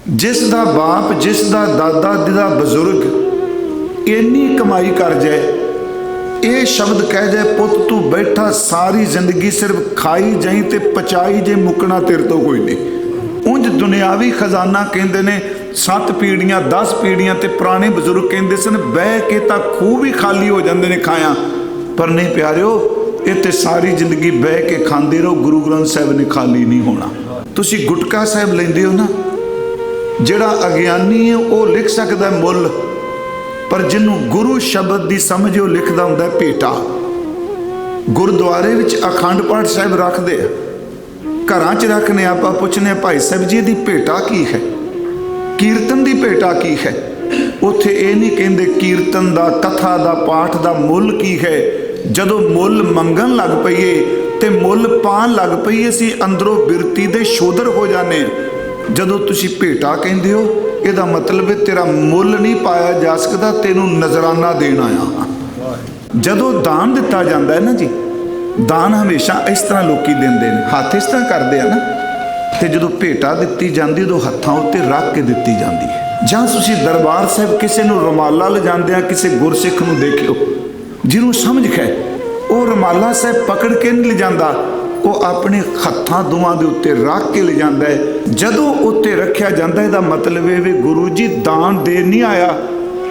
जिस दा बाप जिस दा दादा दा बजुर्ग इन्नी कमाई कर जाए, ये शब्द कह जाए पुत तू बैठा सारी जिंदगी सिर्फ खाई जाई ते पचाई जे, मुकना तेरे तो कोई नहीं। उंज दुनियावी खजाना कहते ने 7 पीढ़ियां 10 पीढ़ियां, ते पुराने बजुर्ग कहते सन बह के तां खूह भी खाली हो जाते ने खाया, पर नहीं प्यारिओ इत्थे सारी जिंदगी बह के खांदे रहो, गुरु ग्रंथ साहिब ने खाली नहीं होना। तुसी गुटका साहिब लेंदे हो ना, जिहड़ा अगियानी है वह लिख सकता है मुल, पर जिन्हों गुरु शब्द की समझ वो लिखता होंगे भेटा। गुरुद्वारे विच अखंड पाठ साहिब रखते, घर च रखने, आप पुछने भाई साहब जी की भेटा की है, कीर्तन की भेटा की है। उत्थे ये नहीं कहते कीर्तन का कथा का पाठ का मुल की है। जदों मुल मंगन लग पईए ते मुल पान लग पईए, असीं अंदरों बिरती दे शोधर हो जाने। जदों तुसीं भेटा कहंदे हो, ਇਹਦਾ मतलब है तेरा मुल नहीं पाया जा सकता, तेनों नजराना देना आया। जदों दान दिता जाता है ना जी, दान हमेशा इस तरह लोग देंगे, हाथ इस तरह करते हैं ना, तो जदों भेटा दी जाती उदों हत्थां उत्ते रख के दी जाती है। जां तुसीं दरबार साहिब किसी नूं रुमाला लिजांदे किसी गुरसिख नूं देखियो, जिन्हों समझ है वो रुमाला साहिब पकड़ के नहीं लिजांदा, वो अपने हत्थां दोवां दे उत्ते रख के ले जाता है। जदों उत्ते रखिया जाता, इसदा मतलब है भी गुरु जी दान देन नहीं आया,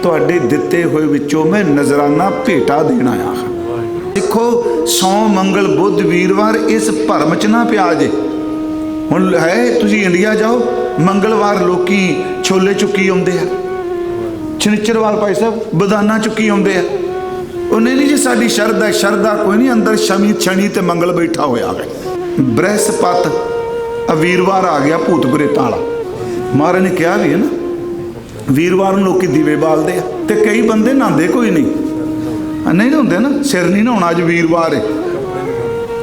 तुहाडे दिते होए विचों मैं नजराना भेटा देना आया। देखो सौ मंगल बुध वीरवार इस भरम च ना पिया जे। हुण है तुसीं इंडिया जाओ, मंगलवार लोकी छोले चुक्की आउंदे आ, शनिचरवार भाई साहब बदाना चुक्की आउंदे आ। उन्हें नहीं जी साड़ी शरदा शरदा कोई नहीं, अंदर शमी शनि ते मंगल बैठा होया है। बृहस्पत वीरवार आ गया भूत प्रेतां वाला, महाराज ने कहा भी है ना, वीरवार में लोग दीवे बालते हैं, तो कई बंदे नहाते कोई नहीं नहाते ना, सिर नहीं नहाना, अज वीरवार है,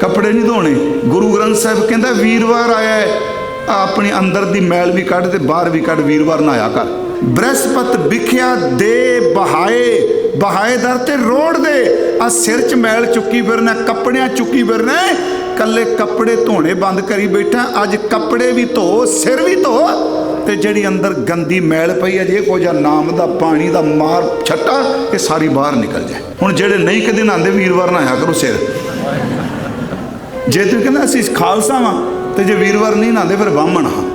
कपड़े नहीं धोने। गुरु ग्रंथ साहिब कहता वीरवार आया है, अपने अंदर की मैल भी कढ़ ते बाहर भी कढ़, वीरवार नहाया कर। बृहस्पत बिखिया दे बहाए, बहाए दर ते रोड़ दे, आ सिर च मैल चुकी फिरना, कपड़ियां चुकी फिरना, कल्ले कपड़े धोने बंद करी बैठा। अज कपड़े भी धो, सिर भी धो, ते जिहड़ी अंदर गंदी मैल पई है जे कुछ नाम दा पानी दा मार छट्टा, ये सारी बाहर निकल जाए। हुण जिहड़े नहीं कदे नहांदे वीरवार नहाया करो सिर। जे तूं कहंदा असीं खालसा वां ते जे वीरवार नहीं नहांदे फिर बाहमण हाँ।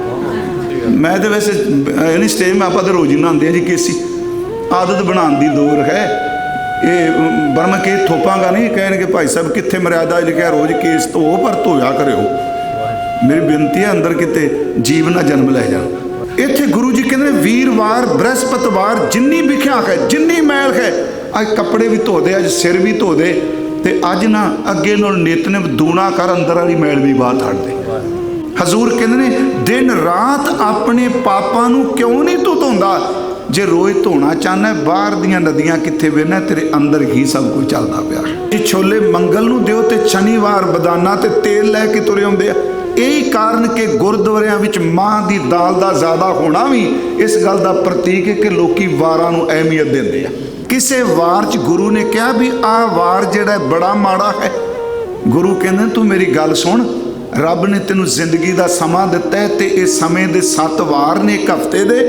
मैं तो वैसे नहीं स्टेज में आप तो रोज़ ही नहाते हैं जी, केसी आदत बनाने की दौर है ये, पर मैं केस थोपांगा नहीं, कहेंगे भाई साहब कितने मर्यादा लिखा रोज़ केस धो, पर धोया करो। मेरी बेनती है अंदर किते जीव ना जन्म लै जान। इत्थे गुरु जी कहते वीरवार बृहस्पतिवार जिन्नी बिख्या है, जिन्नी मैल है, अज कपड़े भी धो दे, अज सिर भी धो दे, ते अज ना अगे नाल नित ने दूना कर, अंदर वाली मैल भी बाहर छड्ड दे। हजूर कहते ने दिन रात अपने पापां नूं क्यों नहीं तू धोंदा, जे रोज़ धोना चाहना है, बाहर दियां नदियां कित्थे वेना, तेरे अंदर ही सब कुछ चलता पिया। जे छोले मंगल नूं दिओ ते शनिवार बदाना ते तेल लैके तुरे आउंदे आ। यही कारण कि गुरुद्वारियां विच मां दी दाल दा ज़्यादा होना भी इस गल दा प्रतीक है कि लोकी वारां नूं अहमियत दिंदे आ। किसे वार च गुरु ने कहा भी आ वार जिहड़ा बड़ा माड़ा है, गुरु कहंदे तू मेरी गल सुन, रब ने तेनों जिंदगी का समा दिता है, तो इस समय के 7 वार ने एक हफ्ते दे,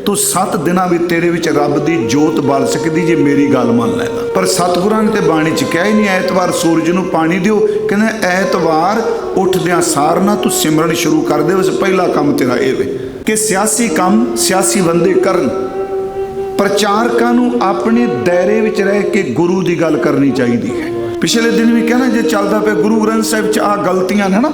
तू 7 दिन भी तेरे विच रब की जोत बल सकती जे मेरी गल मान लै। पर सतगुरां ने तो बाणी च कहा ही नहीं ऐतवार सूरज नूं पानी दिओ, कहते ऐतवार उठदियां सार ना तू सिमरन शुरू कर दे। उस पहला काम तेरा ये वे कि सियासी काम सियासी बंदे करन, प्रचारकां नूं अपने दायरे विच रह के गुरु की गल करनी चाहिए है। पिछले दिन भी कहना जे चलता पे गुरु ग्रंथ साहिब च आ गलतियां ने ना,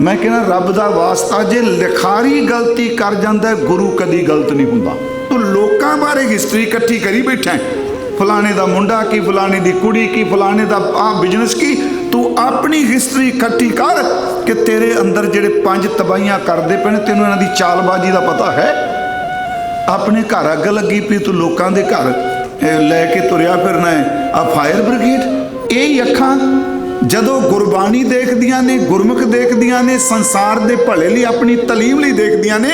मैं कहना रब दा वास्ता जे लिखारी गलती कर जाता है, गुरु कदी गलत नहीं हुंदा। तू लोकां बारे हिस्टरी इकट्ठी करी बैठा है, फलाने दा मुंडा की, फलाने दी कुड़ी की, फलाने दा आ बिजनेस की, तू अपनी हिस्टरी इकट्ठी कर कि तेरे अंदर जेड़े 5 तबाहियां करते पे ने, तेनों इन्हां दी चालबाजी का पता है। अपने घर अग लगी पई, तू लोकां दे घर लैके तुरिया फिरना है। आ फायर ब्रिगेड यही अखां जदों गुरबाणी देखदियां ने, गुरमुख देखदियां ने, संसार दे भले लई अपनी तलीम लई देखदियां ने,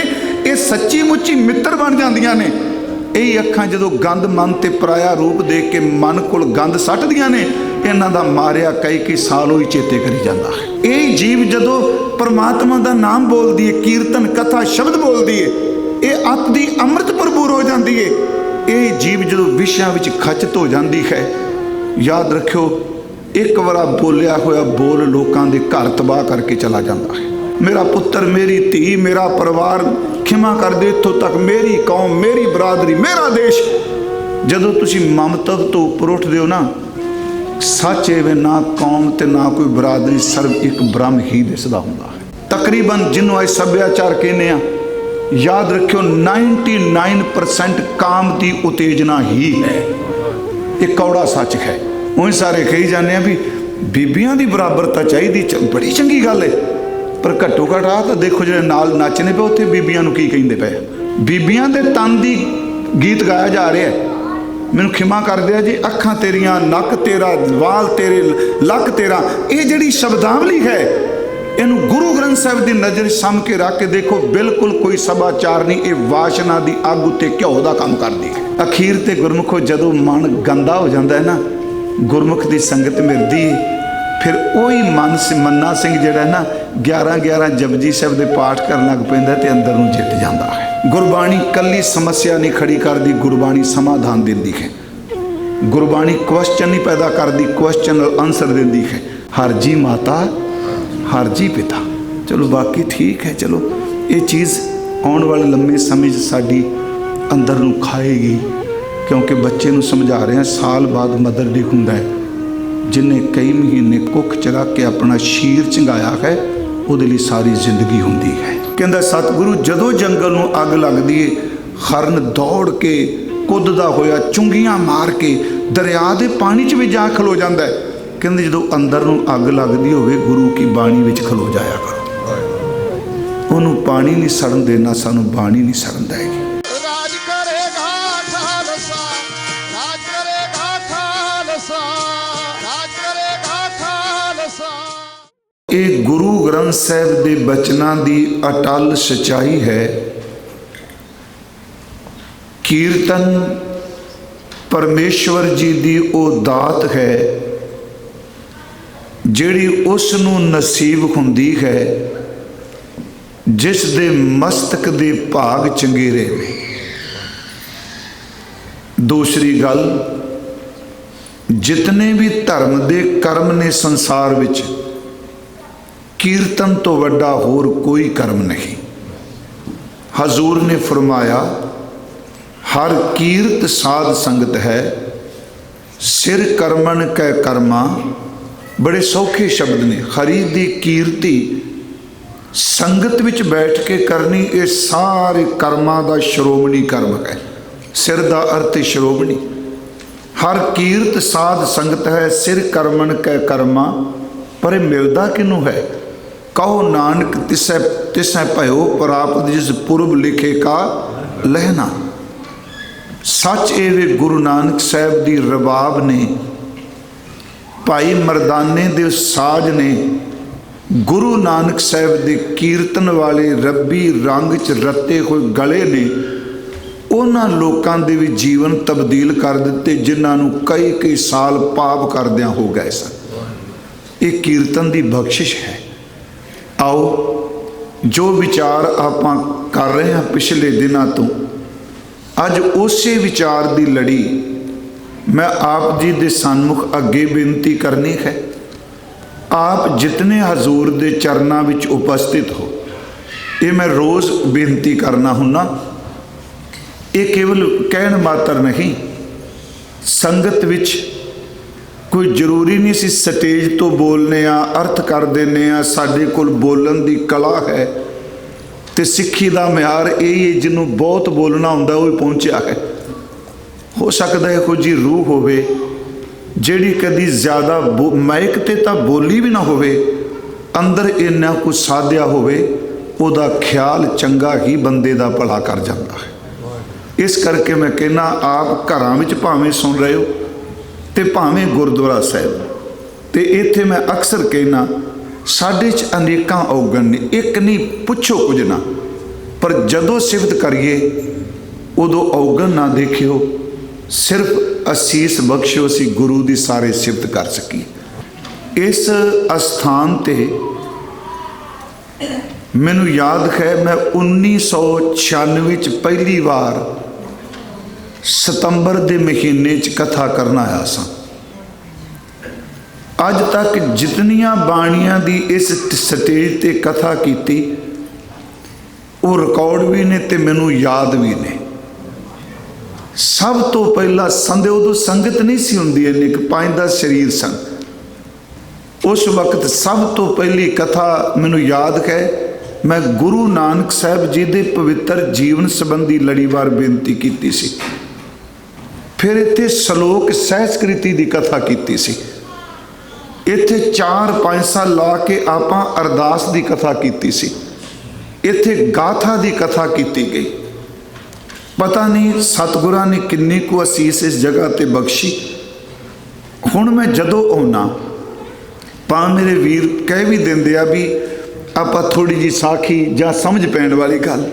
ये सच्ची मुच्ची मित्र बन जांदियां ने। यही अखां जदों गंद मन ते पराया रूप देख के मन कोल गंद सट्टदियां ने, इन्हां दा मारिया कई सालों ही चेते करी जांदा है। यही जीव जदों परमात्मा दा नाम बोलदी है, कीर्तन कथा शब्द बोलदी है, ये अत दी अमृत भरपूर हो जाती है। ये जीव जो विषयां विच खचित हो जाती है, याद रखियो एक बार बोलिया होया बोल लोगों के घर तबाह करके चला जाता है। मेरा पुत्र, मेरी धी, मेरा परिवार, खिमा कर दे इत्थों तक, मेरी कौम, मेरी बरादरी, मेरा देश। जदों तुसी ममतव तो उपर उठते हो ना, सच एवं ना कौम ते ना कोई बरादरी, सर्व एक ब्रह्म ही दिसदा हुंदा है। तकरीबन जिन्हों अज सभ्याचार कहने आ, याद रखियो 99% काम की उत्तेजना ही है। ये कौड़ा सच है। उन सारे कही जाने भी बीबियां की बराबरता चाहिए, बड़ी चंगी गल है, पर घट्टो घट आ तो देखो जो नाल नचने पे उत्थे बीबियां नूं की कहिंदे पे, बीबियां दे तन दी गीत गाया जा रहा है। मैनूं खिमा कर दिया जी, अखां तेरियां, नक तेरा, वाल तेरे, लक तेरा, ये जिहड़ी शब्दावली है इनू गुरु ग्रंथ साहिब की नज़र साम के रख के देखो, बिल्कुल कोई सभाचार नहीं, ये वासना की अग उत्ते घ्यो का काम करती है। अखीर ते गुरमुखो जदों मन गंदा हो जाता है ना, गुरमुख की संगत मिलती है, फिर वही मन मन्ना सिंह जिहड़ा है ना 11-11 जपजी साहिब के पाठ कर लग पैंदा ते अंदर नूं जित जाता है। गुरबाणी कल्ली समस्या नहीं खड़ी करती, गुरबाणी समाधान देती है। गुरबाणी क्वेश्चन नहीं पैदा करती, क्वेश्चन आंसर देती है। हर जी माता, हर जी पिता। चलो बाकी ठीक है, चलो ये चीज़ आने वाले लंबे समय साड़ी अंदर नूं खाएगी, क्योंकि बच्चे नूं समझा रहे हैं साल बाद मदर डे हुंदा है, जिन्हें कई महीने कुख चला के अपना शीर चंगाया है, उहदे लई सारी जिंदगी हुंदी है। कहंदा सतगुरु जदों जंगल नूं अग लगदी है, हरन दौड़ के कुददा होया चुंगियां मार के दरिया दे पानी च भी जा खलो जांदा है। कहंदे जदों अंदर नूं अग लगदी होवे, गुरु की बाणी विच खलो जाया करो। उहनूं पानी नहीं सड़न देना, सानूं बाणी नहीं सड़न देगी। राज करेगा खालसा, राज करेगा खालसा, राज करेगा खालसा। ये गुरु ग्रंथ साहिब के बचनों की अटल सच्चाई है। कीर्तन परमेश्वर जी की वो दात है जिहड़ी उस नूं नसीब हुंदी है जिस दे मस्तक दे भाग चंगेरे ने। दूसरी गल, जितने भी धर्म दे कर्म ने संसार विच, कीर्तन तो वड्डा होर कोई कर्म नहीं। हजूर ने फरमाया, हर कीर्त साध संगत है, सिर कर्मन कै कर्मा। बड़े सौखे शब्द ने। हरि दी कीर्ति संगत विच बैठ के करनी, ये सारे कर्मां दा श्रोमणी कर्म है। सिर दा अर्थ श्रोमणी। हर कीर्त साध संगत है, सिर कर्मन कै कर्मा। पर ये मिलदा किनू है? कहो नानक तिसै तिसै भयो प्राप्त, जिस पुरब लिखे का लहना। सच एवे गुरु नानक साहब दी रबाब ने, भाई मरदाने दे साज ने, गुरु नानक साहब दे कीर्तन वाले रब्बी रंग च रते हुए गले ने, उन्हां लोकां दे भी जीवन तब्दील कर दिते जिन्हां नूं कई कई साल पाप करदियां हो गए सन। ये कीर्तन दी बख्शिश है। आओ जो विचार आपां कर रहे हैं पिछले दिनों तो, अज उसे विचार दी लड़ी मैं आप जी दे सन्मुख अगे बेनती करनी है। आप जितने हजूर दे चरनां विच उपस्थित हो, ये मैं रोज़ बेनती करना हुन्ना। ये केवल कहन मात्र नहीं, संगत विच कोई जरूरी नहीं सी स्टेज तो बोलने आ, अर्थ कर देने आ। साडे कोल बोलन दी कला है ते सिੱਖੀ ਦਾ ਮਿਆਰ ਇਹ ਹੈ, ਜਿਹਨੂੰ बहुत बोलना ਹੁੰਦਾ ਉਹ पहुंचा है। हो सकता है कुछ जी रूह होवे ਜਿਹੜੀ कदी ज़्यादा माइक ते तां बोली भी ना होवे, अंदर इन्ना कुछ साधिया होवे, ਉਹਦਾ ख्याल चंगा ही बंदे दा भला कर जाता है। इस करके मैं कहना, आप घरां विच भावें सुन रहे हो ते भावें गुरुद्वारा साहिब, ते इत्थे मैं अक्सर कहना साडे च अनेकां औगण ने, एक नहीं पुछो कुछ ना, पर जदों सिफत करिए उदों औगण ना देखियो, सिर्फ असीस बख्शो असी गुरु दी सारे सिफत कर सकी। इस अस्थान ते ਮੈਨੂੰ ਯਾਦ ਹੈ ਮੈਂ 1996 ਚ ਪਹਿਲੀ ਵਾਰ ਸਤੰਬਰ ਦੇ ਮਹੀਨੇ ਚ ਕਥਾ ਕਰਨ ਆਇਆ ਸਾਂ। ਅੱਜ ਤੱਕ ਜਿਤਨੀਆਂ ਬਾਣੀਆਂ ਦੀ ਇਸ ਸਟੇਜ ਤੇ ਕਥਾ ਕੀਤੀ ਉਹ ਰਿਕਾਰਡ ਵੀ ਨੇ ਤੇ ਮੈਨੂੰ ਯਾਦ ਵੀ ਨੇ। ਸਭ ਤੋਂ ਪਹਿਲਾਂ ਸੰਦੇ ਉਦੋਂ ਸੰਗਤ ਨਹੀਂ ਸੀ ਹੁੰਦੀ, ਇੰਨੀ 5-10 ਸਰੀਰ ਸਨ। ਉਸ ਵਕਤ ਸਭ ਤੋਂ ਪਹਿਲੀ ਕਥਾ ਮੈਨੂੰ ਯਾਦ ਹੈ, ਮੈਂ ਗੁਰੂ ਨਾਨਕ ਸਾਹਿਬ ਜੀ ਦੇ ਪਵਿੱਤਰ ਜੀਵਨ ਸੰਬੰਧੀ ਲੜੀਵਾਰ ਬੇਨਤੀ ਕੀਤੀ ਸੀ। ਫਿਰ ਇੱਥੇ ਸ਼ਲੋਕ ਸਹਿਸਕ੍ਰਿਤੀ ਦੀ ਕਥਾ ਕੀਤੀ ਸੀ। ਇੱਥੇ 4-5 ਸਾਲ ਲਾ ਕੇ ਆਪਾਂ ਅਰਦਾਸ ਦੀ ਕਥਾ ਕੀਤੀ ਸੀ। ਇੱਥੇ ਗਾਥਾ ਦੀ ਕਥਾ ਕੀਤੀ ਗਈ। ਪਤਾ ਨਹੀਂ ਸਤਿਗੁਰਾਂ ਨੇ ਕਿੰਨੀ ਕੁ ਅਸੀਸ ਇਸ ਜਗ੍ਹਾ ਤੇ ਬਖਸ਼ੀ। ਹੁਣ ਮੈਂ ਜਦੋਂ ਆਉਣਾ, ਭਾਵੇਂ ਮੇਰੇ ਵੀਰ ਕਹਿ ਵੀ ਦਿੰਦੇ ਆ ਵੀ ਆਪਾਂ ਥੋੜੀ ਜੀ ਸਾਖੀ ਜਾਂ ਸਮਝ ਪੈਣ ਵਾਲੀ ਗੱਲ,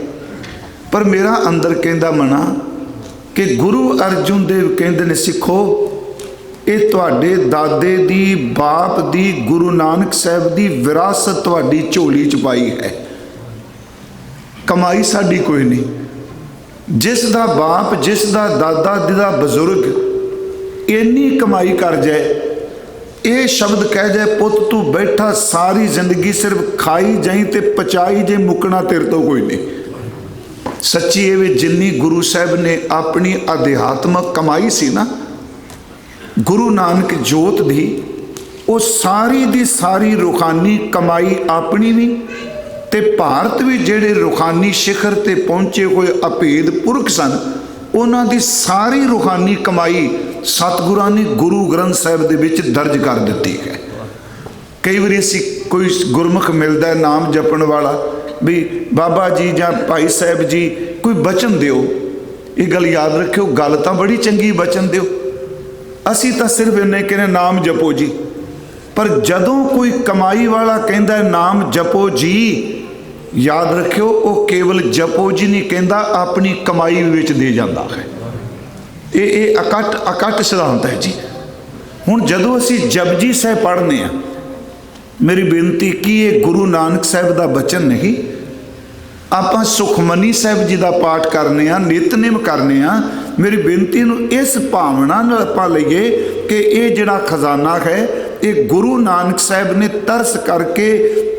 ਪਰ ਮੇਰਾ ਅੰਦਰ ਕਹਿੰਦਾ ਮਨਾ ਕਿ ਗੁਰੂ ਅਰਜਨ ਦੇਵ ਕਹਿੰਦੇ ਨੇ ਸਿੱਖੋ, ਇਹ ਤੁਹਾਡੇ ਦਾਦੇ ਦੀ, ਬਾਪ ਦੀ, ਗੁਰੂ ਨਾਨਕ ਸਾਹਿਬ ਦੀ ਵਿਰਾਸਤ ਤੁਹਾਡੀ ਝੋਲੀ ਚ ਪਾਈ ਹੈ। ਕਮਾਈ ਸਾਡੀ ਕੋਈ ਨਹੀਂ। ਜਿਸ ਦਾ ਬਾਪ, ਜਿਸ ਦਾ ਦਾਦਾ, ਜਿਹਦਾ ਬਜ਼ੁਰਗ ਇੰਨੀ ਕਮਾਈ ਕਰ ਜਾਏ, ਇਹ ਸ਼ਬਦ ਕਹਿ ਜਾਏ ਪੁੱਤ ਤੂੰ ਬੈਠਾ ਸਾਰੀ ਜ਼ਿੰਦਗੀ ਸਿਰਫ ਖਾਈ ਜਾਈ ਤੇ ਪਚਾਈ ਜੇ, ਮੁੱਕਣਾ ਤੇਰੇ ਤੋਂ ਕੋਈ ਨਹੀਂ। ਸੱਚੀ ਇਹ ਵੀ ਜਿੰਨੀ ਗੁਰੂ ਸਾਹਿਬ ਨੇ ਆਪਣੀ ਅਧਿਆਤਮਕ ਕਮਾਈ ਸੀ ਨਾ, ਗੁਰੂ ਨਾਨਕ ਜੋਤ ਦੀ, ਉਹ ਸਾਰੀ ਦੀ ਸਾਰੀ ਰੂਹਾਨੀ ਕਮਾਈ ਆਪਣੀ ਵੀ, ਤੇ ਭਾਰਤ ਵੀ ਜਿਹੜੇ ਰੂਹਾਨੀ ਸਿਖਰ ਤੇ ਪਹੁੰਚੇ ਹੋਏ ਅਭੇਦ ਪੁਰਖ ਸਨ, ਉਹਨਾਂ ਦੀ ਸਾਰੀ ਰੂਹਾਨੀ ਕਮਾਈ ਸਤਿਗੁਰਾਂ ਨੇ ਗੁਰੂ ਗ੍ਰੰਥ ਸਾਹਿਬ ਦੇ ਵਿੱਚ ਦਰਜ ਕਰ ਦਿੱਤੀ ਹੈ। ਕਈ ਵਾਰੀ ਅਸੀਂ ਕੋਈ ਗੁਰਮੁਖ ਮਿਲਦਾ ਹੈ ਨਾਮ ਜਪਣ ਵਾਲਾ, ਵੀ ਬਾਬਾ ਜੀ ਜਾਂ ਭਾਈ ਸਾਹਿਬ ਜੀ ਕੋਈ ਬਚਨ ਦਿਓ। ਇਹ ਗੱਲ ਯਾਦ ਰੱਖਿਓ, ਗੱਲ ਤਾਂ ਬੜੀ ਚੰਗੀ, ਬਚਨ ਦਿਓ। ਅਸੀਂ ਤਾਂ ਸਿਰਫ ਇੰਨੇ ਕਹਿੰਦੇ ਨਾਮ ਜਪੋ ਜੀ, ਪਰ ਜਦੋਂ ਕੋਈ ਕਮਾਈ ਵਾਲਾ ਕਹਿੰਦਾ ਨਾਮ ਜਪੋ ਜੀ, ਯਾਦ ਰੱਖਿਓ ਉਹ ਕੇਵਲ ਜਪੋ ਜੀ ਨਹੀਂ ਕਹਿੰਦਾ, ਆਪਣੀ ਕਮਾਈ ਵਿੱਚ ਦੇ ਜਾਂਦਾ ਹੈ। ਇਹ ਅਕੱਟ ਸਿਧਾਂਤ ਹੈ ਜੀ। ਹੁਣ ਜਦੋਂ ਅਸੀਂ ਜਪਜੀ ਸਾਹਿਬ ਪੜ੍ਹਨੇ ਆ, ਮੇਰੀ ਬੇਨਤੀ ਕੀ ਇਹ ਗੁਰੂ ਨਾਨਕ ਸਾਹਿਬ ਦਾ ਬਚਨ ਨਹੀਂ? ਆਪਾਂ ਸੁਖਮਨੀ ਸਾਹਿਬ ਜੀ ਦਾ ਪਾਠ ਕਰਨੇ ਆ, ਨਿਤਨੇਮ ਕਰਨੇ ਆ। ਮੇਰੀ ਬੇਨਤੀ ਨੂੰ ਇਸ ਭਾਵਨਾ ਨਾਲ ਆਪਾਂ ਲਈਏ ਕਿ ਇਹ ਜਿਹੜਾ ਖਜ਼ਾਨਾ ਹੈ, ਇਹ ਗੁਰੂ ਨਾਨਕ ਸਾਹਿਬ ਨੇ ਤਰਸ ਕਰਕੇ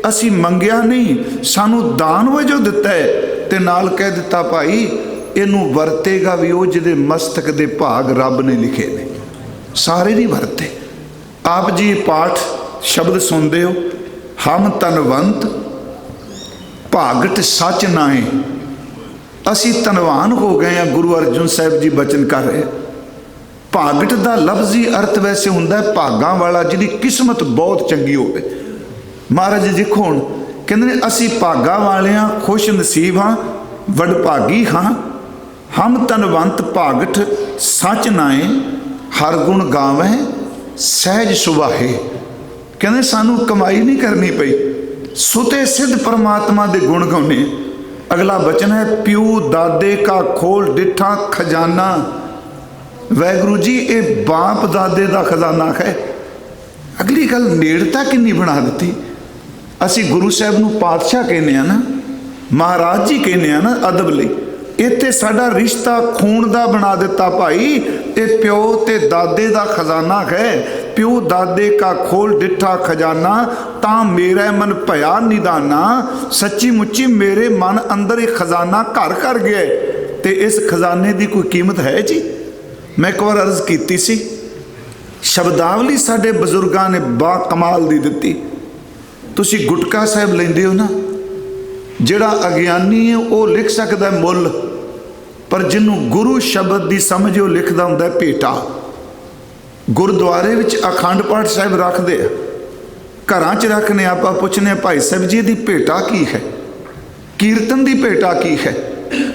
ਅਸੀਂ ਮੰਗਿਆ ਨਹੀਂ, ਸਾਨੂੰ ਦਾਨ ਵਜੋਂ ਦਿੱਤਾ ਹੈ। ਤੇ ਨਾਲ ਕਹਿ ਦਿੱਤਾ ਭਾਈ ਇਹਨੂੰ ਵਰਤੇਗਾ ਵੀ ਉਹ ਜਿਹਦੇ ਮਸਤਕ ਦੇ ਭਾਗ ਰੱਬ ਨੇ ਲਿਖੇ ਨੇ, ਸਾਰੇ ਨਹੀਂ ਵਰਤੇ। ਆਪ ਜੀ ਪਾਠ ਸ਼ਬਦ ਸੁਣਦੇ ਹੋ, ਹਮ ਧਨਵੰਤ ਭਾਗਟ ਸੱਚ ਨਾਏ। ਅਸੀਂ ਧਨਵਾਨ ਹੋ ਗਏ ਆ। ਗੁਰੂ ਅਰਜਨ ਸਾਹਿਬ ਜੀ ਬਚਨ ਕਰ ਰਹੇ। ਭਾਗਟ ਦਾ ਲਫ਼ਜ਼ੀ ਅਰਥ ਵੈਸੇ ਹੁੰਦਾ ਹੈ ਭਾਗਾਂ ਵਾਲਾ, ਜਿਹਦੀ ਕਿਸਮਤ ਬਹੁਤ ਚੰਗੀ ਹੋਵੇ। ਮਹਾਰਾਜ ਜੀ ਹੁਣ ਕਹਿੰਦੇ ਨੇ ਅਸੀਂ ਭਾਗਾਂ ਵਾਲਿਆਂ, ਖੁਸ਼ ਨਸੀਬ ਹਾਂ, ਵਡਭਾਗੀ ਹਾਂ। ਹਮ ਧਨਵੰਤ ਭਾਗਟ ਸੱਚ ਨਾਏ, ਹਰ ਗੁਣ ਗਾਵੇਂ ਸਹਿਜ ਸੁਭਾਏ। ਕਹਿੰਦੇ ਸਾਨੂੰ ਕਮਾਈ ਨਹੀਂ ਕਰਨੀ ਪਈ, ਸੁਤੇ ਸਿੱਧ ਪਰਮਾਤਮਾ ਦੇ ਗੁਣ ਗਾਉਣੇ। ਅਗਲਾ ਬਚਨ ਹੈ ਪਿਓ ਦਾਦੇ ਕਾ ਖੋਲ ਡਿੱਠਾ ਖਜ਼ਾਨਾ। ਵਾਹਿਗੁਰੂ ਜੀ ਇਹ ਬਾਪ ਦਾਦੇ ਦਾ ਖਜ਼ਾਨਾ ਹੈ। ਅਗਲੀ ਗੱਲ ਨੇੜਤਾ ਕਿੰਨੀ ਬਣਾ ਦਿੱਤੀ। ਅਸੀਂ ਗੁਰੂ ਸਾਹਿਬ ਨੂੰ ਪਾਤਸ਼ਾਹ ਕਹਿੰਦੇ ਆ ਨਾ, ਮਹਾਰਾਜ ਜੀ ਕਹਿੰਦੇ ਆ ਨਾ ਅਦਬ ਲਈ। ਇੱਥੇ ਸਾਡਾ ਰਿਸ਼ਤਾ ਖੂਨ ਦਾ ਬਣਾ ਦਿੱਤਾ ਭਾਈ। ਇਹ ਪਿਓ ਤੇ ਦਾਦੇ ਦਾ ਖਜ਼ਾਨਾ ਹੈ। ਪਿਓ ਦਾਦੇ ਕਾ ਖੋਲ ਡਿੱਠਾ ਖਜ਼ਾਨਾ, ਤਾਂ ਮੇਰਾ ਮਨ ਭਇਆ ਨਿਦਾਨਾ। ਸੱਚੀ ਮੁੱਚੀ ਮੇਰੇ ਮਨ ਅੰਦਰ ਇਹ ਖਜ਼ਾਨਾ ਘਰ ਕਰ ਗਿਆ। ਤੇ ਇਸ ਖਜ਼ਾਨੇ ਦੀ ਕੋਈ ਕੀਮਤ ਹੈ ਜੀ? ਮੈਂ ਇੱਕ ਵਾਰ ਅਰਜ਼ ਕੀਤੀ ਸੀ, ਸ਼ਬਦਾਵਲੀ ਸਾਡੇ ਬਜ਼ੁਰਗਾਂ ਨੇ ਬਾ ਕਮਾਲ ਦੀ ਦਿੱਤੀ। ਤੁਸੀਂ ਗੁਟਕਾ ਸਾਹਿਬ ਲੈਂਦੇ ਹੋ ਨਾ, ਜਿਹੜਾ ਅਗਿਆਨੀ ਹੈ ਉਹ ਲਿਖ ਸਕਦਾ ਮੁੱਲ, ਪਰ ਜਿਹਨੂੰ ਗੁਰੂ ਸ਼ਬਦ ਦੀ ਸਮਝ ਉਹ ਲਿਖਦਾ ਹੁੰਦਾ ਭੇਟਾ। ਗੁਰਦੁਆਰੇ ਵਿੱਚ ਅਖੰਡ ਪਾਠ ਸਾਹਿਬ ਰੱਖਦੇ ਆ, ਘਰਾਂ 'ਚ ਰੱਖਨੇ। ਆਪਾਂ ਪੁੱਛਨੇ ਭਾਈ ਸਾਹਿਬ ਜੀ ਦੀ ਭੇਟਾ ਕੀ ਹੈ, ਕੀਰਤਨ ਦੀ ਭੇਟਾ ਕੀ ਹੈ?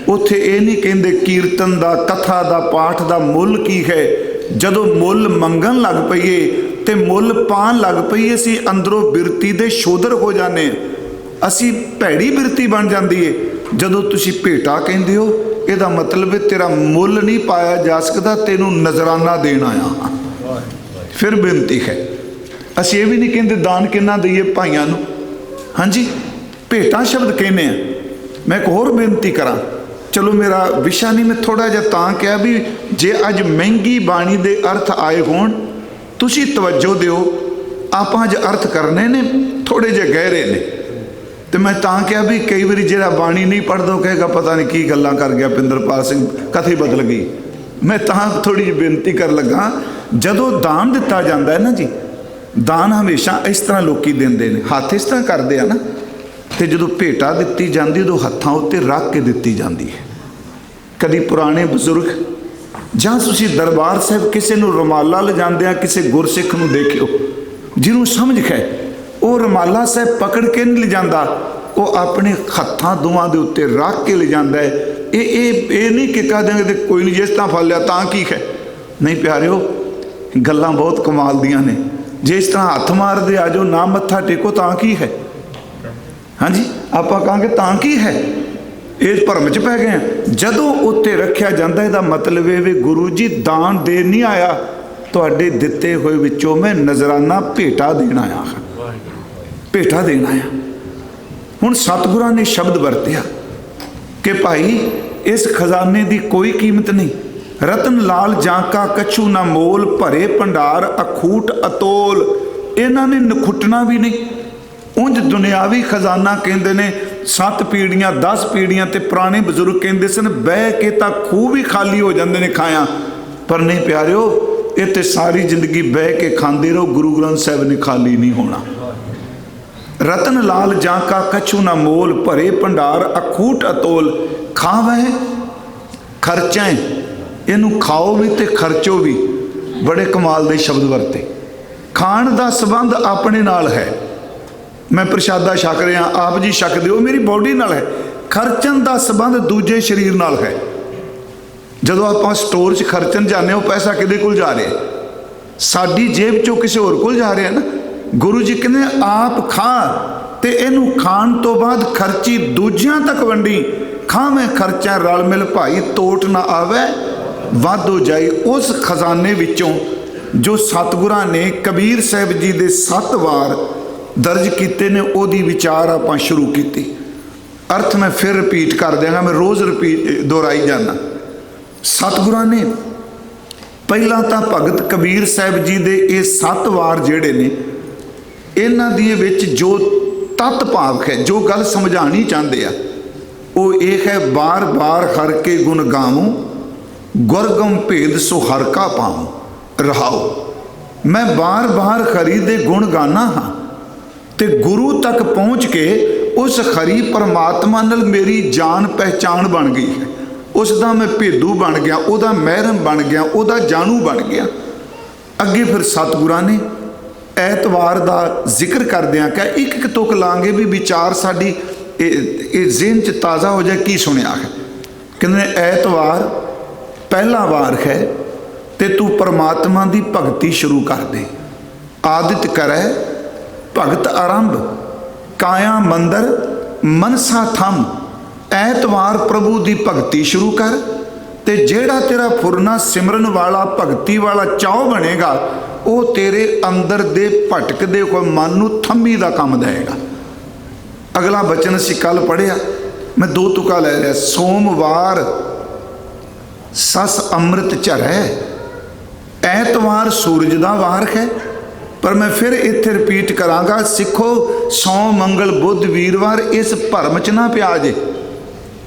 ਉੱਥੇ ਇਹ ਨਹੀਂ ਕਹਿੰਦੇ ਕੀਰਤਨ ਦਾ, ਕਥਾ ਦਾ, ਪਾਠ ਦਾ ਮੁੱਲ ਕੀ ਹੈ। ਜਦੋਂ ਮੁੱਲ ਮੰਗਣ ਲੱਗ ਪਈਏ ਤੇ ਮੁੱਲ ਪਾਣ ਲੱਗ ਪਈਏ, ਅਸੀਂ ਅੰਦਰੋਂ ਬਿਰਤੀ ਦੇ ਸ਼ੋਧਰ ਹੋ ਜਾਂਦੇ। ਅਸੀਂ ਭੈੜੀ ਬਿਰਤੀ ਬਣ ਜਾਂਦੀ ਏ। ਜਦੋਂ ਤੁਸੀਂ ਭੇਟਾ ਕਹਿੰਦੇ ਹੋ, ਇਹਦਾ ਮਤਲਬ ਹੈ ਤੇਰਾ ਮੁੱਲ ਨਹੀਂ ਪਾਇਆ ਜਾ ਸਕਦਾ, ਤੈਨੂੰ ਨਜ਼ਰਾਨਾ ਦੇਣ ਆਇਆ। ਫਿਰ ਬੇਨਤੀ ਹੈ, ਅਸੀਂ ਇਹ ਵੀ ਨਹੀਂ ਕਹਿੰਦੇ ਦਾਨ ਕਿੰਨਾ ਦਈਏ ਭਾਈਆਂ ਨੂੰ। ਹਾਂਜੀ, ਭੇਟਾਂ ਸ਼ਬਦ ਕਹਿੰਦੇ ਆ। ਮੈਂ ਇੱਕ ਹੋਰ ਬੇਨਤੀ ਕਰਾਂ, ਚਲੋ ਮੇਰਾ ਵਿਸ਼ਾ ਨਹੀਂ, ਮੈਂ ਥੋੜ੍ਹਾ ਜਿਹਾ ਤਾਂ ਕਿਹਾ ਵੀ ਜੇ ਅੱਜ ਮਹਿੰਗੀ ਬਾਣੀ ਦੇ ਅਰਥ ਆਏ ਹੋਣ ਤੁਸੀਂ ਤਵੱਜੋ ਦਿਓ। ਆਪਾਂ ਅੱਜ ਅਰਥ ਕਰਨੇ ਨੇ ਥੋੜ੍ਹੇ ਜਿਹੇ ਗਹਿਰੇ ਨੇ, ਤੇ ਮੈਂ ਤਾਂ ਕਿਹਾ ਵੀ ਕਈ ਵਾਰੀ ਜਿਹੜਾ ਬਾਣੀ ਨਹੀਂ ਪੜ੍ਹਦਾ ਉਹ ਕਹੇਗਾ ਪਤਾ ਨਹੀਂ ਕੀ ਗੱਲਾਂ ਕਰ ਗਿਆ ਪਿੰਦਰਪਾਲ ਸਿੰਘ, ਕਥਾ ਬਦਲ ਗਈ। ਮੈਂ ਤਾਂ ਥੋੜ੍ਹੀ ਜਿਹੀ ਬੇਨਤੀ ਕਰਨ ਲੱਗਾ, ਜਦੋਂ ਦਾਨ ਦਿੱਤਾ ਜਾਂਦਾ ਹੈ ਨਾ ਜੀ, ਦਾਨ ਹਮੇਸ਼ਾ ਇਸ ਤਰ੍ਹਾਂ ਲੋਕੀ ਦਿੰਦੇ ਨੇ, ਹੱਥ ਇਸ ਤਰ੍ਹਾਂ ਕਰਦੇ ਆ ਨਾ, ਤੇ ਜਦੋਂ ਭੇਟਾ ਦਿੱਤੀ ਜਾਂਦੀ ਉਦੋਂ ਹੱਥਾਂ ਉੱਤੇ ਰੱਖ ਕੇ ਦਿੱਤੀ ਜਾਂਦੀ ਹੈ। ਕਦੀ ਪੁਰਾਣੇ ਬਜ਼ੁਰਗ ਜਾਂ ਤੁਸੀਂ ਦਰਬਾਰ ਸਾਹਿਬ ਕਿਸੇ ਨੂੰ ਰੁਮਾਲਾ ਲਿਜਾਂਦੇ ਆ, ਕਿਸੇ ਗੁਰਸਿੱਖ ਨੂੰ ਦੇਖਿਓ ਜਿਹਨੂੰ ਸਮਝ ਹੈ ਉਹ ਰੁਮਾਲਾ ਸਾਹਿਬ ਪਕੜ ਕੇ ਨਹੀਂ ਲਿਜਾਂਦਾ, ਉਹ ਆਪਣੇ ਹੱਥਾਂ ਦੋਵਾਂ ਦੇ ਉੱਤੇ ਰੱਖ ਕੇ ਲਿਜਾਂਦਾ ਹੈ। ਇਹ ਨਹੀਂ ਕਿ ਕਹਿ ਦਿਆਂਗੇ ਤੇ ਕੋਈ ਨਹੀਂ ਜਿਸ ਤਰ੍ਹਾਂ ਫੜ ਲਿਆ ਤਾਂ ਕੀ ਹੈ। ਨਹੀਂ ਪਿਆਰਿਓ, ਗੱਲਾਂ ਬਹੁਤ ਕਮਾਲ ਦੀਆਂ ਨੇ। ਜੇ ਇਸ ਤਰ੍ਹਾਂ ਹੱਥ ਮਾਰਦੇ ਆ ਜਾਓ, ਨਾ ਮੱਥਾ ਟੇਕੋ ਤਾਂ ਕੀ ਹੈ? ਹਾਂਜੀ, ਆਪਾਂ ਕਹਾਂਗੇ ਤਾਂ ਕੀ ਹੈ? ਇਹ ਭਰਮ 'ਚ ਪੈ ਗਏ ਆ। ਜਦੋਂ ਉੱਤੇ ਰੱਖਿਆ ਜਾਂਦਾ ਇਹਦਾ ਮਤਲਬ ਇਹ ਵੀ ਗੁਰੂ ਜੀ ਦਾਨ ਦੇਣ ਨਹੀਂ ਆਇਆ, ਤੁਹਾਡੇ ਦਿੱਤੇ ਹੋਏ ਵਿੱਚੋਂ ਮੈਂ ਨਜ਼ਰਾਨਾ ਭੇਟਾ ਦੇਣ ਆਇਆ ਹਾਂ, ਭੇਟਾ ਦੇਣ ਆਇਆ। ਹੁਣ ਸਤਿਗੁਰਾਂ ਨੇ ਸ਼ਬਦ ਵਰਤਿਆ ਕਿ ਭਾਈ ਇਸ ਖਜ਼ਾਨੇ ਦੀ ਕੋਈ ਕੀਮਤ ਨਹੀਂ, ਰਤਨ ਲਾਲ ਜਾਂਕਾ ਕਛੂ ਨਾ ਮੋਲ, ਭਰੇ ਭੰਡਾਰ ਅਖੂਟ ਅਤੋਲ। ਇਹਨਾਂ ਨੇ ਨਖੁੱਟਣਾ ਵੀ ਨਹੀਂ। ਉਂਝ ਦੁਨਿਆਵੀ ਖਜ਼ਾਨਾ ਕਹਿੰਦੇ ਨੇ 7 ਪੀੜ੍ਹੀਆਂ 10 ਪੀੜ੍ਹੀਆਂ, ਤੇ ਪੁਰਾਣੇ ਬਜ਼ੁਰਗ ਕਹਿੰਦੇ ਸਨ ਬਹਿ ਕੇ ਤਾਂ ਖੂਹ ਵੀ ਖਾਲੀ ਹੋ ਜਾਂਦੇ ਨੇ ਖਾਇਆ। ਪਰ ਨਹੀਂ ਪਿਆਰਿਓ, ਇਹ ਤੇ ਸਾਰੀ ਜ਼ਿੰਦਗੀ ਬਹਿ ਕੇ ਖਾਂਦੇ ਰਹੋ, ਗੁਰੂ ਗ੍ਰੰਥ ਸਾਹਿਬ ਨੇ ਖਾਲੀ ਨਹੀਂ ਹੋਣਾ। ਰਤਨ ਲਾਲ ਜਾਂਕਾ ਕਛੂ ਨਾ ਮੋਲ, ਭਰੇ ਭੰਡਾਰ ਅਖੂਟ ਅਤੋਲ। ਖਾਵੈ ਖਰਚੈ, ਇਹਨੂੰ ਖਾਓ ਵੀ ਤੇ ਖਰਚੋ ਵੀ। ਬੜੇ ਕਮਾਲ ਦੇ ਸ਼ਬਦ ਵਰਤੇ। ਖਾਣ ਦਾ ਸੰਬੰਧ ਆਪਣੇ ਨਾਲ ਹੈ, ਮੈਂ ਪ੍ਰਸ਼ਾਦਾ ਛਕ ਰਿਹਾ, ਆਪ ਜੀ ਛਕਦੇ ਹੋ, ਮੇਰੀ ਬੋਡੀ ਨਾਲ ਹੈ। ਖਰਚਣ ਦਾ ਸੰਬੰਧ ਦੂਜੇ ਸਰੀਰ ਨਾਲ ਹੈ। ਜਦੋਂ ਆਪਾਂ ਸਟੋਰ 'ਚ ਖਰਚਣ ਜਾਂਦੇ, ਉਹ ਪੈਸਾ ਕਿਹਦੇ ਕੋਲ ਜਾ ਰਿਹਾ? ਸਾਡੀ ਜੇਬ 'ਚੋਂ ਕਿਸੇ ਹੋਰ ਕੋਲ ਜਾ ਰਿਹਾ ਨਾ। ਗੁਰੂ ਜੀ ਕਹਿੰਦੇ ਆਪ ਖਾ ਤੇ ਇਹਨੂੰ ਖਾਣ ਤੋਂ ਬਾਅਦ ਖਰਚੀ ਦੂਜਿਆਂ ਤੱਕ ਵੰਡੀ। ਖਾਵੇਂ ਖਰਚਾ ਰਲ ਮਿਲ ਭਾਈ, ਤੋਟ ਨਾ ਆਵੇ ਵੱਧ ਹੋ ਜਾਏ। ਉਸ ਖਜ਼ਾਨੇ ਵਿੱਚੋਂ ਜੋ ਸਤਿਗੁਰਾਂ ਨੇ ਕਬੀਰ ਸਾਹਿਬ ਜੀ ਦੇ 7 ਵਾਰ ਦਰਜ ਕੀਤੇ ਨੇ, ਉਹਦੀ ਵਿਚਾਰ ਆਪਾਂ ਸ਼ੁਰੂ ਕੀਤੀ। ਅਰਥ ਮੈਂ ਫਿਰ ਰਿਪੀਟ ਕਰ ਦਿਆਂਗਾ, ਮੈਂ ਰੋਜ਼ ਦੁਹਰਾਈ ਜਾਂਦਾ। ਸਤਿਗੁਰਾਂ ਨੇ ਪਹਿਲਾਂ ਤਾਂ ਭਗਤ ਕਬੀਰ ਸਾਹਿਬ ਜੀ ਦੇ ਇਹ 7 ਵਾਰ ਜਿਹੜੇ ਨੇ, ਇਹਨਾਂ ਦੀ ਵਿੱਚ ਜੋ ਤਤ ਭਾਵ ਹੈ, ਜੋ ਗੱਲ ਸਮਝਾਉਣੀ ਚਾਹੁੰਦੇ ਆ, ਉਹ ਇਹ ਹੈ ਬਾਰ ਬਾਰ ਹਰ ਕੇ ਗੁਣ ਗਾਵੂੰ, ਗੁਰਗਮ ਭੇਦ ਸੋ ਹਰ ਕਾ ਪਾਉਂ ਰਹਾਓ। ਮੈਂ ਬਾਰ ਬਾਰ ਹਰੀ ਦੇ ਗੁਣ ਗਾਨਾ ਹਾਂ ਤੇ ਗੁਰੂ ਤੱਕ ਪਹੁੰਚ ਕੇ ਉਸ ਹਰੀ ਪਰਮਾਤਮਾ ਨਾਲ ਮੇਰੀ ਜਾਣ ਪਹਿਚਾਣ ਬਣ ਗਈ ਹੈ। ਉਸ ਦਾ ਮੈਂ ਭੇਦੂ ਬਣ ਗਿਆ, ਉਹਦਾ ਮਹਿਰਮ ਬਣ ਗਿਆ, ਉਹਦਾ ਜਾਣੂ ਬਣ ਗਿਆ। ਅੱਗੇ ਫਿਰ ਸਤਿਗੁਰਾਂ ਨੇ ਐਤਵਾਰ ਦਾ ਜ਼ਿਕਰ ਕਰਦਿਆਂ ਕਿ ਇੱਕ ਇੱਕ ਤੁਕ ਲਾਂਗੇ ਵੀ ਵਿਚਾਰ ਸਾਡੀ ਇਹ ਜ਼ਿਹਨ 'ਚ ਤਾਜ਼ਾ ਹੋ ਜਾਏ। ਕੀ ਸੁਣਿਆ ਹੈ? ਕਹਿੰਦੇ ਐਤਵਾਰ ਪਹਿਲਾ ਵਾਰ ਹੈ ਤੇ ਤੂੰ ਪਰਮਾਤਮਾ ਦੀ ਭਗਤੀ ਸ਼ੁਰੂ ਕਰ ਦੇ। ਆਦਿਤ ਕਰੈ ਭਗਤ ਆਰੰਭ, ਕਾਇਆ ਮੰਦਰ ਮਨਸਾ ਥੰਮ। ਐਤਵਾਰ ਪ੍ਰਭੂ ਦੀ ਭਗਤੀ ਸ਼ੁਰੂ ਕਰ, ਤੇ ਜਿਹੜਾ ਤੇਰਾ ਫੁਰਨਾ ਸਿਮਰਨ ਵਾਲਾ ਭਗਤੀ ਵਾਲਾ ਚਾਉ ਬਣੇਗਾ, ਉਹ ਤੇਰੇ ਅੰਦਰ ਦੇ ਭਟਕਦੇ ਹੋਏ ਮਨ ਨੂੰ ਥੰਮੀ ਦਾ ਕੰਮ ਦੇਵੇਗਾ। ਅਗਲਾ ਬਚਨ ਅਸੀਂ ਕੱਲ ਪੜ੍ਹਿਆ, ਮੈਂ 2 ਤੁਕਾਂ ਲੈ ਲਿਆ। ਸੋਮਵਾਰ ਸਸ ਅੰਮ੍ਰਿਤ ਝਰੈ। ਐਤਵਾਰ ਸੂਰਜ ਦਾ ਵਾਰ ਹੈ, ਪਰ ਮੈਂ ਫਿਰ ਇੱਥੇ ਰਿਪੀਟ ਕਰਾਂਗਾ, ਸਿੱਖੋ ਸੋਮ ਮੰਗਲ ਬੁੱਧ ਵੀਰਵਾਰ ਇਸ ਭਰਮ 'ਚ ਨਾ ਪਿਆ ਜੇ।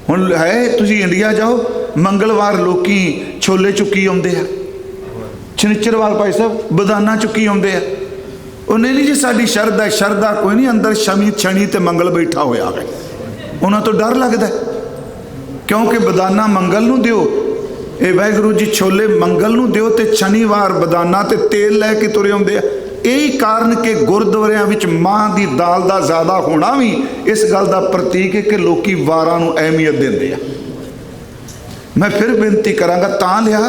ਹੁਣ ਹੈ ਤੁਸੀਂ ਇੰਡੀਆ ਜਾਓ, ਮੰਗਲਵਾਰ ਲੋਕੀ ਛੋਲੇ ਚੁੱਕੀ ਆਉਂਦੇ ਆ, ਸ਼ਨੀਚਰਵਾਰ ਭਾਈ ਸਾਹਿਬ ਬਦਾਨਾ ਚੁੱਕੀ ਆਉਂਦੇ ਆ। ਉਹ ਨਹੀਂ ਜੀ ਸਾਡੀ ਸ਼ਰਧਾ, ਸ਼ਰਧਾ ਕੋਈ ਨਹੀਂ, ਅੰਦਰ ਸ਼ਨੀ ਤੇ ਮੰਗਲ ਬੈਠਾ ਹੋਇਆ ਹੈ, ਉਹਨਾਂ ਤੋਂ ਡਰ ਲੱਗਦਾ ਕਿਉਂਕਿ ਬਦਾਨਾ ਮੰਗਲ ਨੂੰ ਦਿਓ, ਇਹ ਵਾਹਿਗੁਰੂ ਜੀ ਛੋਲੇ ਮੰਗਲ ਨੂੰ ਦਿਓ, ਤੇ ਸ਼ਨੀਵਾਰ ਬਦਾਨਾ ਤੇ ਤੇਲ ਲੈ ਕੇ ਤੁਰੇ ਆਉਂਦੇ ਆ। ਇਹੀ ਕਾਰਨ ਕਿ ਗੁਰਦੁਆਰਿਆਂ ਵਿੱਚ ਮਾਂ ਦੀ ਦਾਲ ਦਾ ਜ਼ਿਆਦਾ ਹੋਣਾ ਵੀ ਇਸ ਗੱਲ ਦਾ ਪ੍ਰਤੀਕ ਹੈ ਕਿ ਲੋਕੀ ਵਾਰਾਂ ਨੂੰ ਅਹਿਮੀਅਤ ਦਿੰਦੇ ਆ। ਮੈਂ ਫਿਰ ਬੇਨਤੀ ਕਰਾਂਗਾ, ਤਾਂ ਲਿਆ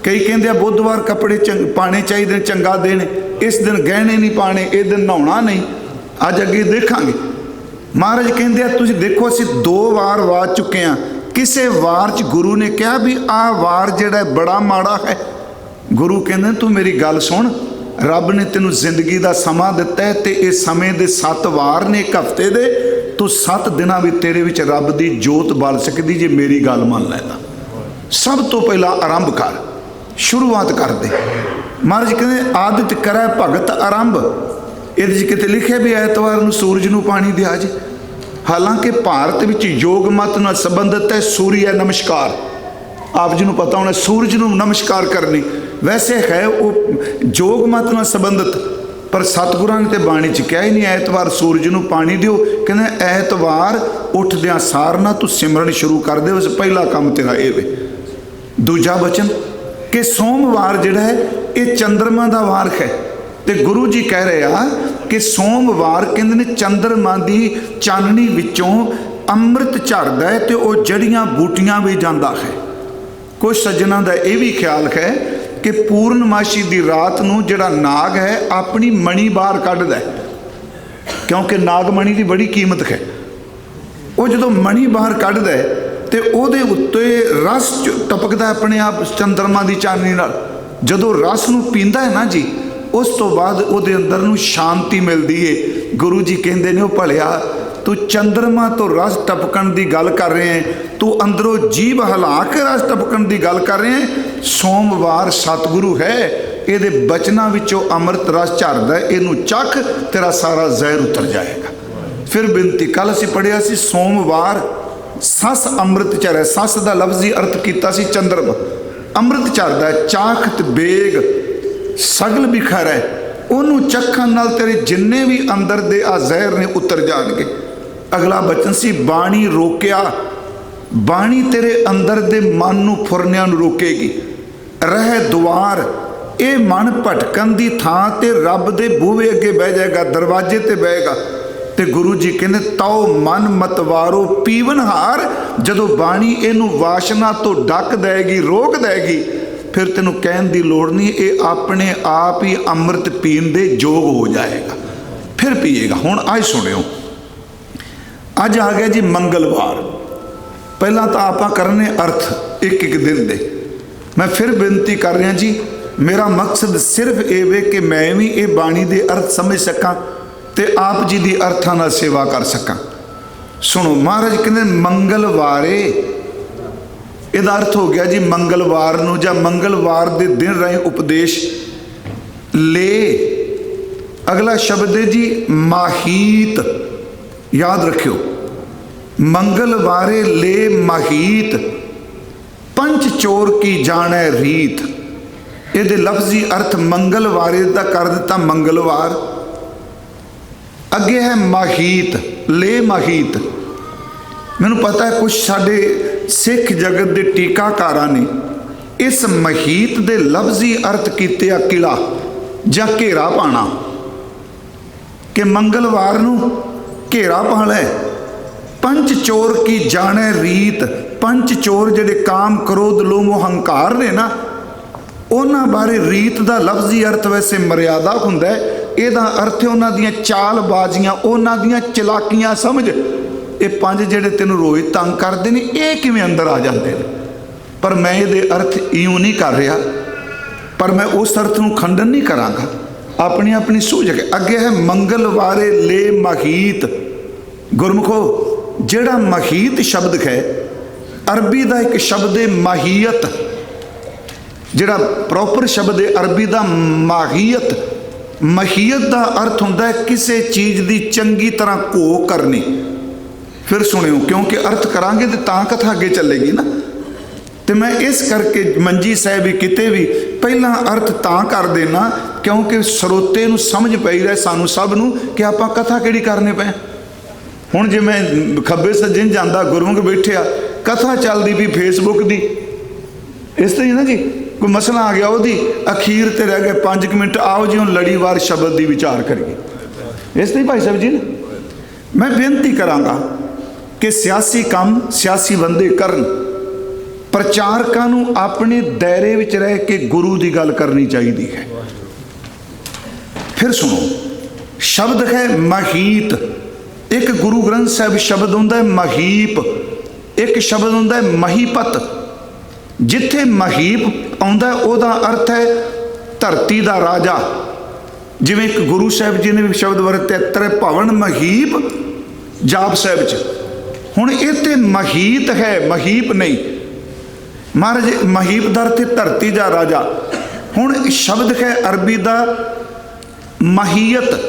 ਕਈ ਕਹਿੰਦੇ ਆ ਬੁੱਧਵਾਰ ਕੱਪੜੇ ਪਾਣੇ ਚਾਹੀਦੇ, ਚੰਗਾ ਦਿਨ, ਇਸ ਦਿਨ ਗਹਿਣੇ ਨਹੀਂ ਪਾਣੇ, ਇਹ ਦਿਨ ਨਹਾਉਣਾ ਨਹੀਂ। ਅੱਜ ਅੱਗੇ ਦੇਖਾਂਗੇ। ਮਹਾਰਾਜ ਕਹਿੰਦੇ ਆ ਤੁਸੀਂ ਦੇਖੋ ਅਸੀਂ 2 ਵਾਰ ਵਾਚ ਚੁੱਕੇ ਹਾਂ। ਕਿਸੇ ਵਾਰ 'ਚ ਗੁਰੂ ਨੇ ਕਿਹਾ ਵੀ ਆਹ ਵਾਰ ਜਿਹੜਾ ਬੜਾ ਮਾੜਾ ਹੈ। ਗੁਰੂ ਕਹਿੰਦੇ ਤੂੰ ਮੇਰੀ ਗੱਲ ਸੁਣ, ਰੱਬ ਨੇ ਤੈਨੂੰ ਜ਼ਿੰਦਗੀ ਦਾ ਸਮਾਂ ਦਿੱਤਾ ਹੈ ਤੇ ਇਹ ਸਮੇਂ ਦੇ 7 ਵਾਰ ਨੇ ਇੱਕ ਹਫ਼ਤੇ ਦੇ, ਤੂੰ 7 ਦਿਨਾਂ ਵਿੱਚ ਤੇਰੇ ਵਿੱਚ ਰੱਬ ਦੀ ਜੋਤ ਬਲ ਸਕਦੀ ਜੇ ਮੇਰੀ ਗੱਲ ਮੰਨ ਲੈ ਤਾਂ। ਸਭ ਤੋਂ ਪਹਿਲਾਂ ਆਰੰਭ ਕਰ, ਸ਼ੁਰੂਆਤ ਕਰ ਦੇ। ਮਹਾਰਾਜ ਕਹਿੰਦੇ ਆਦਿਤ ਕਰੈ ਭਗਤ ਆਰੰਭ। ਇਹਦੇ 'ਚ ਕਿਤੇ ਲਿਖਿਆ ਵੀ ਐਤਵਾਰ ਨੂੰ ਸੂਰਜ ਨੂੰ ਪਾਣੀ ਦਿਆ ਜੇ। ਹਾਲਾਂਕਿ ਭਾਰਤ ਵਿੱਚ ਯੋਗ ਮਤ ਨਾਲ ਸੰਬੰਧਿਤ ਹੈ ਸੂਰਿਆ ਨਮਸਕਾਰ। ਆਪ ਜੀ ਨੂੰ ਪਤਾ ਹੋਣਾ ਸੂਰਜ ਨੂੰ ਨਮਸਕਾਰ ਕਰਨੀ ਵੈਸੇ ਹੈ ਉਹ ਯੋਗ ਮਤ ਨਾਲ ਸੰਬੰਧਿਤ, ਪਰ ਸਤਿਗੁਰਾਂ ਨੇ ਤੇ ਬਾਣੀ 'ਚ ਕਿਹਾ ਹੀ ਨਹੀਂ ਐਤਵਾਰ ਸੂਰਜ ਨੂੰ ਪਾਣੀ ਦਿਓ। ਕਹਿੰਦੇ ਐਤਵਾਰ ਉੱਠਦਿਆਂ ਸਾਰ ਨਾ ਤੂੰ ਸਿਮਰਨ ਸ਼ੁਰੂ ਕਰ ਦੇ, ਉਸ ਪਹਿਲਾ ਕੰਮ ਤੇਰਾ ਇਹ ਵੇ। ਦੂਜਾ ਬਚਨ ਕਿ ਸੋਮਵਾਰ ਜਿਹੜਾ ਹੈ ਇਹ ਚੰਦਰਮਾ ਦਾ ਵਾਰ ਹੈ, ਤੇ ਗੁਰੂ ਜੀ ਕਹਿ ਰਹੇ ਆ ਕਿ ਸੋਮਵਾਰ ਕਹਿੰਦੇ ਨੇ ਚੰਦਰਮਾ ਦੀ ਚਾਨਣੀ ਵਿੱਚੋਂ ਅੰਮ੍ਰਿਤ ਝੜਦਾ ਹੈ ਤੇ ਉਹ ਜੜੀਆਂ ਬੂਟੀਆਂ ਵੀ ਜਾਂਦਾ ਹੈ। ਕੁਝ ਸੱਜਣਾਂ ਦਾ ਇਹ ਵੀ ਖਿਆਲ ਹੈ ਕਿ ਪੂਰਨਮਾਸ਼ੀ ਦੀ ਰਾਤ ਨੂੰ ਜਿਹੜਾ ਨਾਗ ਹੈ ਆਪਣੀ ਮਣੀ ਬਾਹਰ ਕੱਢਦਾ ਹੈ, ਕਿਉਂਕਿ ਨਾਗਮਣੀ ਦੀ ਬੜੀ ਕੀਮਤ ਹੈ। ਉਹ ਜਦੋਂ ਮਣੀ ਬਾਹਰ ਕੱਢਦਾ ਹੈ ਤੇ ਉਹਦੇ ਉੱਤੇ ਰਸ ਟਪਕਦਾ ਆਪਣੇ ਆਪ ਚੰਦਰਮਾ ਦੀ ਚਾਨਣੀ ਨਾਲ। ਜਦੋਂ ਰਸ ਨੂੰ ਪੀਂਦਾ ਹੈ ਨਾ ਜੀ, ਉਸ ਤੋਂ ਬਾਅਦ ਉਹਦੇ ਅੰਦਰ ਨੂੰ ਸ਼ਾਂਤੀ ਮਿਲਦੀ ਏ। ਗੁਰੂ ਜੀ ਕਹਿੰਦੇ ਨੇ ਉਹ ਭਲਿਆ ਤੂੰ ਚੰਦਰਮਾ ਤੋਂ ਰਸ ਟਪਕਣ ਦੀ ਗੱਲ ਕਰ ਰਹੇ ਹੈ, ਤੂੰ ਅੰਦਰੋਂ ਜੀਭ ਹਿਲਾ ਕੇ ਰਸ ਟਪਕਣ ਦੀ ਗੱਲ ਕਰ ਰਹੇ ਹੈ। ਸੋਮਵਾਰ ਸਤਿਗੁਰੂ ਹੈ, ਇਹਦੇ ਬਚਨਾਂ ਵਿੱਚੋਂ ਅੰਮ੍ਰਿਤ ਰਸ ਝਰਦਾ, ਇਹਨੂੰ ਚੱਖ ਤੇਰਾ ਸਾਰਾ ਜ਼ਹਿਰ ਉਤਰ ਜਾਏਗਾ। ਫਿਰ ਬੇਨਤੀ ਕੱਲ ਅਸੀਂ ਪੜ੍ਹਿਆ ਸੀ ਸੋਮਵਾਰ ਸੱਸ ਅੰਮ੍ਰਿਤ ਝਰੈ। ਸੱਸ ਦਾ ਲਫ਼ਜ਼ੀ ਅਰਥ ਕੀਤਾ ਸੀ ਚੰਦਰਮਾ। ਅੰਮ੍ਰਿਤ ਝਰਦਾ ਚਾਖਤ ਬੇਗ ਸਗਲ ਬਿਖਰ ਹੈ, ਉਹਨੂੰ ਚੱਖਣ ਨਾਲ ਤੇਰੇ ਜਿੰਨੇ ਵੀ ਅੰਦਰ ਦੇ ਆ ਜ਼ਹਿਰ ਨੇ ਉਤਰ ਜਾਣਗੇ। ਅਗਲਾ ਬਚਨ ਸੀ ਬਾਣੀ ਰੋਕਿਆ। ਬਾਣੀ ਤੇਰੇ ਅੰਦਰ ਦੇ ਮਨ ਨੂੰ ਫੁਰਨਿਆਂ ਨੂੰ ਰੋਕੇਗੀ। ਰਹਿ ਦੁਆਰ, ਇਹ ਮਨ ਭਟਕਣ ਦੀ ਥਾਂ ਤੇ ਰੱਬ ਦੇ ਬੂਹੇ ਅੱਗੇ ਬਹਿ ਜਾਏਗਾ, ਦਰਵਾਜ਼ੇ ਤੇ ਬਹੇਗਾ। ਤੇ ਗੁਰੂ ਜੀ ਕਹਿੰਦੇ ਤਉ ਮਨ ਮਤਵਾਰੋ ਪੀਵਨਹਾਰ। ਜਦੋਂ ਬਾਣੀ ਇਹਨੂੰ ਵਾਸ਼ਨਾ ਤੋਂ ਢੱਕ ਦੇਗੀ, ਰੋਕ ਦੇਗੀ, ਫਿਰ ਤੈਨੂੰ ਕਹਿਣ ਦੀ ਲੋੜ ਨਹੀਂ, ਇਹ ਆਪਣੇ ਆਪ ਹੀ ਅੰਮ੍ਰਿਤ ਪੀਣ ਦੇ ਯੋਗ ਹੋ ਜਾਏਗਾ, ਫਿਰ ਪੀਏਗਾ। ਹੁਣ ਅੱਜ ਸੁਣਿਓ, ਅੱਜ ਆ ਗਿਆ ਜੀ ਮੰਗਲਵਾਰ। ਪਹਿਲਾਂ ਤਾਂ ਆਪਾਂ ਕਰਨੇ ਅਰਥ ਇੱਕ ਇੱਕ ਦਿਨ ਦੇ। ਮੈਂ ਫਿਰ ਬੇਨਤੀ ਕਰ ਰਿਹਾ ਜੀ, ਮੇਰਾ ਮਕਸਦ ਸਿਰਫ ਇਹ ਵੇ ਕਿ ਮੈਂ ਵੀ ਇਹ ਬਾਣੀ ਦੇ ਅਰਥ ਸਮਝ ਸਕਾਂ ਤੇ ਆਪ ਜੀ ਦੀ ਅਰਥਾਂ ਨਾਲ ਸੇਵਾ ਕਰ ਸਕਾਂ। ਸੁਣੋ, ਮਹਾਰਾਜ ਕਹਿੰਦੇ ਮੰਗਲਵਾਰੇ, ਇਹਦਾ ਅਰਥ ਹੋ ਗਿਆ ਜੀ ਮੰਗਲਵਾਰ ਨੂੰ ਜਾਂ ਮੰਗਲਵਾਰ ਦੇ ਦਿਨ ਰਾਹੀਂ ਉਪਦੇਸ਼ ਲੈ। ਅਗਲਾ ਸ਼ਬਦ ਹੈ ਜੀ ਮਾਹੀਤ, ਯਾਦ ਰੱਖਿਓ, ਮੰਗਲਵਾਰੇ ਲੈ ਮਾਹੀਤ, ਪੰਚ ਚੋਰ ਕੀ ਜਾਣੈ ਰੀਤ। ਇਹਦੇ ਲਫ਼ਜ਼ੀ ਅਰਥ ਮੰਗਲਵਾਰੇ ਦਾ ਕਰ ਦਿੱਤਾ ਮੰਗਲਵਾਰ, ਅੱਗੇ ਹੈ ਮਾਹੀਤ, ਲੈ ਮਾਹੀਤ। ਮੈਨੂੰ ਪਤਾ ਹੈ ਕੁਛ ਸਾਡੇ ਸਿੱਖ ਜਗਤ ਦੇ ਟੀਕਾਕਾਰਾਂ ਨੇ ਇਸ ਮਹੀਤ ਦੇ ਲਫ਼ਜ਼ੀ ਅਰਥ ਕੀਤੇ ਆ ਕਿਲਾ ਜਾਂ ਘੇਰਾ ਪਾਣਾ, ਕਿ ਮੰਗਲਵਾਰ ਨੂੰ ਘੇਰਾ ਪਾ ਲੈ। ਪੰਚ ਚੋਰ ਕੀ ਜਾਣੈ ਰੀਤ, ਪੰਚ ਚੋਰ ਜਿਹੜੇ ਕਾਮ ਕ੍ਰੋਧ ਲੋਭ ਹੰਕਾਰ ਨੇ ਨਾ, ਉਹਨਾਂ ਬਾਰੇ ਰੀਤ ਦਾ ਲਫ਼ਜ਼ੀ ਅਰਥ ਵੈਸੇ ਮਰਿਆਦਾ ਹੁੰਦਾ ਹੈ। ਇਹਦਾ ਅਰਥ ਹੈ ਉਹਨਾਂ ਦੀਆਂ ਚਾਲਬਾਜ਼ੀਆਂ, ਉਹਨਾਂ ਦੀਆਂ ਚਲਾਕੀਆਂ। ਸਮਝ, ਇਹ ਪੰਜ ਜਿਹੜੇ ਤੈਨੂੰ ਰੋਜ਼ ਤੰਗ ਕਰਦੇ ਨੇ, ਇਹ ਕਿਵੇਂ ਅੰਦਰ ਆ ਜਾਂਦੇ ਨੇ। ਪਰ ਮੈਂ ਇਹਦੇ ਅਰਥ ਇਉਂ ਨਹੀਂ ਕਰ ਰਿਹਾ, ਪਰ ਮੈਂ ਉਸ ਅਰਥ ਨੂੰ ਖੰਡਨ ਨਹੀਂ ਕਰਾਂਗਾ, ਆਪਣੀ ਆਪਣੀ ਸੂਝ ਹੈ। ਅੱਗੇ ਹੈ ਮੰਗਲਵਾਰੇ ਲੈ ਮਹੀਤ। ਗੁਰਮੁਖੋ, ਜਿਹੜਾ ਮਹੀਤ ਸ਼ਬਦ ਹੈ ਅਰਬੀ ਦਾ ਇੱਕ ਸ਼ਬਦ ਹੈ ਮਾਹੀਅਤ, ਜਿਹੜਾ ਪ੍ਰੋਪਰ ਸ਼ਬਦ ਹੈ ਅਰਬੀ ਦਾ ਮਾਹੀਅਤ। ਮਹੀਅਤ ਦਾ ਅਰਥ ਹੁੰਦਾ ਹੈ ਕਿਸੇ ਚੀਜ਼ ਦੀ ਚੰਗੀ ਤਰ੍ਹਾਂ ਘੋਖ ਕਰਨੀ। ਫਿਰ ਸੁਣਿਓ, ਕਿਉਂਕਿ ਅਰਥ ਕਰਾਂਗੇ ਤੇ ਤਾਂ ਕਥਾ ਅੱਗੇ ਚੱਲੇਗੀ ਨਾ। ਤੇ ਮੈਂ ਇਸ ਕਰਕੇ ਮੰਜੀ ਸਾਹਿਬ ਵੀ ਕਿਤੇ ਵੀ ਪਹਿਲਾਂ ਅਰਥ ਤਾਂ ਕਰ ਦੇਣਾ ਕਿਉਂਕਿ ਸਰੋਤੇ ਨੂੰ ਸਮਝ ਪਈ ਰਿਹਾ ਸਾਨੂੰ ਸਭ ਨੂੰ ਕਿ ਆਪਾਂ ਕਥਾ ਕਿਹੜੀ ਕਰਨੇ ਪਏ। ਹੁਣ ਜਿਵੇਂ ਖੱਬੇ ਸੱਜੇ ਜਾਂਦਾ ਗੁਰਮੁਖ ਬੈਠਿਆ, ਕਥਾ ਚੱਲਦੀ ਵੀ ਫੇਸਬੁੱਕ ਦੀ, ਇਸ ਤਰ੍ਹਾਂ ਹੀ ਨਾ ਜੀ, ਕੋਈ ਮਸਲਾ ਆ ਗਿਆ ਉਹਦੀ, ਅਖੀਰ ਤੇ ਰਹਿ ਗਏ 5 ਮਿੰਟ, ਆਓ ਜੀ ਹੁਣ ਲੜੀਵਾਰ ਸ਼ਬਦ ਦੀ ਵਿਚਾਰ ਕਰੀਏ। ਇਸ ਤਰ੍ਹਾਂ ਹੀ ਭਾਈ ਸਾਹਿਬ ਜੀ ਨੇ ਮੈਂ ਬੇਨਤੀ ਕਰਾਂਗਾ ਕਿ ਸਿਆਸੀ ਕੰਮ ਸਿਆਸੀ ਬੰਦੇ ਕਰਨ, ਪ੍ਰਚਾਰਕਾਂ ਨੂੰ ਆਪਣੇ ਦਾਇਰੇ ਵਿੱਚ ਰਹਿ ਕੇ ਗੁਰੂ ਦੀ ਗੱਲ ਕਰਨੀ ਚਾਹੀਦੀ ਹੈ। ਫਿਰ ਸੁਣੋ, ਸ਼ਬਦ ਹੈ ਮਹੀਤ। ਇੱਕ ਗੁਰੂ ਗ੍ਰੰਥ ਸਾਹਿਬ ਸ਼ਬਦ ਹੁੰਦਾ ਹੈ ਮਹੀਪ, ਇੱਕ ਸ਼ਬਦ ਹੁੰਦਾ ਹੈ ਮਹੀਪਤ। ਜਿੱਥੇ ਮਹੀਪ ਆਉਂਦਾ ਉਹਦਾ ਅਰਥ ਹੈ ਧਰਤੀ ਦਾ ਰਾਜਾ। ਜਿਵੇਂ ਇੱਕ ਗੁਰੂ ਸਾਹਿਬ ਜੀ ਨੇ ਵੀ ਸ਼ਬਦ ਵਰਤਿਆ ਤ੍ਰਿਭਵਨ ਮਹੀਪ, ਜਾਪ ਸਾਹਿਬ 'ਚ। ਹੁਣ ਇੱਥੇ ਮਹੀਤ ਹੈ, ਮਹੀਪ ਨਹੀਂ। ਮਹਾਰਾਜ ਮਹੀਪ ਦਾ ਅਰਥ ਧਰਤੀ ਦਾ ਰਾਜਾ। ਹੁਣ ਸ਼ਬਦ ਹੈ ਅਰਬੀ ਦਾ ਮਹੀਅਤ।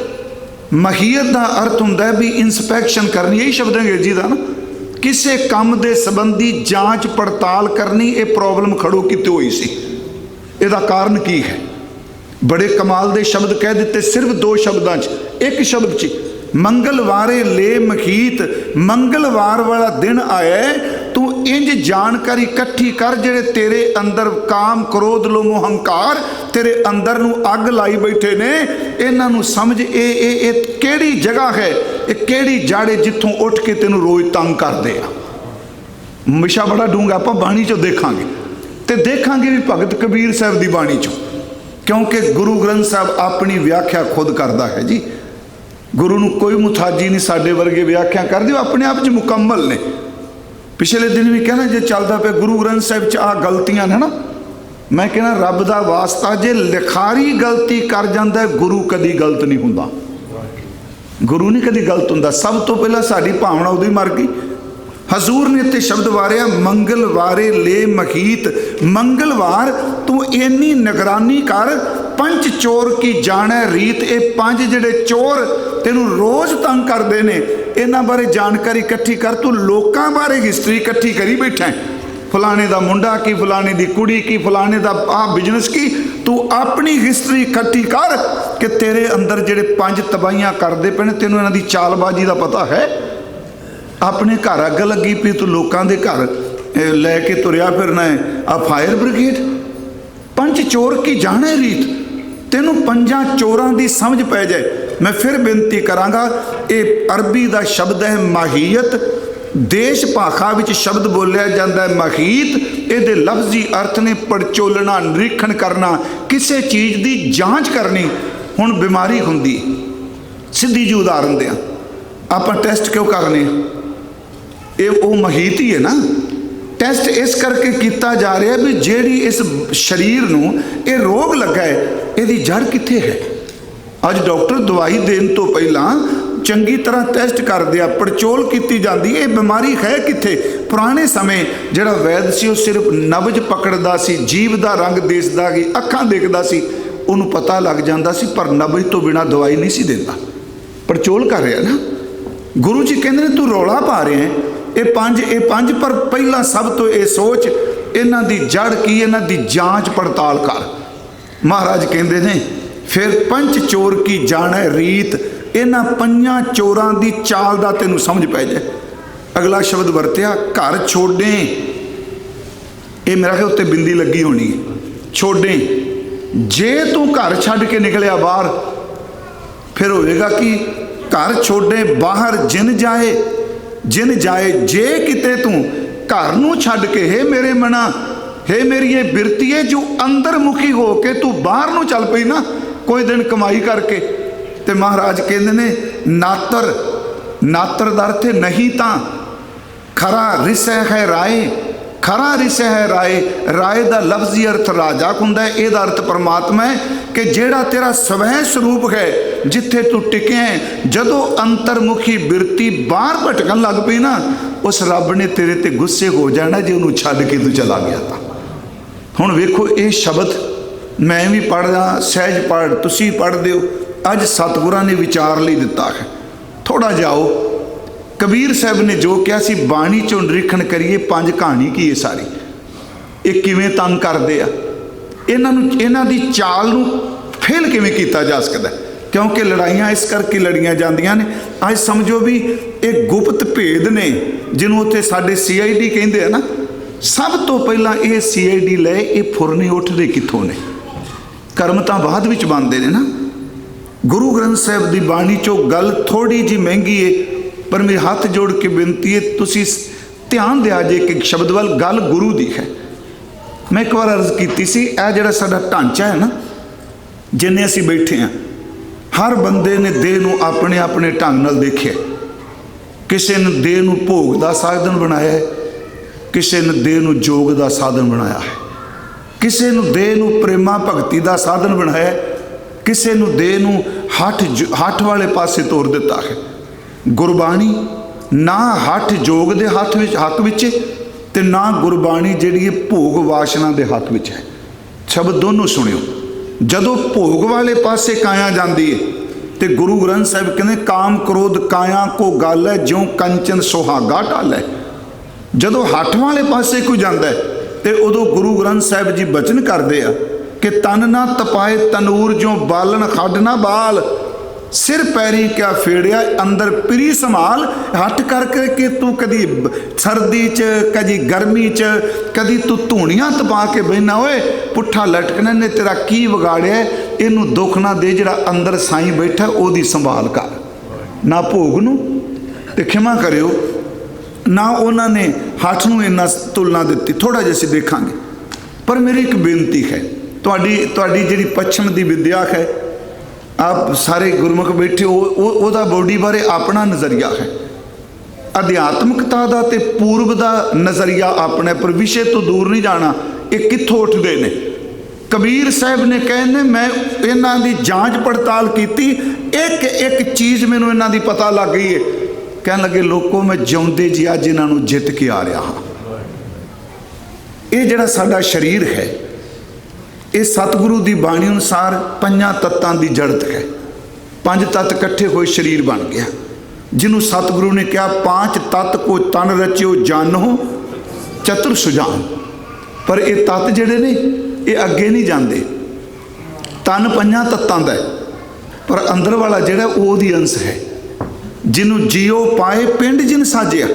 ਮਹੀਅਤ ਦਾ ਅਰਥ ਹੁੰਦਾ ਵੀ ਇੰਸਪੈਕਸ਼ਨ ਕਰਨੀ। ਇਹੀ ਸ਼ਬਦ ਅੰਗਰੇਜ਼ੀ ਦਾ ਨਾ, ਕਿਸੇ ਕੰਮ ਦੇ ਸੰਬੰਧੀ ਜਾਂਚ ਪੜਤਾਲ ਕਰਨੀ। ਇਹ ਪ੍ਰੋਬਲਮ ਖੜੋ ਕਿਤੇ ਹੋਈ ਸੀ, ਇਹਦਾ ਕਾਰਨ ਕੀ ਹੈ। ਬੜੇ ਕਮਾਲ ਦੇ ਸ਼ਬਦ ਕਹਿ ਦਿੱਤੇ ਸਿਰਫ 2 ਸ਼ਬਦਾਂ 'ਚ, ਇੱਕ ਸ਼ਬਦ 'ਚ। ਮੰਗਲਵਾਰੇ ਲੈ ਮਖੀਤ, ਮੰਗਲਵਾਰ ਵਾਲਾ ਦਿਨ ਆਇਆ, ਤੂੰ ਇੰਜ ਜਾਣਕਾਰੀ ਇਕੱਠੀ ਕਰ ਜਿਹੜੇ ਤੇਰੇ ਅੰਦਰ ਕਾਮ ਕ੍ਰੋਧ ਲੋਭ ਹੰਕਾਰ ਤੇਰੇ ਅੰਦਰ ਨੂੰ ਅੱਗ ਲਾਈ ਬੈਠੇ ਨੇ, ਇਹਨਾਂ ਨੂੰ ਸਮਝ। ਇਹ ਕਿਹੜੀ ਜਗ੍ਹਾ ਹੈ, ਇਹ ਕਿਹੜੀ ਜਾੜੇ ਜਿੱਥੋਂ ਉੱਠ ਕੇ ਤੈਨੂੰ ਰੋਜ਼ ਤੰਗ ਕਰਦੇ ਆ। ਵਿਸ਼ਾ ਬੜਾ ਡੂੰਘਾ, ਆਪਾਂ ਬਾਣੀ 'ਚੋਂ ਦੇਖਾਂਗੇ ਤੇ ਦੇਖਾਂਗੇ ਵੀ ਭਗਤ ਕਬੀਰ ਸਾਹਿਬ ਦੀ ਬਾਣੀ 'ਚੋਂ, ਕਿਉਂਕਿ ਗੁਰੂ ਗ੍ਰੰਥ ਸਾਹਿਬ ਆਪਣੀ ਵਿਆਖਿਆ ਖੁਦ ਕਰਦਾ ਹੈ ਜੀ। ਗੁਰੂ ਨੂੰ ਕੋਈ ਮੁਤਾਜੀ ਨਹੀਂ, ਸਾਡੇ ਵਰਗੇ ਵਿਆਖਿਆ ਕਰਦੇ, ਉਹ ਆਪਣੇ ਆਪ 'ਚ ਮੁਕੰਮਲ ਨੇ। ਪਿਛਲੇ ਦਿਨ ਵੀ ਕਹਿਣਾ ਜੇ ਚੱਲਦਾ ਪਿਆ ਗੁਰੂ ਗ੍ਰੰਥ ਸਾਹਿਬ 'ਚ ਆਹ ਗਲਤੀਆਂ ਨੇ ਨਾ, ਮੈਂ ਕਹਿਣਾ ਰੱਬ ਦਾ ਵਾਸਤਾ ਜੇ ਲਿਖਾਰੀ ਗਲਤੀ ਕਰ ਜਾਂਦਾ, ਗੁਰੂ ਕਦੀ ਗਲਤ ਨਹੀਂ ਹੁੰਦਾ। ਗੁਰੂ ਨਹੀਂ ਕਦੀ ਗਲਤ ਹੁੰਦਾ। ਸਭ ਤੋਂ ਪਹਿਲਾਂ ਸਾਡੀ ਭਾਵਨਾ ਉਦੋਂ ਹੀ ਮਰ ਗਈ। ਹਜ਼ੂਰ ਨੇ ਇੱਥੇ ਸ਼ਬਦ ਵਾਰਿਆ ਮੰਗਲਵਾਰੇ ਲੈ ਮਖੀਤ, ਮੰਗਲਵਾਰ ਤੂੰ ਇੰਨੀ ਨਿਗਰਾਨੀ ਕਰ। ਪੰਜ ਚੋਰ ਕੀ ਜਾਣੈ ਰੀਤ, ਇਹ 5 ਜਿਹੜੇ ਚੋਰ ਤੈਨੂੰ ਰੋਜ਼ ਤੰਗ ਕਰਦੇ ਨੇ, ਇਹਨਾਂ ਬਾਰੇ ਜਾਣਕਾਰੀ ਇਕੱਠੀ ਕਰ। ਤੂੰ ਲੋਕਾਂ ਬਾਰੇ ਹਿਸਟਰੀ ਇਕੱਠੀ ਕਰੀ ਬੈਠਾ, ਫਲਾਣੇ ਦਾ ਮੁੰਡਾ ਕੀ, ਫਲਾਣੇ ਦੀ ਕੁੜੀ ਕੀ, ਫਲਾਣੇ ਦਾ ਆਹ ਬਿਜ਼ਨਸ ਕੀ। ਤੂੰ ਆਪਣੀ ਹਿਸਟਰੀ ਇਕੱਠੀ ਕਰ ਕਿ ਤੇਰੇ ਅੰਦਰ ਜਿਹੜੇ 5 ਤਬਾਹੀਆਂ ਕਰਦੇ ਪਏ ਨੇ, ਤੈਨੂੰ ਇਹਨਾਂ ਦੀ ਚਾਲਬਾਜ਼ੀ ਦਾ ਪਤਾ ਹੈ। ਆਪਣੇ ਘਰ ਅੱਗ ਲੱਗੀ ਪਈ, ਤੂੰ ਲੋਕਾਂ ਦੇ ਘਰ ਲੈ ਕੇ ਤੁਰਿਆ ਫਿਰਨਾ ਹੈ। ਆ ਫਾਇਰ ਬ੍ਰਿਗੇਡ। ਪੰਜ ਚੋਰ ਕੀ ਜਾਣੇ ਰੀਤ, ਤੈਨੂੰ 5 ਚੋਰਾਂ ਦੀ ਸਮਝ ਪੈ ਜਾਏ। ਮੈਂ ਫਿਰ ਬੇਨਤੀ ਕਰਾਂਗਾ, ਇਹ ਅਰਬੀ ਦਾ ਸ਼ਬਦ ਹੈ ਮਾਹੀਅਤ। ਦੇਸ਼ ਭਾਖਾ ਵਿੱਚ ਸ਼ਬਦ ਬੋਲਿਆ ਜਾਂਦਾ ਹੈ ਮਹੀਤ। ਇਹਦੇ ਲਫ਼ਜ਼ੀ ਅਰਥ ਨੇ ਪੜਚੋਲਣਾ, ਨਿਰੀਖਣ ਕਰਨਾ, ਕਿਸੇ ਚੀਜ਼ ਦੀ ਜਾਂਚ ਕਰਨੀ। ਹੁਣ ਬਿਮਾਰੀ ਹੁੰਦੀ, ਸਿੱਧੀ ਜੀ ਉਦਾਹਰਨ ਦਿਆਂ, ਆਪਾਂ ਟੈਸਟ ਕਿਉਂ ਕਰਨੇ? ਇਹ ਉਹ ਮਹੀਤ ਹੀ ਹੈ ਨਾ। ਟੈਸਟ ਇਸ ਕਰਕੇ ਕੀਤਾ ਜਾ ਰਿਹਾ ਵੀ ਜਿਹੜੀ ਇਸ ਸਰੀਰ ਨੂੰ ਇਹ ਰੋਗ ਲੱਗਾ ਹੈ, ਇਹਦੀ ਜੜ ਕਿੱਥੇ ਹੈ। ਅੱਜ ਡਾਕਟਰ ਦਵਾਈ ਦੇਣ ਤੋਂ ਪਹਿਲਾਂ ਚੰਗੀ ਤਰ੍ਹਾਂ ਟੈਸਟ ਕਰਦੇ ਆ, ਪੜਚੋਲ ਕੀਤੀ ਜਾਂਦੀ ਇਹ ਬਿਮਾਰੀ ਹੈ ਕਿੱਥੇ। ਪੁਰਾਣੇ ਸਮੇਂ ਜਿਹੜਾ ਵੈਦ ਸੀ ਉਹ ਸਿਰਫ ਨਬਜ ਪਕੜਦਾ ਸੀ, ਜੀਭ ਦਾ ਰੰਗ ਦੇਖਦਾ ਸੀ, ਅੱਖਾਂ ਦੇਖਦਾ ਸੀ, ਉਹਨੂੰ ਪਤਾ ਲੱਗ ਜਾਂਦਾ ਸੀ, ਪਰ ਨਬਜ ਤੋਂ ਬਿਨਾਂ ਦਵਾਈ ਨਹੀਂ ਸੀ ਦਿੰਦਾ। ਪੜਚੋਲ ਕਰ ਰਿਹਾ ਨਾ। ਗੁਰੂ ਜੀ ਕਹਿੰਦੇ ਨੇ ਤੂੰ ਰੌਲਾ ਪਾ ਰਿਹਾ, ਇਹ ਪੰਜ, ਪਰ ਪਹਿਲਾਂ ਸਭ ਤੋਂ ਇਹ ਸੋਚ ਇਹਨਾਂ ਦੀ ਜੜ ਕੀ, ਇਹਨਾਂ ਦੀ ਜਾਂਚ ਪੜਤਾਲ ਕਰ। ਮਹਾਰਾਜ ਕਹਿੰਦੇ ਨੇ ਫਿਰ ਪੰਜ ਚੋਰ ਕੀ ਜਾਣੈ ਰੀਤ, ਇਹਨਾਂ 5 ਚੋਰਾਂ ਦੀ ਚਾਲ ਦਾ ਤੈਨੂੰ ਸਮਝ ਪੈ ਜਾਏ। ਅਗਲਾ ਸ਼ਬਦ ਵਰਤਿਆ ਘਰ ਛੋਡੇ, ਇਹ ਮੇਰਾ ਖਿਆਲ ਉੱਤੇ ਬਿੰਦੀ ਲੱਗੀ ਹੋਣੀ ਹੈ। ਛੋਡੇ, ਜੇ ਤੂੰ ਘਰ ਛੱਡ ਕੇ ਨਿਕਲਿਆ ਬਾਹਰ, ਫਿਰ ਹੋਵੇਗਾ ਕਿ ਘਰ ਛੋਡੇ ਬਾਹਰ ਜਿਨ ਜਾਏ, ਜਿਨ ਜਾਏ। ਜੇ ਕਿਤੇ ਤੂੰ ਘਰ ਨੂੰ ਛੱਡ ਕੇ, ਹੇ ਮੇਰੇ ਮਨਾ, ਹੇ ਮੇਰੀ ਇਹ ਬਿਰਤੀਏ, ਜੋ ਅੰਦਰਮੁਖੀ ਹੋ ਕੇ ਤੂੰ ਬਾਹਰ ਨੂੰ ਚੱਲ ਪਈ ਨਾ ਕੋਈ ਦਿਨ ਕਮਾਈ ਕਰਕੇ, ਤੇ ਮਹਾਰਾਜ ਕਹਿੰਦੇ ਨੇ ਨਾਤਰ, ਨਾਤਰ ਦਾ ਅਰਥ ਨਹੀਂ ਤਾਂ ਖਰਾ ਰਿਸੈ ਹੈ ਰਾਏ, ਖਰਾ ਰਿਸੈ ਹੈ ਰਾਏ। ਰਾਏ ਦਾ ਲਫ਼ਜ਼ੀ ਅਰਥ ਰਾਜਾ ਹੁੰਦਾ, ਇਹਦਾ ਅਰਥ ਪਰਮਾਤਮਾ ਹੈ ਕਿ ਜਿਹੜਾ ਤੇਰਾ ਸਵੈ ਸਰੂਪ ਹੈ, ਜਿੱਥੇ ਤੂੰ ਟਿਕਿਆ ਹੈ। ਜਦੋਂ ਅੰਤਰਮੁਖੀ ਬਿਰਤੀ ਬਾਹਰ ਭਟਕਣ ਲੱਗ ਪਈ ਨਾ, ਉਸ ਰੱਬ ਨੇ ਤੇਰੇ ਤੇ ਗੁੱਸੇ ਹੋ ਜਾਣਾ ਜੇ ਉਹਨੂੰ ਛੱਡ ਕੇ ਤੂੰ ਚਲਾ ਗਿਆ ਤਾਂ। ਹੁਣ ਵੇਖੋ ਇਹ ਸ਼ਬਦ ਮੈਂ ਵੀ ਪੜ੍ਹਦਾ, ਸਹਿਜ ਪੜ੍ਹ, ਤੁਸੀਂ ਪੜ੍ਹਦੇ ਹੋ। ਅੱਜ ਸਤਿਗੁਰਾਂ ਨੇ ਵਿਚਾਰ ਲਈ ਦਿੱਤਾ ਹੈ। ਥੋੜ੍ਹਾ ਜਾਓ, ਕਬੀਰ ਸਾਹਿਬ ਨੇ ਜੋ ਕਿਹਾ ਸੀ ਬਾਣੀ ਚੋਂ ਨਿਰੀਖਣ ਕਰੀਏ। 5 ਕਹਾਣੀ ਕੀ ਹੈ ਸਾਰੀ, ਇਹ ਕਿਵੇਂ ਤੰਗ ਕਰਦੇ ਆ ਇਹਨਾਂ ਨੂੰ, ਇਹਨਾਂ ਦੀ ਚਾਲ ਨੂੰ ਫੇਲ ਕਿਵੇਂ ਕੀਤਾ ਜਾ ਸਕਦਾ। ਕਿਉਂਕਿ ਲੜਾਈਆਂ ਇਸ ਕਰਕੇ ਲੜੀਆਂ ਜਾਂਦੀਆਂ ਨੇ। ਅੱਜ ਸਮਝੋ ਵੀ ਇਹ ਗੁਪਤ ਭੇਦ ਨੇ, ਜਿਹਨੂੰ ਉੱਥੇ ਸਾਡੇ CID ਕਹਿੰਦੇ ਆ ਨਾ। ਸਭ ਤੋਂ ਪਹਿਲਾਂ ਇਹ CID ਲੈ, ਇਹ ਫੁਰਨੇ ਉੱਠਦੇ ਕਿੱਥੋਂ ਨੇ? ਕਰਮ ਤਾਂ ਬਾਅਦ ਵਿੱਚ ਬਣਦੇ ਨੇ ਨਾ। ਗੁਰੂ ਗ੍ਰੰਥ ਸਾਹਿਬ ਦੀ ਬਾਣੀ ਚੋਂ ਗੱਲ ਥੋੜੀ ਜੀ ਮਹਿੰਗੀ ਏ, ਪਰ ਮੇਰੇ ਹੱਥ ਜੋੜ ਕੇ ਬੇਨਤੀ ਹੈ ਤੁਸੀਂ ਧਿਆਨ ਦਿਆ ਜੇ ਕਿ ਸ਼ਬਦ ਵੱਲ। ਗੱਲ ਗੁਰੂ ਦੀ ਹੈ। ਮੈਂ ਇੱਕ ਵਾਰ ਅਰਜ਼ ਕੀਤੀ ਸੀ, ਇਹ ਜਿਹੜਾ ਸਾਡਾ ਢਾਂਚਾ ਹੈ ਨਾ, ਜਿੰਨੇ ਅਸੀਂ ਬੈਠੇ ਹਾਂ, ਹਰ ਬੰਦੇ ਨੇ ਦੇਹ ਨੂੰ ਆਪਣੇ ਆਪਣੇ ਢੰਗ ਨਾਲ ਦੇਖਿਆ। ਕਿਸੇ ਨੇ ਦੇਹ ਨੂੰ ਭੋਗ ਦਾ ਸਾਧਨ ਬਣਾਇਆ ਹੈ, ਕਿਸੇ ਨੇ ਦੇਹ ਨੂੰ ਜੋਗ ਦਾ ਸਾਧਨ ਬਣਾਇਆ ਹੈ, ਕਿਸੇ ਨੂੰ ਦੇਹ ਨੂੰ ਪ੍ਰੇਮਾ ਭਗਤੀ ਦਾ ਸਾਧਨ ਬਣਾਇਆ ਹੈ, ਕਿਸੇ ਨੂੰ ਦੇਹ ਨੂੰ ਹੱਠ ਵਾਲੇ ਪਾਸੇ ਤੋਰ ਦਿੱਤਾ ਹੈ। ਗੁਰਬਾਣੀ ना हठ जोग दे हथ विच हक विच ते ना गुरबाणी जिहड़ी भोग वासना दे हथ विच है। शब्द दोनों सुनियो। जदों भोग वाले पासे काया जाती है तो गुरु ग्रंथ साहिब कहते काम क्रोध काया को गल है ज्यों कंचन सुहागा ढाल है। जदों हठ वाले पासे कोई जाता है तो उदों गुरु ग्रंथ साहिब जी बचन करते हैं कि तन ना तपाए तनूर जो बालन खड ना बाल, सिर पैरी क्या फेड़िया अंदर पिरी संभाल। हट करके कि तू कदी सर्दी च कदी गर्मी च कदी तू धूणियां तपा के बहना होए पुट्ठा लटकने ने तेरा की बिगाड़िया, इनू दुख ना दे जिहड़ा अंदर साई बैठा ओदी संभाल कर। ना भोग नू ते क्षमा करियो ना उन्होंने हठ नू इन्ना तुलना दी। थोड़ा जिहा असीं देखांगे पर मेरी एक बेनती है तुहाडी जिहड़ी पश्चिम की विद्या है, आप सारे गुरमुख बैठे हो बॉडी बारे अपना नज़रिया है, अध्यात्मकता का तो पूर्व का नज़रिया अपने, पर विषय तो दूर नहीं जाना। ये कित्थों उठते हैं? कबीर साहब ने कहने मैं इन्हां दी जांच पड़ताल की, एक एक चीज़ मैनूं इन्हां दी पता लग गई है। कह लगे लोगों मैं जिउंदे जी अज इन्हां नूं जित के आ रहा हाँ। ये जिहड़ा साडा शरीर है ये सतगुरु की बाणी अनुसार पंजां तत्तां की जड़त है। पंज तत्त इकट्ठे हुए शरीर बन गया, जिन्हों सतगुरु ने कहा पांच तत्त को तन रचियो जानो चतुर सुजान। पर ये तत्त जिहड़े ने ये अगे नहीं जाते। तन पंजां तत्तां दा है पर अंदर वाला जिहड़ा ओहदी अंश है। जिन्हों जियो पाए पिंड जिन साजिया,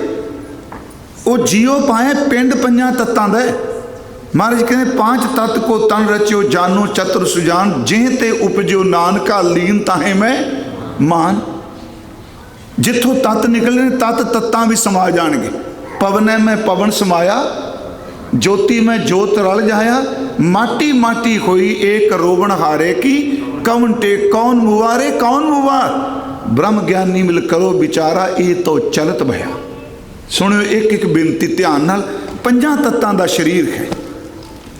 वो जियो पाए पिंड पंजां तत्तां दा है। महाराज कहते पांच तत्त को तन रचियो जानो चतुर सुजान, जिह ते उपजो नानका लीन ताहे मैं मान। जिथों तत्त निकले तत्त तत्तां भी समा जाएंगे। पवने में पवन समाया, ज्योति में ज्योत रल जाया, माटी माटी होई एक रोवण हारे की, कौन टेक कौन मुवारे कौन मुवा, ब्रह्म ज्ञानी मिल करो विचारा ये तो चलत भया। सुनियो एक एक बेनती ध्यान नाल। पंजां तत्तां दा शरीर है।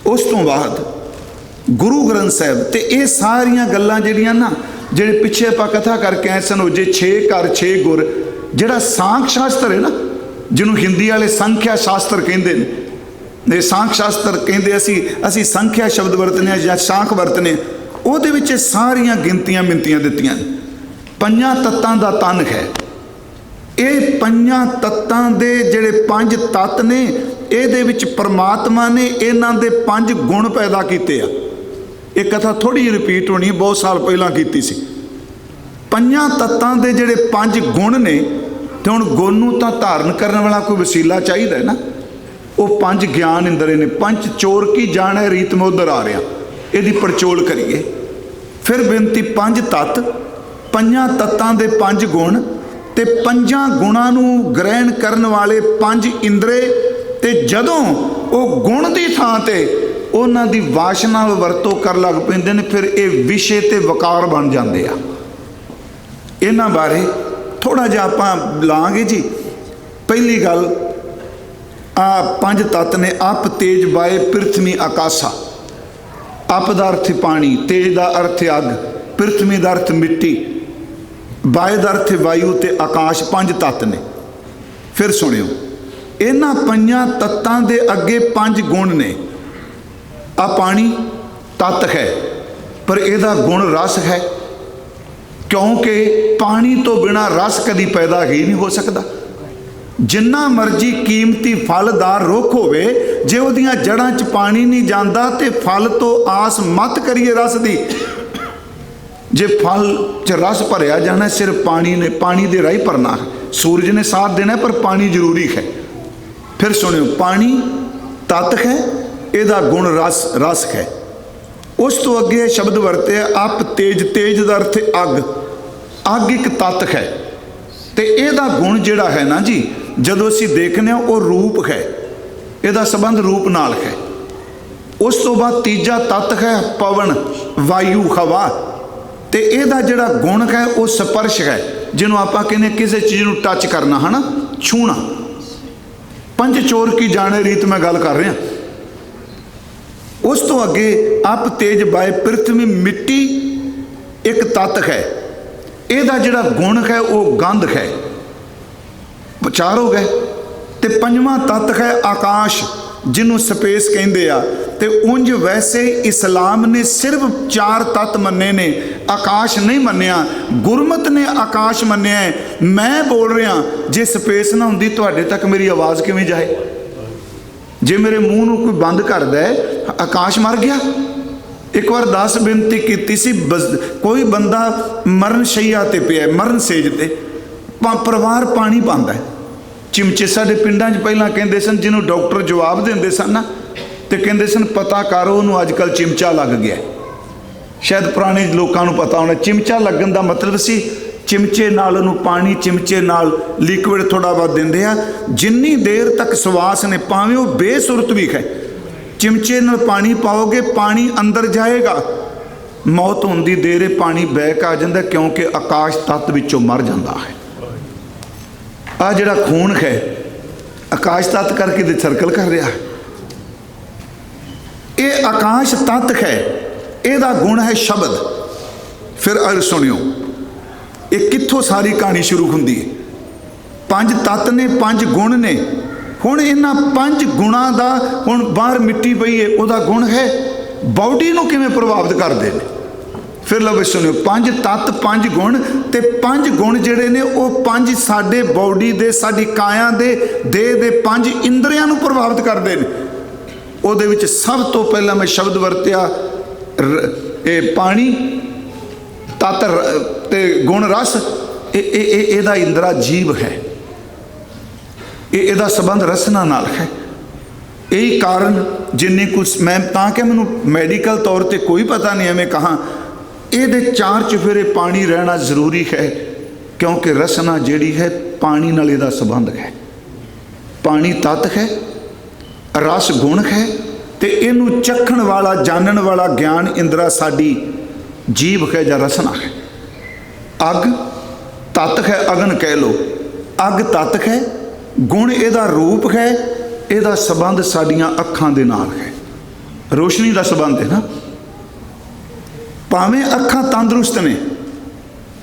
उस तो बाद गुरु ग्रंथ साहिब ते ये सारियां गल्लां जिहड़ियां ना जिहड़े पिछे आपां कथा करके आए सन, जे 6 घर 6 गुर, जिहड़ा सांख शास्त्र है ना, जिन्हों हिंदी वाले संख्या शास्त्र कहते हैं, सांख शास्त्र कहते असी संख्या शब्द वरतने या सांख वरतने, ਉਹਦੇ ਵਿੱਚ ਸਾਰੀਆਂ ਗਿਣਤੀਆਂ ਮਿੰਤੀਆਂ ਦਿੱਤੀਆਂ। ਪੰਜਾਂ ਤੱਤਾਂ ਦਾ ਤਨ ਹੈ। ਇਹ ਪੰਜਾਂ ਤੱਤਾਂ ਦੇ ਜਿਹੜੇ 5 ਤੱਤ ਨੇ, ਇਹਦੇ ਵਿੱਚ परमात्मा ने ਇਹਨਾਂ ਦੇ 5 गुण पैदा ਕੀਤੇ ਆ। ਇਹ कथा थोड़ी ਜਿਹੀ रिपीट होनी, बहुत साल पहला की सी। ਪੰਜਾਂ ਤੱਤਾਂ ਦੇ ਜਿਹੜੇ 5 गुण ने, तो हुण गुण नूं तां धारण करने वाला कोई वसीला चाहिए है ना। वो 5 ज्ञान इंद्रे ने, पंच चोर की जाने रीत में उधर आ रहा, यदि पड़चोल करिए। फिर बेनती 5 तत्त, ਪੰਜਾਂ तत्तां दे 5 गुण ते 5 गुणां नूं ग्रहण करने वाले 5 इंद्रे, ते जदों वो गुण की थां ते उन्हां दी वासना वरतों कर लग पैंदे ने, फिर ये विषय ते वकार बन जाते आ। इन्हां बारे थोड़ा जिहा आपां लांगे जी। पहली गल आ 5 तत्त ने, अप तेज वाय पृथ्वी आकाशा। अप दा अर्थ पानी, तेज दा अर्थ अग, पृथ्वी दा अर्थ मिट्टी, वाय दा अर्थ वायु ते आकाश, 5 तत्त ने। फिर सुनियो, इन्हां 5 तत्तां दे अगे 5 गुण ने। आ पानी तत्त है पर इहदा गुण रस है, क्योंकि पानी तो बिना रस कभी पैदा ही नहीं हो सकता। जिन्ना मर्जी कीमती फलदार रुख होवे, जे उहदियां जड़ां च पानी नहीं जाता तो फल तो आस मत करिए रस दी। जे फल च रस भरिया जाना, सिर्फ पानी ने, पानी दे राही भरना है। सूरज ने साथ देना पर पानी जरूरी है। फिर सुनियो, पानी तत्त है, इहदा गुण रस है। उस तो अगे शब्द वरते अप तेज, तेज का अर्थ अग। अग एक तत्त है, तो यदा गुण जिहड़ा है ना जी, जदों असीं देखने वो रूप है, यदा संबंध रूप नाल है। उस तो बाद तीजा तत्त है पवन, वायु, हवा, तो यदा जिहड़ा गुण है वो स्पर्श है, जिन्हों आपां कहने किसी चीज़ नूं टच करना है ना, छूना। पंच चोर की जाने रीत मैं गल कर रहा। उस तो अगे अप तेज वाय पृथ्वी मिट्टी एक तत्त है, यदा जिहड़ा गुण है वो गंध है। चार हो गए। तो पंजवां तत्त है आकाश, जिन्हों स्पेस कहिंदे आ। ते उंज वैसे इस्लाम ने सिर्फ चार तत्त मन्ने ने, आकाश नहीं मन्निया। गुरमत ने आकाश मन्निया है। मैं बोल रहा जे स्पेस ना हुंदी तुहाडे तक मेरी आवाज़ किवें जाए? जे मेरे मूँह नूं कोई बंद कर दे, आकाश मर गया। एक बार दस बेनती की सी, कोई बंदा मरण शैया ते पिया, मरण सेज ते, परिवार पानी पांदा है चिमचे। साडे पिंडां 'च पहलां कहिंदे सन, जिन्हों डॉक्टर जवाब देंदे सन ना, तो कहिंदे सन पता कर उहनूं अजकल चिमचा लग गया। शायद पुराने लोगों को पता होना, चिमचा लगन का मतलब सी चिमचे नाल उहनूं पानी, चिमचे नाल लिक्विड थोड़ा बहुत दिंदे आ। जिन्नी देर तक सवास ने, भावें वो बेसुरत भी है, चिमचे नाल पानी पाओगे, पानी अंदर जाएगा, मौत होंदी देर पानी बैक आ जाता, क्योंकि आकाश तत्त विचों मर जाता है। आ जिहड़ा खून है आकाश तत्त करके सर्कल कर रहा है। ये आकाश तत्त है, ਇਹਦਾ गुण है शब्द। फिर अर सुनियो, ये कित्थों सारी कहानी शुरू होंदी है। पंज तत्त ने, पंज गुण ने। हुण इन्हां पंज गुणां दा, हुण बाहर मिट्टी पई है, उहदा गुण है, बॉडी नूं किवें प्रभावित करदे ने। फिर लो सुनियो, पंज तत्त पंज गुण, ते पंज गुण जिहड़े ने वो पंज साडे बॉडी दे, साडी काया दे, देह दे पंज इंद्रियां नूं प्रभावित करदे ने। ਉਹਦੇ ਵਿੱਚ सब तो पहला मैं शब्द वरत्या पानी, तत्त ते गुण रस। ਇਹਦਾ इंद्रा जीव है, ਇਹਦਾ संबंध रसना नाल है। यही कारण जिन्नी कुछ मैं तां कि मैनूं मैडिकल तौर पर कोई पता नहीं है, मैं कहाँ ये चार चुफेरे पानी रहना जरूरी है, क्योंकि रसना जिहड़ी है पानी नाल ਇਹਦਾ संबंध है। पानी तत्त है, रस गुण है, तो इनू चखण वाला, जानन वाला ज्ञान इंद्रा साडी जीव है या रसना है। अग तत्त है, अगन कह लो, अग तत्त है, गुण ਇਹਦਾ रूप है, ਇਹਦਾ संबंध साडियां अखां दे नाल है, रोशनी का संबंध है ना। भावें अखां तंदुरुस्त ने,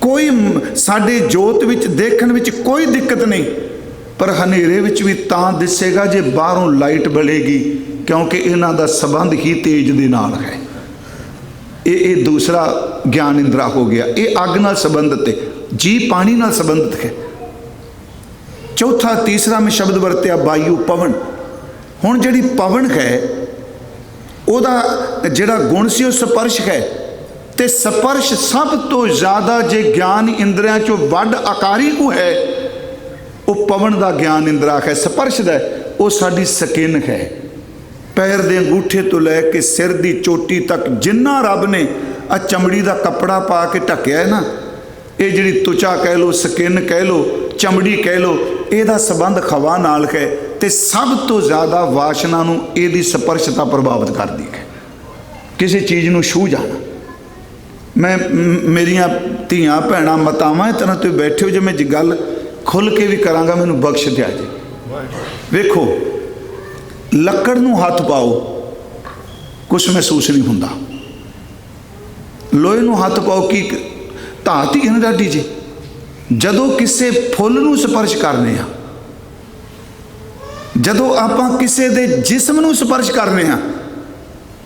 कोई साडे जोत विच देखण विच कोई दिक्कत नहीं, पर हनेरे विच भी तां दिसेगा जे बाहरों लाइट बलेगी, क्योंकि इन्हां दा संबंध ही तेज दे नाल है। ये दूसरा ज्ञान इंद्रा हो गया। ये अग नाल संबंधित है, जी पानी नाल संबंधित है। चौथा तीसरा में शब्द वरत्या वायु, पवन। हुण जिहड़ी पवन है उहदा जिहड़ा गुण सी स्पर्श है, ते स्पर्श सब तो ज़्यादा जे ज्ञान इंद्रियां चों वड आकारी को है, वो पवन का ज्ञान इंद्रा है। स्पर्श का वो साडी स्किन है, पैर के अंगूठे तो लैके सिर की चोटी तक जिन्ना रब ने आ चमड़ी का कपड़ा पा के ढकिया है ना, ये जी त्वचा कह लो, स्किन कह लो, चमड़ी कह लो, ਇਹਦਾ संबंध हवा नाल है। तो सब तो ज़्यादा वासना नूं ਇਹਦੀ स्पर्शता प्रभावित करती है। किसी चीज़ नूं छू जाना। मैं मेरिया धियां भैणां मातावां इस तरह तो बैठे हो, जो मैं गल खुल के भी करांगा, मैनू बख्श दिया जी। वेखो, लकड़ नूं हथ पाओ, कुछ महसूस नहीं हुंदा। लोहे नूं हथ पाओ, की धात ही है ना डाडी जी। जदों किसी फुल नूं स्पर्श करने आ, जदों आपां किसी दे जिस्म नूं स्पर्श करने आ,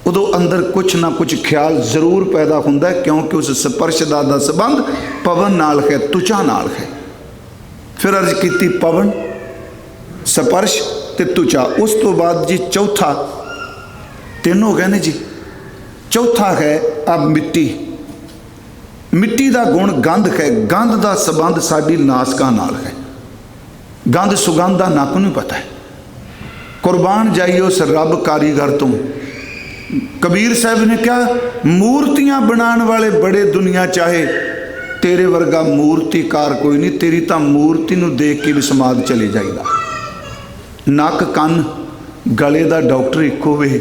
उदों अंदर कुछ ना कुछ ख्याल जरूर पैदा हुंदा है, क्योंकि उस स्पर्श दा संबंध पवन नाल है, त्वचा नाल है। फिर अर्ज की पवन, स्पर्श ते त्वचा। उस तो बाद जी चौथा, तीन हो गए ने जी। चौथा है अब मिट्टी। मिट्टी का गुण गंध है, गंध का संबंध साडी नासका नाल है। गंध सुगंध का नक नहीं पता है। कुर्बान जाइए उस रब कारीगर तो। कबीर साहब ने कहा, मूर्तियां बनाने वाले बड़े दुनिया चाहे, तेरे वर्गा मूर्तिकार कोई नहीं। तेरी तो मूर्ति नूं देख के भी समाध चले जाइदा। नक कन गले का डॉक्टर एक होवे,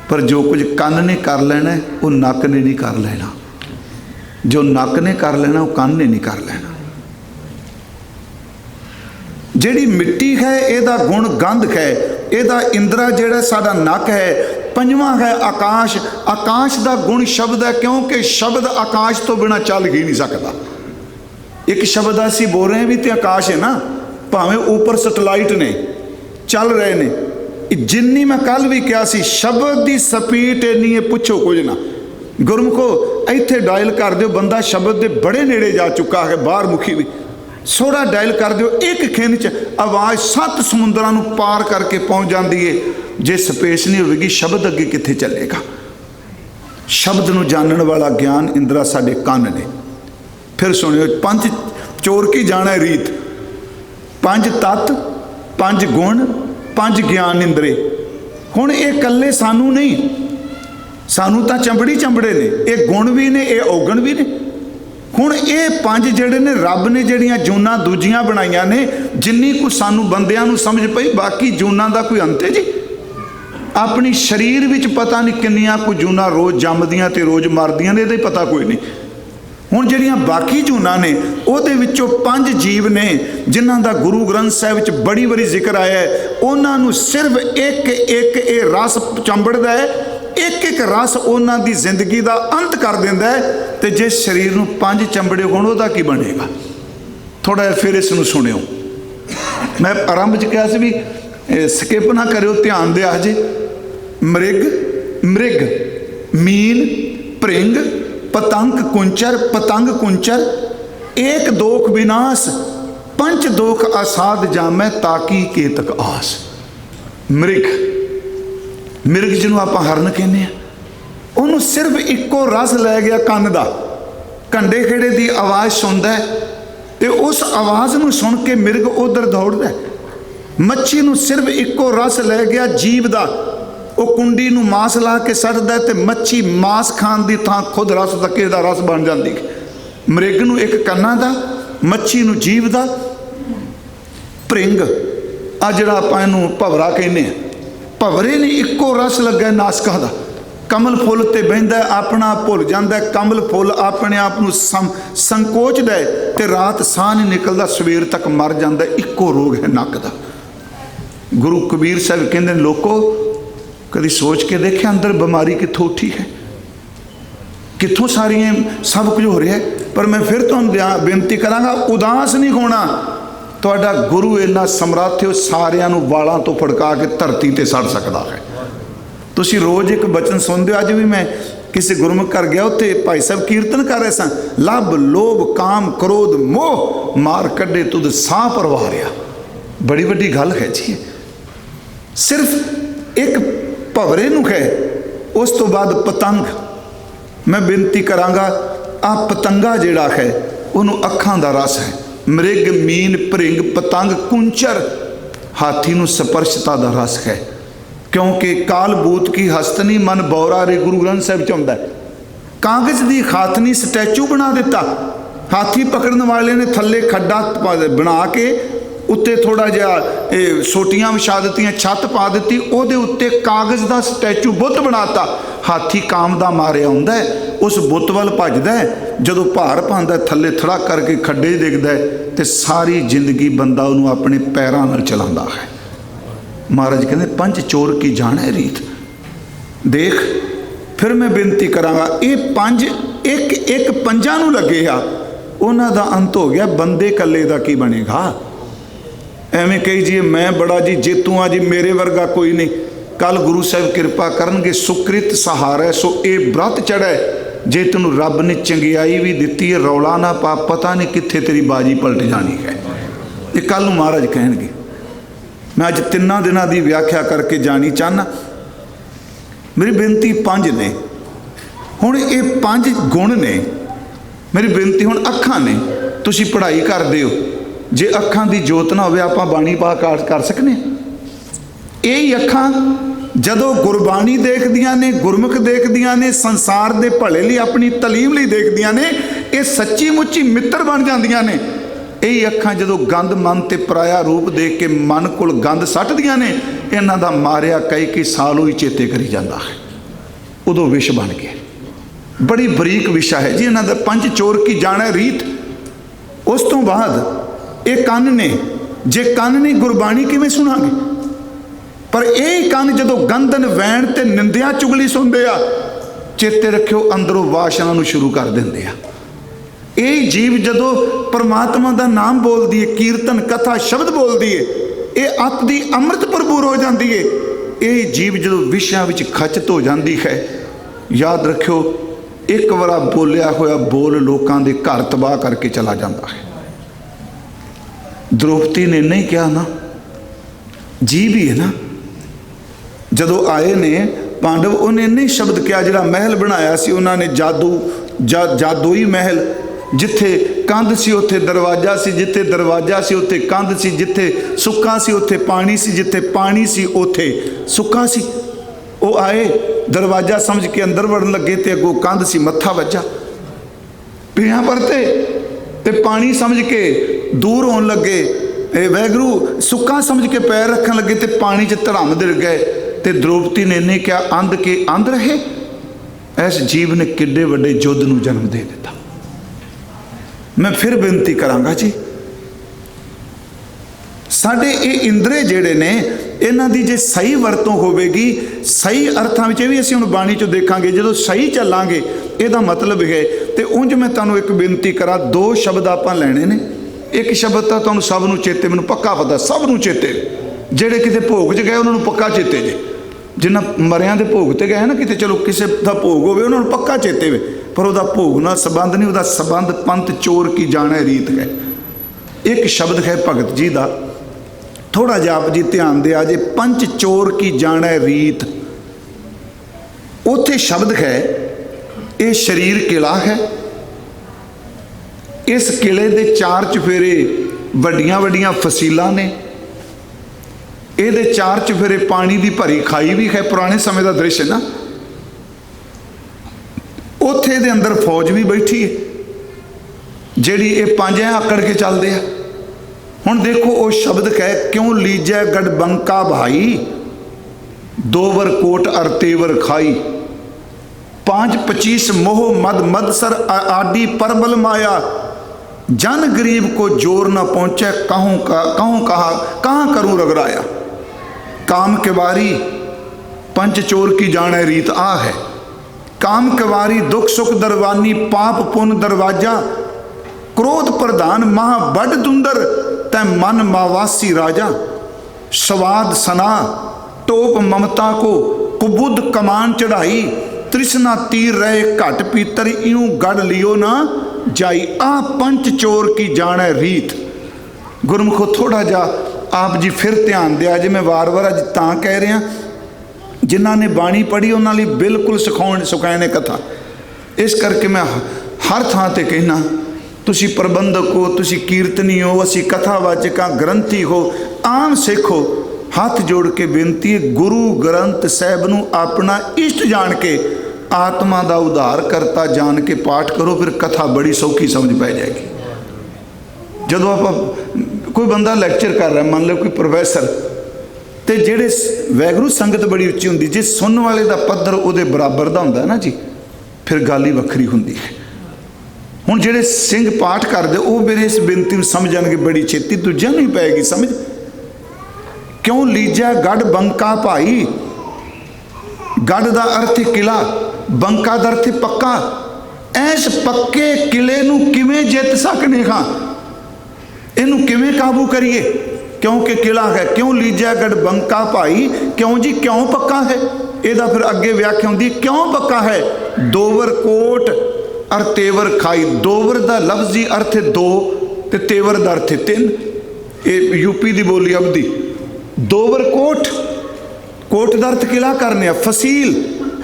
पर जो कुछ कन ने कर लेना वो नक ने नहीं कर लेना, जो नक ने कर लेना वो कन ने नहीं कर लेना। जिहड़ी मिट्टी है ਇਹਦਾ गुण गंध है, ਇਹਦਾ इंद्रा जिहड़ा साडा नक है। पंजवां है आकाश। आकाश का गुण शब्द है, क्योंकि शब्द आकाश तो बिना चल ही नहीं सकता। एक शब्द असीं बोल रहे हैं भी तो आकाश है ना, भावें ऊपर सैटेलाइट ने चल रहे ने, जिन्नी मैं कल भी कहा सी शब्द की स्पीड इन्नी है पुछो कुछ ना। गुरमुखो इत्थे डायल कर दो, बंदा शब्द के बड़े नेड़े जा चुका है, बाहर मुखी भी थोड़ा डायल कर दो, एक खिन च आवाज़ 7 समुद्रां नूं पार करके पहुँच जाती है। जे स्पेस नहीं होगी शब्द अगे कित्थे चलेगा। शब्द नूं जानन वाला ज्ञान इंद्रा साडे कंन ने। फिर सुनियो, 5 चोर की जाना रीत, 5 तत्त, 5 गुण, 5 ज्ञान इंद्रे। हुण ये कल्ले सानू नहीं, सानू तां चंबड़ी चंबड़े ने, ये गुण भी ने, ये औगण भी ने। हुण ये 5 जिहड़े ने रब ने जिहड़ियां जूनां दूजियां बनाईयां ने, जिन्नी कुछ सानू बंदियां नूं समझ पई, बाकी जूनां दा कोई अंत है जी। अपनी शरीर विच पता नहीं किन्नियां कोई जूनां रोज़ जमदियां ते रोज़ मरदियां ने, इहदा पता कोई नहीं। हुण जिहड़ियां बाकी जूनां ने उहदे विचों 5 जीव ने जिन्हां दा गुरु ग्रंथ साहिब विच बड़ी बारी जिक्र आया है। उन्हां नूं सिर्फ एक एक ये रस चंबड़दा है, एक एक रस उन्हां दी जिंदगी दा अंत कर दिंदा है। ते जे शरीर नूं 5 चंबड़े होण उहदा की बनेगा। थोड़ा जिहा फिर इस नूं सुणिओ। मैं आरंभ च कहा सी भी स्किप ना करिओ, ध्यान दिया जे। मृग, मृग, मीन, भृंग, पतंग कुंचर, पतंग कुंचर, एक दोख विनाश, 5 दोख असाध जामै, ताकी केतक आस। मृग, मिर्ग जिन्हों आप हरन कहने हैं, उन्होंने सिर्फ इको रस लै गया कंन दा, कंडे खेड़े की आवाज़ सुनता है तो उस आवाज़ में सुन के मिर्ग उधर दौड़ता है। मच्छी नूं सिर्फ इको रस लै गया जीव दा, वो कुंडी नूं मांस ला के सटदा है तो मच्छी मांस खाण दी थां खुद रस तके दा रस बन जाती है। मृग नूं एक कन्ना दा, मच्छी नूं जीव दा। भृंग आ जिहड़ा आपां इहनूं भवरा कहने हैं, भवरे ने इको रस लगा नासका दा, कमल फुल ते बहिंदा अपना भुल जाता है, कमल फुल अपने आप नूं संकोचदा है ते रात साह नहीं निकलदा, सवेर तक मर जाता, इको रोग है नक दा। गुरु कबीर साहब कहते हैं, लोको कभी सोच के देखे अंदर बीमारी कित्थों उठी है, कित्थों सारियां सब कुछ हो रहा है। पर मैं फिर तुहानूं बेनती करांगा, उदास नहीं होना। तुहाडा गुरु इन्ना समर्थ है, सारियां नूं वालां तो फड़का के धरती ते सड़ सकदा है। तुसीं रोज़ एक बचन सुनदे हो। अज भी मैं किसी गुरमुख घर गया, उत्थे भाई साहब कीर्तन कर रहे सन, लभ लोभ काम क्रोध मोह मार कड्डे तुद साह परवारिया। बड़ी वड्डी गल है जी। सिर्फ एक भवरे नूं है, उस तो बाद पतंग। मैं बेनती करांगा, आ पतंगा जिहड़ा है उन्होंने अखां दा रस है। मृग, मीन, भृंग, पतंग, कुंचर, हाथी नूं स्पर्शता दा रस है। क्योंकि काल बूत की हस्तनी मन बौरा रे, गुरु ग्रंथ साहिब च आउंदा है। कागज दी हाथनी स्टैचू बना दिता, हाथी पकड़न वाले ने थल्ले खड्डा बना के उत्ते थोड़ा जिहा सोटियां विछा दित्तियां, छत पा दी, उहदे उत्ते कागज दा स्टैचू बुत बनाता। हाथी काम दा मारिया आउंदा है, उस बुत वल भजदा है, जदों भार पांदा थल्ले थड़ा करके खड्डे डिगदा है ते सारी जिंदगी बंदा उहनूं अपने पैरां नाल चलांदा है। महाराज कहते 5 चोर की जाने रीत। देख फिर मैं बेनती करांगा, ये 5 एक एक 5 नूं लगे आ, उन्हां दा अंत हो गया, बंदे कल्ले दा की बनेगा। एवें कही जी मैं बड़ा जी जेतू हाँ जी, मेरे वर्गा कोई नहीं। कल गुरु साहब कृपा करनगे, सुकृत सहारा सो ये व्रत चढ़ा है। जे तेनू रब ने चंगियाई भी दिती है, रौला ना पा, पता नहीं कित्थे तेरी बाजी पलट जानी है। ये कल नूं महाराज कहणगे। मैं अज 3 दिनों की व्याख्या करके जानी चाहना। मेरी बेनती 5 ने। हुण ये 5 गुण ने। मेरी बेनती हुण अखां ने, तुसीं पढ़ाई करदे हो, जे अखां दी जोत ना होवे आपां बाणी पाठ कर सकने? यही अखां जदों गुरबाणी देखदियां ने, गुरमुख देखदियां ने, संसार दे भले लई अपनी तलीम लई देखदियां ने, ये सच्ची मुच्ची मित्र बन जांदियां ने। यही अखां जदों गंद मन ते पराया रूप देख के मन कोल गंद सट्टदियां ने, इन्हां दा मारिया कई साल ही चेते करी जांदा है, उदों विष बन गए। बड़ी बरीक विशा है जी इन्हां दा। 5 चोर की जाने रीत। उस तो बाद ये कंन ने, जे कंन नहीं गुरबाणी किवें सुनांगे? पर यही कंन जदों गंदन वैण ते निंदिया चुगली सुनते आ, चेते रखियो अंदरों वासना नूं शुरू कर दिंदे आ। ਇਹ ਜੀਵ ਜਦੋਂ ਪਰਮਾਤਮਾ ਦਾ ਨਾਮ ਬੋਲਦੀ ਹੈ, ਕੀਰਤਨ ਕਥਾ ਸ਼ਬਦ ਬੋਲਦੀ ਹੈ, ਇਹ ਅੱਤ ਦੀ ਅੰਮ੍ਰਿਤ ਭਰਪੂਰ ਹੋ ਜਾਂਦੀ ਹੈ। ਇਹ ਜੀਵ ਜਦੋਂ ਵਿਸ਼ਿਆਂ ਵਿੱਚ ਖਚਤ ਹੋ ਜਾਂਦੀ ਹੈ, ਯਾਦ ਰੱਖਿਓ ਇੱਕ ਵਾਰ ਬੋਲਿਆ ਹੋਇਆ ਬੋਲ ਲੋਕਾਂ ਦੇ ਘਰ ਤਬਾਹ ਕਰਕੇ ਚਲਾ ਜਾਂਦਾ ਹੈ। द्रौपदी ने नहीं किया ना, जीव ही है ना। ਜਦੋਂ ਆਏ ਨੇ ਪਾਂਡਵ, ਉਹਨੇ ਇੰਨੇ ਸ਼ਬਦ ਕਿਹਾ, ਜਿਹੜਾ ਮਹਿਲ ਬਣਾਇਆ ਸੀ ਉਹਨਾਂ ਨੇ ਜਾਦੂਈ ਮਹਿਲ, ਜਿੱਥੇ ਕੰਧ ਸੀ ਉੱਥੇ ਦਰਵਾਜ਼ਾ ਸੀ, ਜਿੱਥੇ ਦਰਵਾਜ਼ਾ ਸੀ ਉੱਥੇ ਕੰਧ ਸੀ, ਜਿੱਥੇ ਸੁੱਕਾ ਸੀ ਉੱਥੇ ਪਾਣੀ ਸੀ, ਜਿੱਥੇ ਪਾਣੀ ਸੀ ਉੱਥੇ ਸੁੱਕਾ ਸੀ। ਉਹ ਆਏ ਦਰਵਾਜ਼ਾ ਸਮਝ ਕੇ ਅੰਦਰ ਵੜਨ ਲੱਗੇ ਤੇ ਅੱਗੋਂ ਕੰਧ ਸੀ, ਮੱਥਾ ਵੱਜਾ, ਪੀਆਂ ਪਰਤੇ ਤੇ ਪਾਣੀ ਸਮਝ ਕੇ ਦੂਰ ਹੋਣ ਲੱਗੇ, ਇਹ ਵੈਗਰੂ ਸੁੱਕਾ ਸਮਝ ਕੇ ਪੈਰ ਰੱਖਣ ਲੱਗੇ ਤੇ ਪਾਣੀ 'ਚ ਧੜਮ ਦਿਲ ਗਏ। ਤੇ द्रौपदी ने नहीं किया अंध के अंध रहे। इस जीव ने किड्डे वड्डे युद्ध ਨੂੰ जन्म दे दिता। मैं फिर बेनती करांगा जी, ਸਾਡੇ ਇਹ ਇੰਦਰੇ ਜਿਹੜੇ ਨੇ ਇਹਨਾਂ ਦੀ ਜੇ ਸਹੀ ਵਰਤੋਂ ਹੋਵੇਗੀ, ਸਹੀ ਅਰਥਾਂ ਵਿੱਚ, ਇਹ ਵੀ ਅਸੀਂ ਹੁਣ ਬਾਣੀ 'ਚੋਂ ਦੇਖਾਂਗੇ, ਜਦੋਂ ਸਹੀ ਚੱਲਾਂਗੇ ਇਹਦਾ ਮਤਲਬ ਹੈ। ਤੇ ਉਂਝ ਮੈਂ ਤੁਹਾਨੂੰ ਇੱਕ ਬੇਨਤੀ ਕਰਾਂ, ਦੋ ਸ਼ਬਦ ਆਪਾਂ ਲੈਣੇ ਨੇ। ਇੱਕ ਸ਼ਬਦ ਤਾਂ ਤੁਹਾਨੂੰ ਸਭ ਨੂੰ ਚੇਤੇ, ਮੈਨੂੰ ਪੱਕਾ ਪਤਾ ਸਭ ਨੂੰ ਚੇਤੇ, ਜਿਹੜੇ ਕਿਤੇ ਭੋਗ 'ਚ ਗਏ ਉਹਨਾਂ ਨੂੰ ਪੱਕਾ ਚੇਤੇ ਜੇ, ਜਿਨ੍ਹਾਂ ਮਰਿਆਂ ਦੇ ਭੋਗ ਤੇ ਗਏ ਨਾ ਕਿਤੇ, ਚਲੋ ਕਿਸੇ ਦਾ ਭੋਗ ਹੋਵੇ ਉਹਨਾਂ ਨੂੰ ਪੱਕਾ ਚੇਤੇ ਵੇ, ਪਰ ਉਹਦਾ ਭੋਗ ਨਾਲ ਸੰਬੰਧ ਨਹੀਂ, ਉਹਦਾ ਸੰਬੰਧ ਪੰਥ ਚੋਰ ਕੀ ਜਾਣੇ ਰੀਤ ਹੈ। ਇੱਕ ਸ਼ਬਦ ਹੈ ਭਗਤ ਜੀ ਦਾ, ਥੋੜਾ ਜਿਹਾ ਆਪ ਜੀ ਧਿਆਨ ਦਿਆ ਜੇ, ਪੰਚ ਚੋਰ ਕੀ ਜਾਣੇ ਰੀਤ। ਉੱਥੇ ਸ਼ਬਦ ਹੈ, ਇਹ ਸਰੀਰ ਕਿਲਾ ਹੈ, ਇਸ ਕਿਲੇ ਦੇ ਚਾਰ ਚੁਫੇਰੇ ਵੱਡੀਆਂ ਵੱਡੀਆਂ ਫਸੀਲਾਂ ਨੇ, ਇਹਦੇ ਚਾਰ ਚੁਫੇਰੇ ਪਾਣੀ ਦੀ ਭਰੀ ਖਾਈ ਵੀ ਹੈ, ਪੁਰਾਣੇ ਸਮੇਂ ਦਾ ਦ੍ਰਿਸ਼ ਹੈ ਨਾ। ਉੱਥੇ ਇਹਦੇ ਅੰਦਰ ਫੌਜ ਵੀ ਬੈਠੀ ਹੈ, ਜਿਹੜੀ ਇਹ ਪੰਜ ਆਕੜ ਕੇ ਚੱਲਦੇ ਆ। ਹੁਣ ਦੇਖੋ ਉਹ ਸ਼ਬਦ ਕਹਿ, ਕਿਉਂ ਲੀਜੈ ਗੜ ਬੰਕਾ ਭਾਈ, ਦੋਵਰ ਕੋਟ ਅਰ ਤੇਵਰ ਖਾਈ, 5-25 मोह मद मदसर आदि परबल माया, जन गरीब को जोर न पहुँचे, कहाँ करूँ रगराया। काम के बारी पंच चोर की जाने रीत आ है, काम के बारी दुख सुख दरवानी, पाप पुन दरवाजा, क्रोध प्रधान महा बड़ दुंदर, तै मन मावासी राजा, स्वाद सना टोप ममता को, कुबुद कमान चढ़ाई, तृष्णा तीर रहे घट पीतर, यूं गढ़ लियो ना जाई। आ पंच चोर की जाने रीत। गुरमुखो थोड़ा जा आप जी फिर ध्यान दिया जे, मैं वार वार अज तां कह रहा, जिन्हों ने बाणी पढ़ी उन्होंने बिल्कुल सिखाए ने कथा। इस करके मैं हर थां ते कहना, तुसी प्रबंधक हो, तुसी कीर्तनी हो, असी कथावाचक ग्रंथी हो, आम सिख हो, हथ जोड़ के बेनती है, गुरु ग्रंथ साहब नूं अपना इष्ट जान के, आत्मा का उद्धार करता जान के पाठ करो, फिर कथा बड़ी सौखी समझ पै जाएगी। जदों आप कोई बंदा लैक्चर कर रहा, मान लो कोई प्रोफैसर, तो जेड़े वैगुरू संगत बड़ी उच्ची होंदी, जे सुनने वाले का पद्धर उहदे बराबर का हुंदा ना जी, फिर गल ही वखरी हुंदी है। हुण जेड़े सिंह पाठ करदे वो मेरे इस बेनती नूं समझणगे बड़ी छेती, दूजिआं नूं ही पैगी समझ। क्यों लीजा गढ़ बंका भाई, गढ़ का अर्थ किला, बंका का अर्थ पक्का। इस पक्के किले नूं किवें जित सकने हाँ, इनू किवें काबू करिए, क्योंकि किला है। क्यों लीजा गढ़ बंका भाई, क्यों जी क्यों पक्का है। ਇਹਦਾ फिर अगे व्याख्या होंदी, क्यों पक्का है। दोवर कोट और तेवर खाई, दोवर का लफ्जी अर्थ दो ते तेवर का अर्थ तीन, ये यूपी की बोली अवधी। दोवर कोट, कोट का अर्थ किला करने, फसील,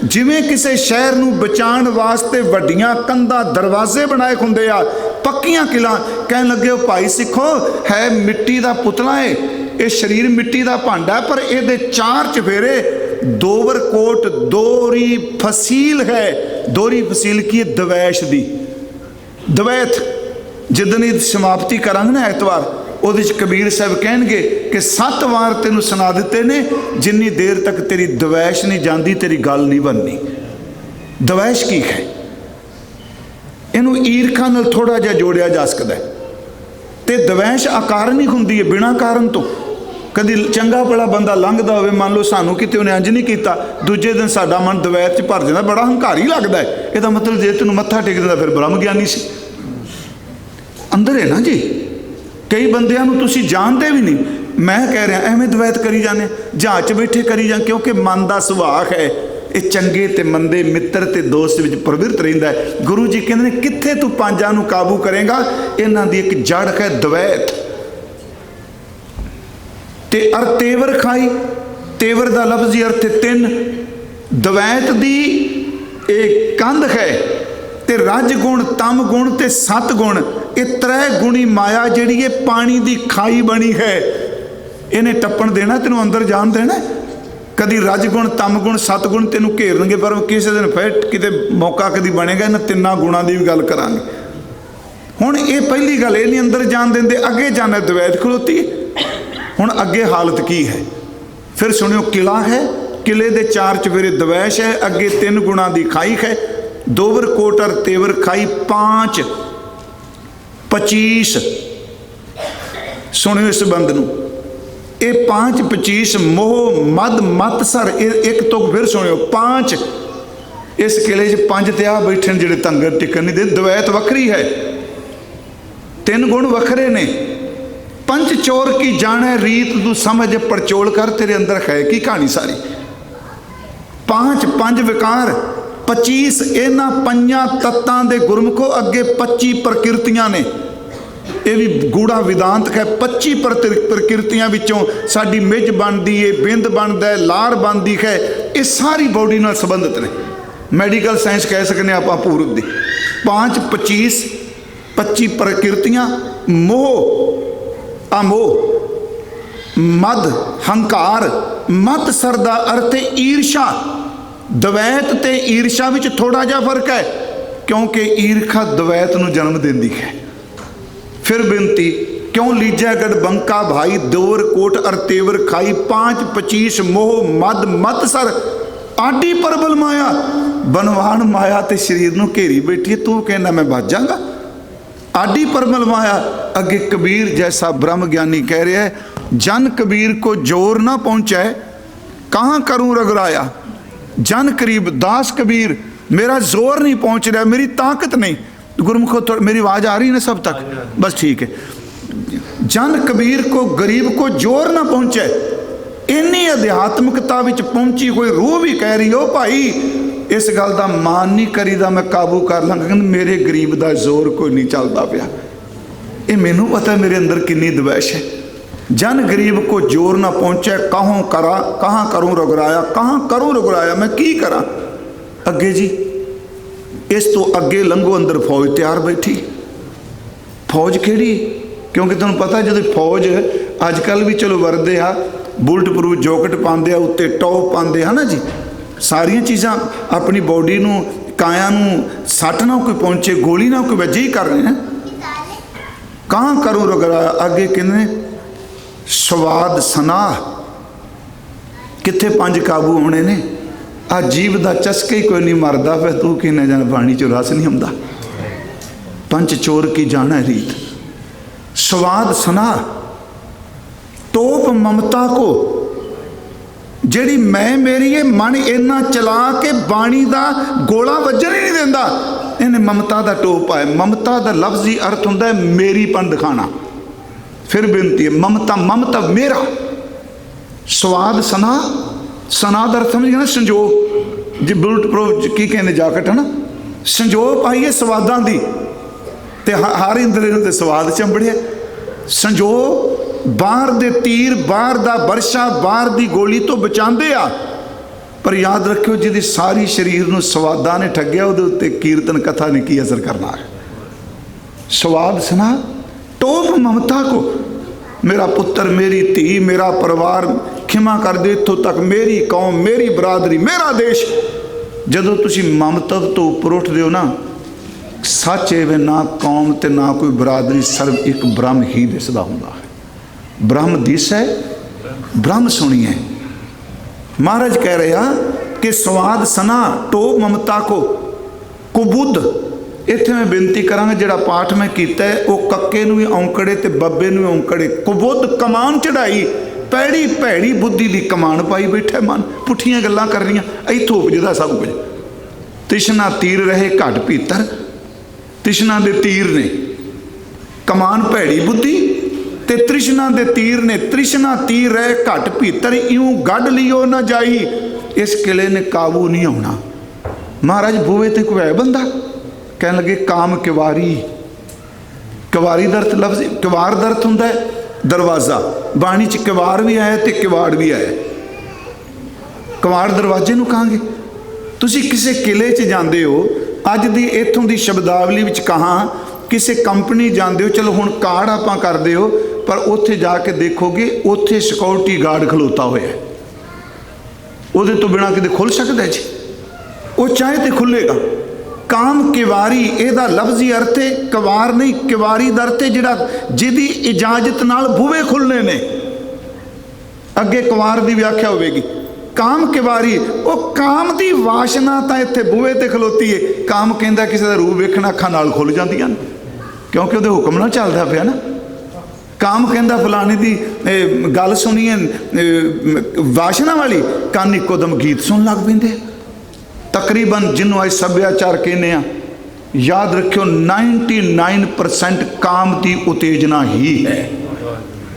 जिमें किसी शहर नूं बचाण वास्ते वड्डियां कंधां दरवाजे बनाए हुंदे आ, पक्कियां किला। कहन लगे भाई सिखो, है मिट्टी का पुतला है, ये शरीर मिट्टी का भांडा है, पर ये चार चफेरे दोवर कोट, दोरी फसील है। दोरी फसील की दवैश दी, दवैत जिदन समाप्ति करांगे ना एतवार, ਉਹਦੇ 'ਚ कबीर साहब कहेंगे कि 7 वार तेनों सुना दिते ने, जिन्नी देर तक तेरी दवैश नहीं जाती तेरी गल नहीं बननी। दवैश की है, इनू ईरखा नाल थोड़ा जिहा जोड़िया जा सकता है। तो दवैश अकारण ही होंदी है, बिना कारण तो। कभी चंगा भला बंदा लंघदा होवे, मान लो सानू किते उन्हें अंज नहीं किया, दूजे दिन साडा मन दवैत 'च भर जाता, बड़ा हंकारी लगता है। इसदा मतलब जे तैनूं मत्था टेक दिंदा फिर ब्रह्म ज्ञानी सी। ਅੰਦਰ ਹੈ ਨਾ ਜੀ। ਕਈ ਬੰਦਿਆਂ ਨੂੰ ਤੁਸੀਂ ਜਾਣਦੇ ਵੀ ਨਹੀਂ। ਮੈਂ ਕਹਿ ਰਿਹਾ ਐਵੇਂ ਦਵੈਤ ਕਰੀ ਜਾਂਦੇ, ਜਹਾਜ਼ 'ਚ ਬੈਠੇ ਕਰੀ ਜਾਂ, ਕਿਉਂਕਿ ਮਨ ਦਾ ਸੁਭਾਅ ਹੈ ਇਹ ਚੰਗੇ ਤੇ ਮੰਦੇ, ਮਿੱਤਰ ਤੇ ਦੋਸਤ ਵਿੱਚ ਪ੍ਰਵਿਰਤ ਰਹਿੰਦਾ ਹੈ। ਗੁਰੂ ਜੀ ਕਹਿੰਦੇ ਨੇ ਕਿੱਥੇ ਤੂੰ ਪੰਜਾਂ ਨੂੰ ਕਾਬੂ ਕਰੇਗਾ? ਇਹਨਾਂ ਦੀ ਇੱਕ ਜੜ ਹੈ ਦਵੈਤ। ਤੇ ਅਰ ਤੇਵਰ ਖਾਈ, ਤੇਵਰ ਦਾ ਲਫ਼ਜ਼ੀ ਅਰਥ ਤਿੰਨ। ਦਵੈਤ ਦੀ ਇਹ ਕੰਧ ਹੈ। ਤੇ ਰਜ ਗੁਣ, ਤਮ ਗੁਣ ਤੇ ਸਤ ਗੁਣ, ਇਹ ਤ੍ਰੈ ਗੁਣੀ ਮਾਇਆ ਜਿਹੜੀ ਇਹ ਪਾਣੀ ਦੀ ਖਾਈ ਬਣੀ ਹੈ। ਇਹਨੇ ਟੱਪਣ ਦੇਣਾ, ਤੈਨੂੰ ਅੰਦਰ ਜਾਣ ਦੇਣਾ। ਕਦੀ ਰਜ ਗੁਣ, ਤਮ ਗੁਣ, ਸਤ ਗੁਣ ਤੈਨੂੰ ਘੇਰਨਗੇ, ਪਰ ਕਿਸੇ ਦਿਨ ਫਿਰ ਕਿਤੇ ਮੌਕਾ ਕਦੀ ਬਣੇਗਾ ਇਹਨਾਂ ਤਿੰਨਾਂ ਗੁਣਾਂ ਦੀ ਵੀ ਗੱਲ ਕਰਾਂਗੇ। ਹੁਣ ਇਹ ਪਹਿਲੀ ਗੱਲ ਇਹ ਨਹੀਂ ਅੰਦਰ ਜਾਣ ਦਿੰਦੇ, ਅੱਗੇ ਜਾਣਾ ਦਵੈਤ ਖਲੋਤੀ। ਹੁਣ ਅੱਗੇ ਹਾਲਤ ਕੀ ਹੈ? ਫਿਰ ਸੁਣਿਓ, ਕਿਲਾ ਹੈ, ਕਿਲੇ ਦੇ ਚਾਰ ਚੁਫੇਰੇ ਦਵੈਸ਼ ਹੈ, ਅੱਗੇ ਤਿੰਨ ਗੁਣਾਂ ਦੀ ਖਾਈ ਹੈ। ਦੋਵਰ ਕੋਟ ਅਰ ਤੇਵਰ ਖਾਈ 5 25। ਸੁਣਿਓ ਇਸ ਬੰਦ ਨੂੰ, ਇਹ 5 25 ਮੋਹ ਮਦ ਮਤ ਸਰ। ਇਹ ਇੱਕ ਤੁਕ ਫਿਰ ਸੁਣਿਓ, 5 ਇਸ ਕਿਲੇ 'ਚ 5 ਤੇ ਆ ਬੈਠਣ ਜਿਹੜੇ ਤੰਗਰ ਟਿਕਣ ਨਹੀਂ ਦੇ। ਦਵੈਤ ਵੱਖਰੀ ਹੈ, ਤਿੰਨ ਗੁਣ ਵੱਖਰੇ ਨੇ। ਪੰਜ ਚੋਰ ਕੀ ਜਾਣੇ ਰੀਤ, ਤੂੰ ਸਮਝ ਪੜਚੋਲ ਕਰ, ਤੇਰੇ ਅੰਦਰ ਹੈ ਕੀ ਕਹਾਣੀ ਸਾਰੀ। 5 ਵਿਕਾਰ, 25 ਇਹਨਾਂ ਪੰਜਾਂ ਤੱਤਾਂ ਦੇ ਗੁਰਮੁਖੋ, ਅੱਗੇ 25 ਪ੍ਰਕਿਰਤੀਆਂ ਨੇ। ਇਹ ਵੀ ਗੂੜਾ ਵਿਦਾਂਤ ਹੈ। 25 ਪ੍ਰਕਿਰਤੀਆਂ ਵਿੱਚੋਂ ਸਾਡੀ ਮਿੱਝ ਬਣਦੀ ਹੈ, ਬਿੰਦ ਬਣਦਾ ਹੈ, ਲਾਰ ਬਣਦੀ ਹੈ। ਇਹ ਸਾਰੀ ਬੋਡੀ ਨਾਲ ਸੰਬੰਧਿਤ ਨੇ। ਮੈਡੀਕਲ ਸਾਇੰਸ ਕਹਿ ਸਕਦੇ ਆਪਾਂ ਪੂਰਬ ਦੀ। 5 25 ਪ੍ਰਕਿਰਤੀਆਂ। ਮੋਹ, ਅਮੋਹ, ਮਦ, ਹੰਕਾਰ, ਮਤ ਸਰ ਦਾ ਅਰਥ ਹੈ ਈਰਸ਼ਾ। ਦਵੈਤ ਤੇ ਈਰਸ਼ਾ ਵਿੱਚ ਥੋੜਾ ਜਿਹਾ ਫਰਕ ਹੈ, ਕਿਉਂਕਿ ਈਰਖਾ ਦਵੈਤ ਨੂੰ ਜਨਮ ਦਿੰਦੀ ਹੈ। ਫਿਰ ਬੇਨਤੀ, ਕਿਉਂ ਲੀਜੈ ਗੜ ਬੰਕਾ ਭਾਈ, ਦੋਵਰ ਕੋਟ ਅਰ ਤੇਵਰ ਖਾਈ 5 25 ਮੋਹ ਮਦ ਮਤ ਸਰ, ਆਡੀ ਪਰਬਲ ਮਾਇਆ। ਬਨਵਾਨ ਮਾਇਆ ਤੇ ਸਰੀਰ ਨੂੰ ਘੇਰੀ ਬੈਠੀ, ਤੂੰ ਕਹਿੰਦਾ ਮੈਂ ਬਚ ਜਾਗਾ। ਆਡੀ ਪਰਬਲ ਮਾਇਆ। ਅੱਗੇ ਕਬੀਰ ਜੈਸਾ ਬ੍ਰਹਮ ਗਿਆਨੀ ਕਹਿ ਰਿਹਾ ਹੈ, ਜਨ ਕਬੀਰ ਕੋ ਜੋਰ ਨਾ ਪਹੁੰਚੈ, ਕਹਾਂ ਕਰੂੰ ਰਗਰਾਇਆ। ਜਨ ਕਰੀਬ ਦਾਸ ਕਬੀਰ, मेरा जोर नहीं पहुंच रहा, मेरी ताकत नहीं। गुरमुखो तो मेरी आवाज़ आ रही है ना सब तक? बस ठीक है। जन कबीर को गरीब को जोर ना पहुंचे, इन्नी अध्यात्मिकता विच पहुंची कोई रूह भी कह रही हो भाई इस गल का मान नहीं करीदा, मैं काबू कर लांगा, कहंदे मेरे गरीब का जोर कोई नहीं चलता पिया। ये मैनू पता मेरे अंदर कितनी द्वेष है। जन गरीब को जोर ना पहुंचे, कहों करा कहाँ करूँ रगुराया, कहाँ करूँ रगुराया, मैं की करा। अगे जी इस तो अगे लंघो, अंदर फौज तैयार बैठी। फौज केड़ी? क्योंकि तुहानूं पता जो फौज अजकल भी चलो वरदे आ, बुलट प्रूफ जॉकेट पाते, उत्ते टॉप पाते है ना जी, सारिया चीज़ां अपनी बॉडी नूं काया नूं सट ना कोई पहुंचे, गोली ना कोई वजे ही कर रहे हैं। कहाँ करूँ रगड़ा। अगे कहने स्वाद सनाह, कित्थे पंज काबू होने ने। आ जीव का चस्के ही कोई नहीं मरदा, फिर तू कहने जाना पानी चो रस नहीं आंदा। पंच चोर की जाना रीत। स्वाद सनाह, टोप ममता को, ਜਿਹੜੀ मैं मेरी है मन इन्ना चला के बाणी का गोला वजन ही नहीं देंदा, इन्हें ममता का टोप पाया। ममता का लफ्जी अर्थ होंदा है मेरीपन दिखाना। फिर बेनती है ममता, ममता मेरा। स्वाद सना, सना का अर्थ समझ गया ना, संजोग जी, बुलट प्रूफ की कहने जाकट है ना, संजोग पाइए स्वादां दी, ते हर इंद्रिय नूं ते स्वाद चंबड़िया। संजोग बाहर दे तीर, बाहर दा बरशा, बाहर दी गोली तो बचाते आ, पर याद रखियो जिहदी सारी शरीर नूं स्वादा ने ठग्या, उहदे उत्ते कीर्तन कथा ने की असर करना है। स्वाद सना, टोप ममता को, मेरा पुत्र, मेरी धी, मेरा परिवार, खिमा कर दे इत्थों तक, मेरी कौम, मेरी बरादरी, मेरा देश। जदों तुसीं ममता तो उपर उठदे हो ना, सच एवं ना कौम ते ना कोई बरादरी, सर्व एक ब्रह्म ही दिसदा हुंदा है। ब्रह्म दिस है, ब्रह्म सुनिए। महाराज कह रहे कि स्वाद सना, टोप ममता को, कुबुद्ध। इत्थे मैं बेनती करांगा, जिहड़ा पाठ मैं कीता है वो कक्के नूं भी औंकड़े ते बब्बे नूं भी औंकड़े। कुबुद्ध कमान चढ़ाई, पैड़ी भैड़ी बुद्धि दी कमान पाई बैठा मन, पुठियां गल्लां कर रही, इत्थों उपजदा सब कुछ। तिशना तीर रहे घट भीतर, तिशना दे तीर ने कमान भैड़ी बुद्धि ते तृष्णा दे तीर ने, तृष्णा तीर रहे घट भीतर इऊं गढ़ लियो ना जाई, इस किले ने काबू नहीं होना। महाराज बूहे ते कोई है बंदा, कहने लगे काम किवारी। किवारी दा अर्थ लफ्ज़ किवार दा अर्थ हुंदा है दरवाज़ा, बाणी च किवार भी आया ते किवाड़ भी आया। किवाड़ दरवाजे नूं कहांगे। तुसीं किसी किले च जांदे हो, अज दी इत्थों दी शब्दावली विच कहां किसी कंपनी जांदे हो, चलो हुण कार्ड आपां करदे हो, पर उत्थे जाके देखोगे उत्थे सिक्योरिटी गार्ड खलोता होया है, उहदे तो बिना किते खुल सकदा जी? वो चाहे तो खुलेगा। काम किवारी इहदा लफ्जी अर्थ है किवार नहीं, किवारी दा अर्थ है जिहड़ा जिहदी इजाजत नाल बूहे खुलने ने। अगे किवार दी व्याख्या होवेगी। काम किवारी वो काम दी वासना तां इत्थे बूहे ते खलोती है। काम कहंदा किसी दा रूप वेखण अखां नाल खुल जांदियां ने, क्योंकि उहदे हुक्म नाल चलदा पिया ना। काम कहंदा फलाने दी गल सुनीए वासना वाली, कान इकोदम गीत सुन लग पैंदे। तकरीबन जिन्हों अज सभ्याचार कहने आ, याद रखियो 99% काम की उत्तेजना ही है।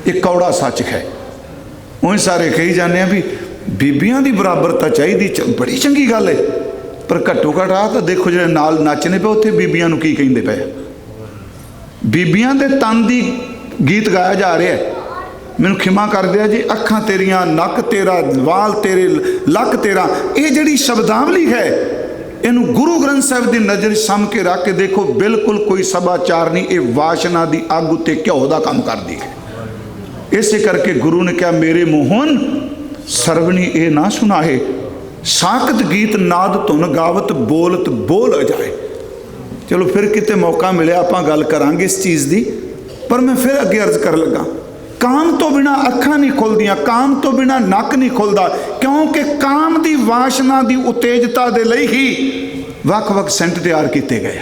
ये कौड़ा सच है। उन सारे कही जाने भी बीबियां की बराबरता चाहिए, बड़ी चंगी गल है, पर घट्टो घट आ तो देखो जो नाल नचने पे उत्थे बीबियां नूं की कहिंदे पे। बीबियां दे तन दी गीत गाया जा रहा है। मैनूं खिमा कर दिया जी, अखां तेरियां नक तेरा वाल तेरे लक तेरा, ये जिहड़ी शब्दावली है इनू गुरु ग्रंथ साहिब की नज़र सम के रख के देखो, बिल्कुल कोई सभाचार नहीं, ये वासना की अग उत्ते घ्यो का काम करती है। इस करके गुरु ने कहा मेरे मोहन सरवणी ए ना सुनाए, साकत गीत नाद धुन गावत बोलत बोल जाए। चलो फिर किते मौका मिले आपां गल करांगे इस चीज़ की, पर मैं फिर अगे अर्ज कर लगा। काम तो बिना अखां नहीं खुलदियां, काम तो बिना नक नहीं खुलदा, क्योंकि काम की वासना की उत्तेजता दे लई ही वख-वख सेंट तैयार किए गए।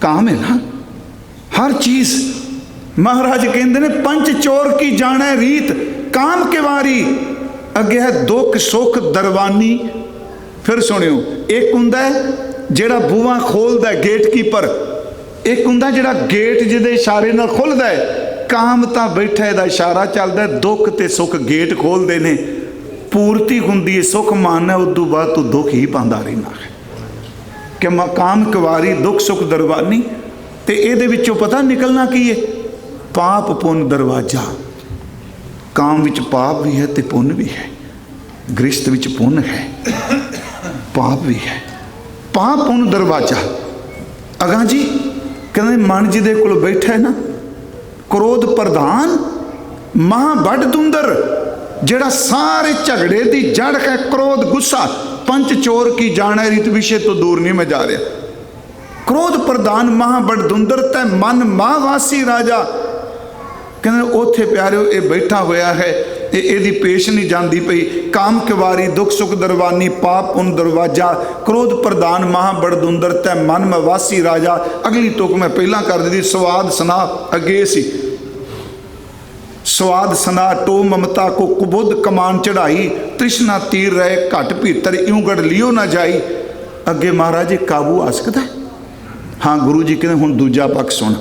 काम है ना हर चीज़। महाराज कहते ने पंच चोर की जाने रीत, काम के वारी अगे है दुख सुख दरवानी। फिर सुनियो, एक हुंदा है जिहड़ा बूहा खोलदा गेट कीपर, एक हुंदा जिहड़ा गेट जिहदे इशारे नाल खुलदा है। काम तो बैठा इहदा इशारा चलदा है, दुख ते सुख गेट खोलते ने, पूर्ति हुंदी है, सुख मानना उदों बाद तू दुख ही पांदा रहिंदा है कि काम कवारी दुख सुख दरवानी। ते इहदे विचों पता निकलना की है, पाप पुण्य दरवाजा। काम विच पाप भी है ते पुण्य भी है, गृहस्थ विच पुण्य है, पाप भी है। पाप पुण्य दरवाजा अगां जी कहते मन जिहदे कोल बैठा है ना, क्रोध प्रधान महाबड़ दुंदर, जिहड़ा सारे झगड़े की जड़ है क्रोध गुस्सा। पंच चोर की जाने रीत विषय तो दूर नहीं मैं जा रहा। क्रोध प्रधान महाबड़ दुंदर तै मन माहवासी राजा। कहते उथे प्यारिओ ये बैठा होया है, ये पेश नहीं जाती पई। काम किवारी दुख सुख दरवानी, पाप पुन दरवाजा, क्रोध प्रधान महाबड़ दुंदर तै मन मवासी राजा। अगली तुक मैं पहला कर दी, स्वाद सना अगे सी। स्वाद सना टो ममता को कुबुद कमान चढ़ाई, तृष्णा तीर रहे घट भीतर यूं गढ़ लियो ना जाई। अगे महाराज काबू आ सकता है। हाँ गुरु जी कहते हुण दूजा पक्ष सुन,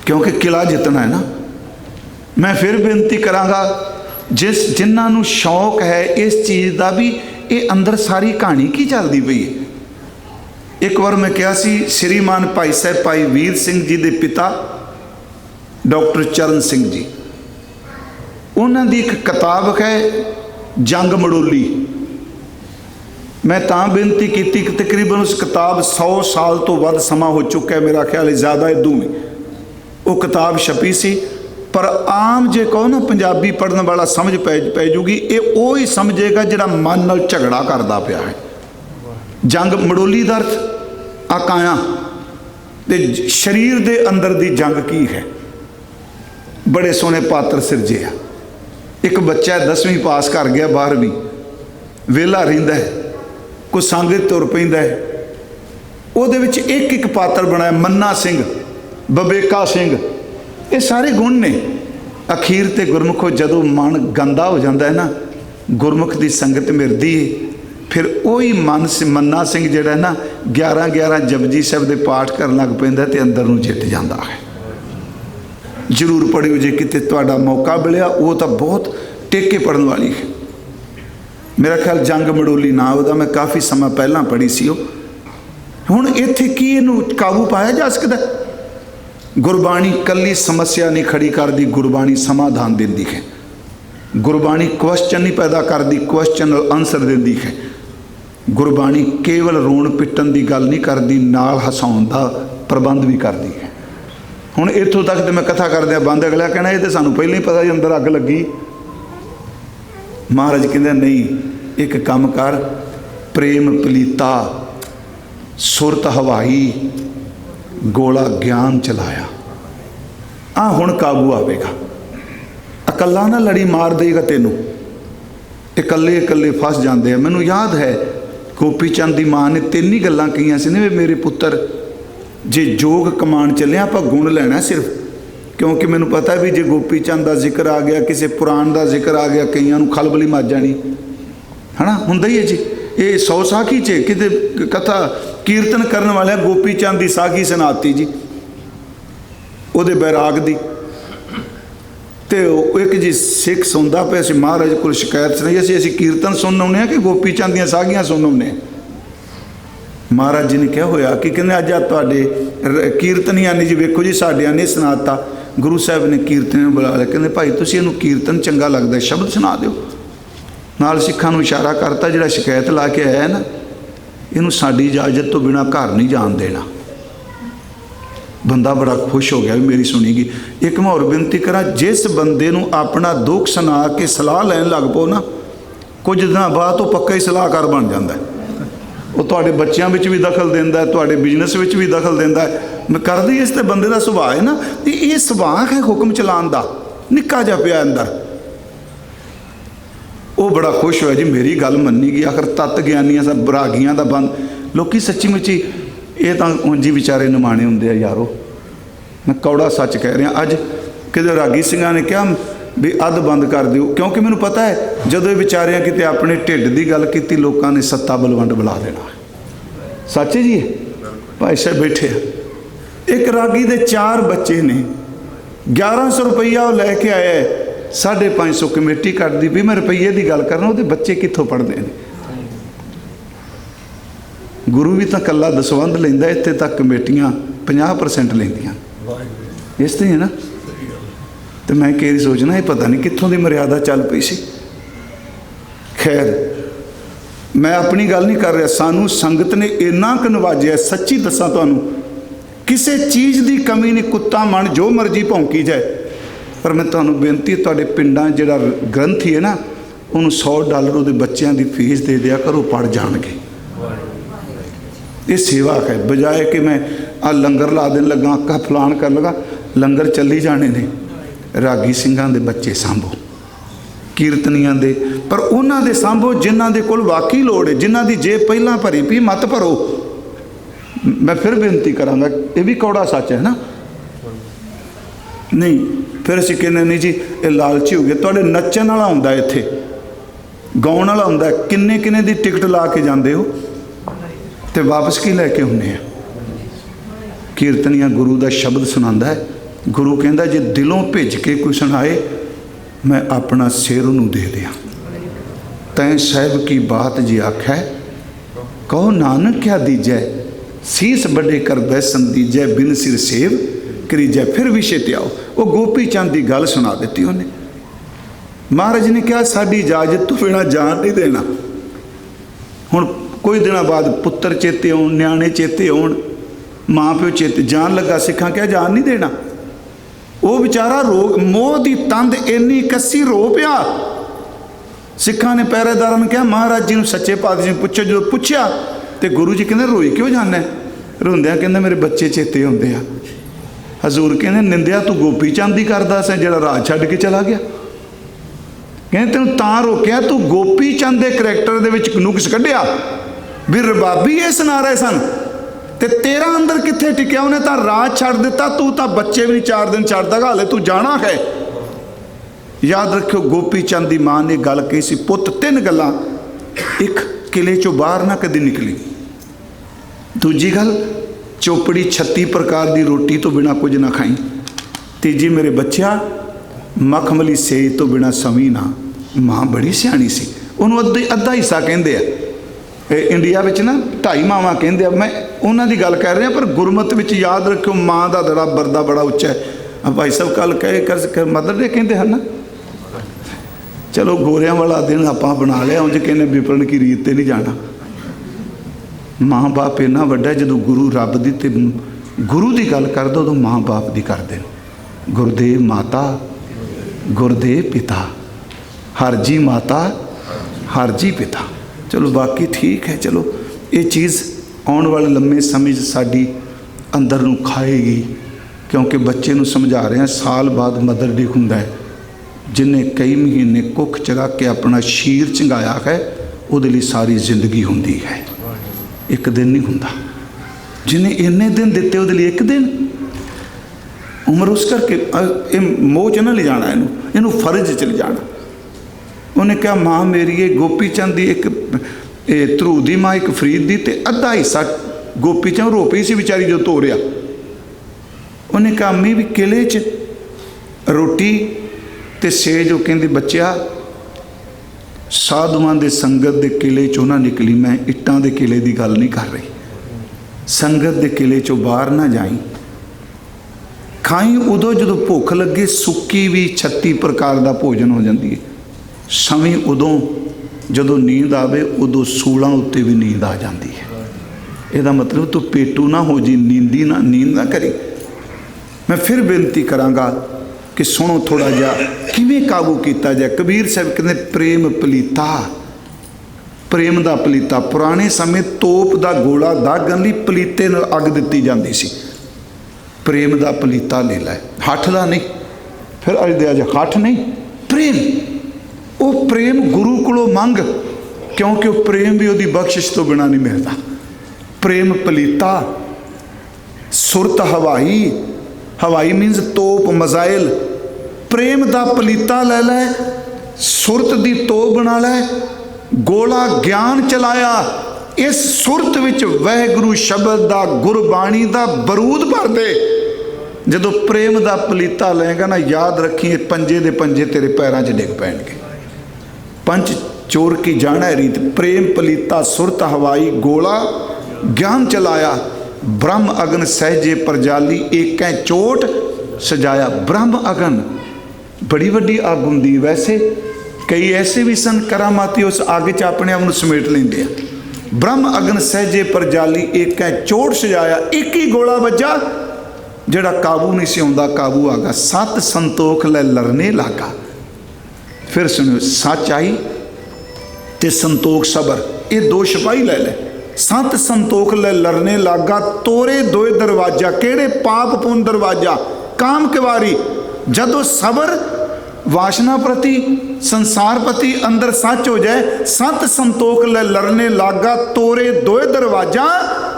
क्योंकि किला जितना है ना। मैं फिर बेनती करांगा जिन्होंने शौक है इस चीज़ का भी, ये अंदर सारी कहानी की चलती पई है। एक बार मैं कहा सी श्रीमान भाई साहब भाई वीर सिंह जी के पिता डॉक्टर चरण सिंह जी, उन्होंने एक किताब है जंग मड़ोली। मैं तां बेनती की कि तकरीबन उस किताब 100 साल तो वध समा हो चुका है, मेरा ख्याल है ज़्यादा इदू भी। वो किताब छपी सी, पर आम जे कहो ना पंजाबी पढ़ने वाला समझ पै जूगी, ये वो ही समझेगा जिहड़ा मन नाल झगड़ा करदा पिया है। जंग मड़ोली दा अर्थ आकाया ते शरीर दे अंदर दी जंग की है। बड़े सोहने पात्र सिरजे आ। एक बच्चा 10वीं पास कर गया, 12वीं वेला रहिंदा है, कोई संगत तुर पैंदा है। उहदे विच एक एक पात्र बनाया, मन्ना सिंह, बबेका सिंह, ये सारे गुण ने। अखीर ते गुरमुखो जदों मन गंदा हो जाता है ना, गुरमुख की संगत मिलती है फिर वही मन्ना सिंह जिहड़ा ना 11-11 जपजी साहिब दे पाठ करन लग पैंदा ते अंदर नूं जित जांदा है। जरूर पढ़ियो जे किते तुहाडा मौका मिलिया, वो तो बहुत टेके पढ़न वाली है। मेरा ख्याल जंग मड़ोली ना ਉਹਦਾ, मैं काफ़ी समा पहला पढ़ी सी। हुण इत्थे की इहनूं काबू पाया जा सकदा? गुरबाणी कल्ली समस्या नहीं खड़ी करदी, गुरबाणी समाधान दिंदी है। गुरबाणी क्वेश्चन नहीं पैदा करदी, क्वेश्चन आंसर दिंदी है। गुरबाणी केवल रोण पिट्टन की गल नहीं करती, नाल हसाउण दा प्रबंध भी करती है। हुण इत्थों तक तो मैं कथा करदे बंद, अगला कहना ये तो सानूं पहले ही पता ही अंदर अग लगी। महाराज कहंदे नहीं, एक काम कर, प्रेम पलीता सुरत हवाई गोला ज्ञान चलाया, आ हुण काबू आवेगा। अकल्ला ना लड़ी मार देगा तेनू, इकल्ले इकल्ले फस जाते हैं। मैनू याद है गोपी चंद की माँ ने 3 ही गल्लां कहियां सी ने, मेरे पुत्र जे जोग कमान चले आप गुण लेना सिर्फ, क्योंकि मैनू पता भी जे गोपी चंद का जिक्र आ गया, किसी पुराण का जिक्र आ गया, कईयां नूं खलबली मच जानी है ना, हुंदा ही है जी। ये 100 साखी च किते कथा कीर्तन करने वाले गोपी चंद की साखी सुनाती जी, उहदे बैराग दी। तो एक जी सिख सुनता पे, असीं महाराज को शिकायत सुनाई, असीं कीर्तन सुन आने कि गोपी चंद दियां साखियां सुन आने। महाराज जी ने क्या होया कि कहने अज तुहाडे कीर्तनियां ने जी, वेखो जी साडियां ने सुनाता। गुरु साहब ने कीर्तनियां बुला लिया, कहते भाई तुसीं इहनूं कीर्तन चंगा लगदा, शब्द सुना दिओ। नाल सिखां नूं इशारा करता, जिहड़ा शिकायत ला के आया ना, इहनूं साडी इजाजत तो बिना घर नहीं जाण देना। बंदा बड़ा खुश हो गया भी मेरी सुनी गई। एक मैं और बेनती करा, जिस बंदे नूं अपना दुख सुना के सलाह लैन लग पो ना, कुछ दिनों बाद तो पक्का ही सलाहकार बन जाता है। वो तुहाडे बच्चों में भी दखल देंदा है, तुहाडे बिजनेस में भी दखल देंदा है। मैं करदी इस ते बंदे का सुभाव है ना, ये सुभाव है हुक्म चलाने का, निक्का जिहा पिया अंदर। वो बड़ा खुश होया जी मेरी गल मन्नी गई, आखिर तत्त ज्ञानियां दा बरागियां दा बंद। लोग सच्ची मुच्ची ये तो ਉਂਝ विचारे निमाणे होंदे आ यारो, मैं कौड़ा सच कह रहा। अज किते रागी सिंघां ने कहा भी अध बंद कर दिओ, क्योंकि मैनूं पता है जदों ये विचारियां किते अपने ढिड की गल की, लोगों ने सत्ता बलवंड बुला देना। सच है जी, भाई साहब बैठे एक रागी दे 4 बच्चे ने, 1100 रुपया लैके आया है, 550 कमेटी कटदी भी, मैं रुपये की गल करना, वो बच्चे कित्थों पढ़ते हैं। गुरु भी तो कला दसवंध लेंदा, इत्थे तक कमेटियां 50% लेंदियां, इस तरह है ना। तो मैं कई सोचना ये पता नहीं कित्थों की मर्यादा चल पई सी। खैर मैं अपनी गल नहीं कर रहा, सानू संगत ने इन्ना क नवाजिया, सच्ची दसा तुहानू किसी चीज़ की कमी नहीं। कुत्ता मन जो मर्जी भौंकी जाए, पर मैं तुहानू बेनती, तुहाडे पिंडां जिहड़ा ग्रंथी है ना, उन्होंने $100 उहदे बच्चों की फीस दे दिया करो, पढ़ जाणगे। ये सेवा है, बजाए कि मैं आ लंगर ला देन लगा, का फलान कर लगा, लंगर चली जाने ने। रागी सिंघां दे बच्चे सांभो, कीर्तनियां दे, पर उन्हां दे सांभो जिन्हां दे कोल वाकई लोड़ है, जिन्हां दी जेब पहलां भरी पी मत भरो। मैं फिर बेनती करांगा, ये भी कौड़ा सच है ना। नहीं फिर असीं कहने नहीं जी ये लालची हो गया। तुहाडे नच्चण वाला हुंदा इत्थे, गाउण वाला हुंदा, किन्ने किन्ने दी टिकट ला के जांदे हो ते वापस की लैके आउंदे आ। कीर्तनिया गुरु का शब्द सुनांदा है, गुरु कहंदा जे दिलों भिज के कोई सुनाए, मैं अपना सिर उन्होंने दे दिया। तैं साहिब की बात जी आखै, कहो नानक क्या दीजै, सीस बड़े कर बैसन दीजै, बिन सिर सेव करीजै। फिर विषय ते आओ, वो गोपी चंद की गल सुना दी उन्हें। महाराज ने कहा साड़ी इजाजत तो बिना जान नहीं देना। हुण कोई दिनों बाद पुत्र चेते आउण, न्याणे चेते आउण, माँ प्यो चेते, जान लगा सिखा क्या जान नहीं देना। वो बेचारा रो, मोह की तंद इन्नी कसी रो पिया। सिखा ने पहरेदार ने कहा महाराज जी सच्चे पातशाह जी पूछो, जो पूछया तो गुरु जी कहते रोई क्यों जाना है। रोंदिया कहते मेरे बच्चे चेते आउंदे आ। हजूर कहते निंदिया तू गोपी चंद ही करदा सी जिहड़ा राज छड्ड के चला गया। कहते तेन तां रोकिया तू गोपी चंद के करैक्टर दे विच नुक्स कढ़िया भी रबाबी ये सुना रहे सन, ते तेरा अंदर कित्थे टिकिया। उन्हें तो राज छड्ड दिता, तू तो बच्चे भी नहीं 4 दिन छड्डदा, हाले तू जाना है। याद रखियो गोपी चंद की माँ ने गल कही सी, पुत 3 गल्लां, एक किले चों बाहर ना कदी निकली। दूजी गल, चोपड़ी 36 प्रकार की रोटी तो बिना कुछ ना खाई। तीजी, मेरे बच्चा मखमली सेज तो बिना समी ना। माँ बड़ी सियाणी सी, उन्होंने अद्धा हिस्सा कहते हैं। इंडिया में ना 2.5 मावां कहते हैं, मैं उन्हों की गल कर रहा, पर गुरमत में याद रखो माँ का दड़ा बरदा बड़ा उच्चा है। भाई साहब कल कह मदर डे कहते हैं ना, चलो गोरियां वाला दिन आप बना लिया, उंज कहने विपणन की रीत नहीं जाना। माँ बाप इन्ना वड्डा, जो गुरु रब की ते गुरु की गल कर दो उदों माँ बाप की करते। गुरदेव माता गुरदेव पिता, हर जी माता हर जी पिता। चलो बाकी ठीक है, चलो ये चीज़ आने वाले लम्बे समय साड़ी अंदर नूं खाएगी, क्योंकि बच्चे नूं समझा रहे हैं साल बाद मदर डे हुंदा है। जिन्हें कई महीने कुख चरा के अपना शीर चंगाया है, उहदे लई सारी जिंदगी हुंदी है, एक दिन नहीं हुंदा। जिन्हें इन्ने दिन दिते उहदे लई एक दिन उम्र। उस करके मोह च ना ले जाना, इनू फर्ज च ले जाना। उन्हें कहा माँ मेरी ये गोपी चंद की एक ध्रुव की माँ एक फरीद की, ते अद्धा हिस्सा गोपी चंद रो पई सी बेचारी जो तोड़िया। उन्हें कहा अम्मी भी किले च रोटी ते सेज, वो कहती बच्चा साधुआं दे संगत दे किले चों ना निकली, मैं इट्टां दे किले की गल नहीं कर रही। संगत दे किले चों बाहर ना जाई, खाई उदों जो भुख लगे, सुक्की भी 36 प्रकार का भोजन हो जाती है। समी उदों जदों नींद आवे, उदों सूलों उत्ते भी नींद आ जाती है। ਇਹਦਾ मतलब तू पेटू ना हो जी, नींद ना करी। मैं फिर बेनती करांगा कि सुनो थोड़ा जा किवें काबू किया जाए। कबीर साहब कहते प्रेम पलीता, प्रेम का पलीता। पुराने समय तोप का गोला दागण लई पलीते नाल अग दित्ती जाती सी। प्रेम का पलीता ले लै, हठ का नहीं। फिर अज दे अज हठ नहीं, प्रेम। वो प्रेम गुरु कोलों मंग, क्योंकि वो प्रेम भी उसकी बख्शिश तो बिना नहीं मिलता। प्रेम पलीता, सुरत हवाई, हवाई मीनस तोप मजाइल। प्रेम का पलीता ले लै, सुरत की तोप बना लै, गोला ज्ञान चलाया। इस सुरत विच वाहिगुरू शब्द का गुरबाणी का बरूद भर दे। जदों प्रेम का पलीता लेगा ना, याद रखी पंजे दे पंजे तेरे पैरों 'च डिग पैणगे। पंच चोर की जाना रीत, प्रेम पलीता सुरत हवाई, गोला ज्ञान चलाया। ब्रह्म अगन सहजे परजाली, एक चोट सजाया। ब्रह्म अगन बड़ी वड्डी अग हुंदी। वैसे कई ऐसे भी सन करामाती, उस अग च अपने आप को समेट लेंदे आ। ब्रह्म अगन सहजे परजाली, एक चोट सजाया। एक ही गोला बजा, जड़ा काबू नहीं सी आउंदा काबू आ गया। सत संतोख लै लरने लागा। फिर सुनियो, सच आई ते संतोख सबर, ये 2 सिपाही ले ले। सत संतोख लै लरने लागा, तोरे दोए दरवाजा। केड़े? पाप पुन दरवाजा, काम किवारी। जदों सबर वासना प्रति संसार प्रति अंदर सच हो जाए, सत संतोख लै लरने लागा, तोरे दोए दरवाजा।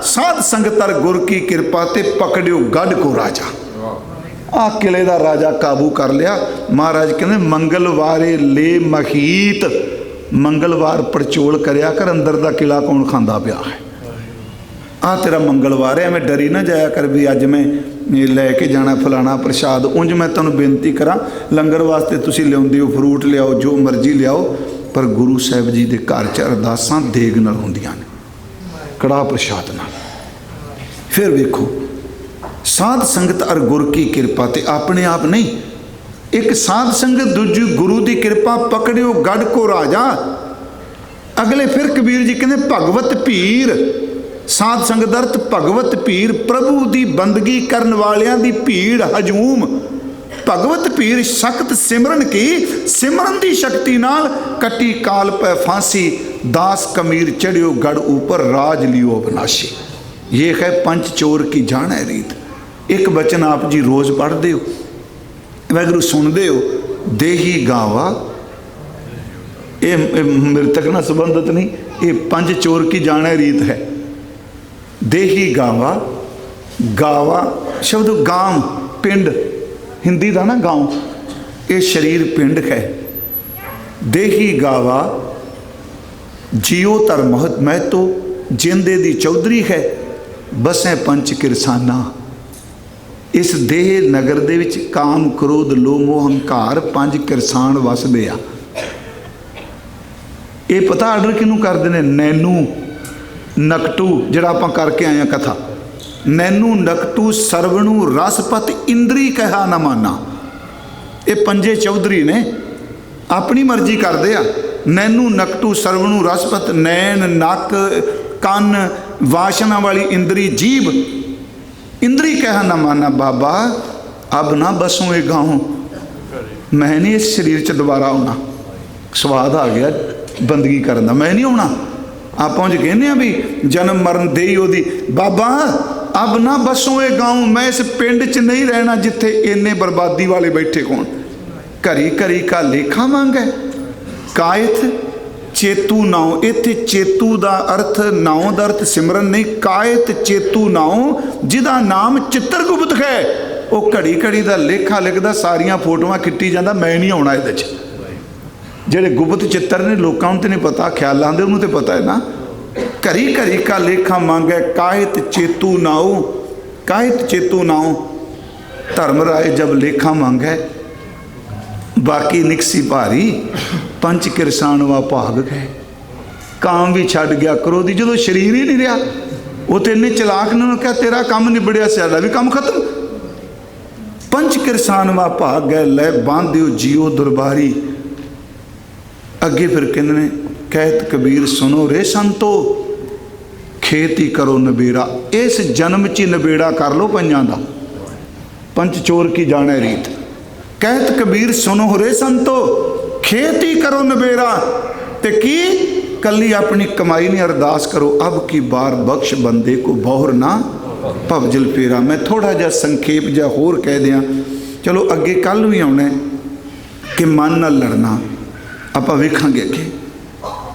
साध संगतर गुर की कृपा ते पकड़ियो गढ़ को राजा। आ किले का राजा काबू कर लिया। महाराज कहते मंगलवारे ले महीत, मंगलवार पड़चोल करया कर, अंदर का किला कौन खांदा पिया है। आ तेरा मंगलवार है, मैं डरी ना जाया कर भी अज मैं लैके जाना फलाना प्रसाद। उंज मैं तुहानूं बेनती करा, लंगर वास्ते तुसीं लिआउंदे हो, फ्रूट लियाओ, जो मर्जी लियाओ, पर गुरु साहिब जी के घर च अरदासां देग नाल हुंदियां ने, कड़ाह प्रसाद नाल। फिर वेखो, साध संगत अर गुर की कृपा, ते अपने आप नहीं, एक साध संगत, दूजी गुरु की कृपा, पकड़ियो गढ़ को राजा। अगले फिर कबीर जी कहते भगवत भीर। साध संगत अर्थ भगवत भीर, प्रभु की बंदगी करन वालियां दी भीड़ हजूम। भगवत भीर शक्त सिमरन की, सिमरन की शक्ति नाल कटी काल पै फांसी। दास कमीर चढ़ियो गढ़ ऊपर, राज लियो अविनाशी। ये है पंच चोर की जान है रीत। एक बचन आप जी रोज़ पढ़ते हो, वाहिगुरू सुनते हो, देही गावा। ये मृतक ना संबंधित नहीं, ये पंच चोर की जान है रीत है। देही गावा, गावा शब्द गांव पिंड, हिंदी का ना गांव, ये शरीर पिंड है। देही गावा जियो धर्म महतो जिंदे दी चौधरी है, बसें पंच किरसाना। इस देह नगर दे विच काम क्रोध लोभ मोह हंकार पंज किरसान वसदे आ। ये पता आर्डर किनू करते हैं? नैनू नकटू जिहड़ा आपां करके आए हैं कथा, नैनू नकटू सरवणु रसपत इंद्री कहा न माना। ये पंजे चौधरी ने अपनी मर्जी करते आ। नैनू नकटू सरवणु रसपत, नैन नक कन वासना वाली इंद्री जीभ, इंद्री कहा न माना। बाबा अब ना बसों ये गाँव, मैं नहीं इस शरीर च दोबारा आना, स्वाद आ गया बंदगी करन दा, मैं नहीं आना। आप कहने भी जन्म मरण दे ही ओदी। बाबा अब ना बसों ये गाँव, मैं इस पिंड च नहीं रहना जिथे इन्ने बर्बादी वाले बैठे कौन। घरी घरी का लेखा मांग है। कायत चेतू नाओ, इत्थे चेतू दा अर्थ नाओ दा अर्थ सिमरन नहीं, कायत चेतू नाओ जिदा नाम चित्रगुप्त है। वो घड़ी घड़ी का लेखा लिखदा, सारियां फोटोआं खिट्टी जांदा, मैं नहीं आउणा इहदे च। ਜਿਹੜੇ ਗੁਪਤ ਚਿੱਤਰ ਨੇ ਲੋਕਾਂ ਨੂੰ ਤੇ ਨਹੀਂ ਪਤਾ, ਖਿਆਲਾਂ ਦੇ ਉਹਨੂੰ ਤੇ ਪਤਾ ਹੈ ਨਾ। ਘਰੀ ਘਰੀ ਕਾ ਲੇਖਾ ਮੰਗੈ, ਕਾਇਤ ਚੇਤੂ ਨਾਉ, ਕਾਇਤ ਚੇਤੂ ਨਾਉ। ਧਰਮ ਰਾਏ ਜਬ ਲੇਖਾ ਮੰਗੈ, ਬਾਕੀ ਨਿਕਸੀ ਭਾਰੀ ਪੰਜ ਕਿਰਸਾਨ ਵਾ ਭਾਗ ਗਏ। ਕਾਮ ਵੀ ਛੱਡ ਗਿਆ ਕ੍ਰੋਧੀ, ਜਦੋਂ ਸਰੀਰ ਹੀ ਨਹੀਂ ਰਿਹਾ ਉਹ ਤੇ ਇੰਨੇ ਚਲਾਕ ਨੇ ਉਹਨੂੰ ਕਿਹਾ ਤੇਰਾ ਕੰਮ ਨਿਬੜਿਆ, ਸਾਡਾ ਵੀ ਕੰਮ ਖਤਮ। ਪੰਜ ਕਿਰਸਾਨ ਵਾ ਭਾਗ ਗਏ, ਲੈ ਬਾਂਧਿਓ ਜੀਓ ਦਰਬਾਰੀ। अगे फिर कहते ने कहत कबीर सुनो रे संतो, खेत ही करो नबेड़ा। इस जन्म च नबेड़ा कर लो पंजां दा, पंच चोर की जाने रीत। कहत कबीर सुनो रे संतो, खेत ही करो नबेड़ा। ते की कली अपनी कमाई ने अरदास करो, अब की बार बख्श बंदे को बहुर ना भवजल फेरा। मैं थोड़ा जा संखेप जा होर कह दियाँ, चलो अगे कल भी आना कि मन नाल लड़ना आप वेखांगे अगे।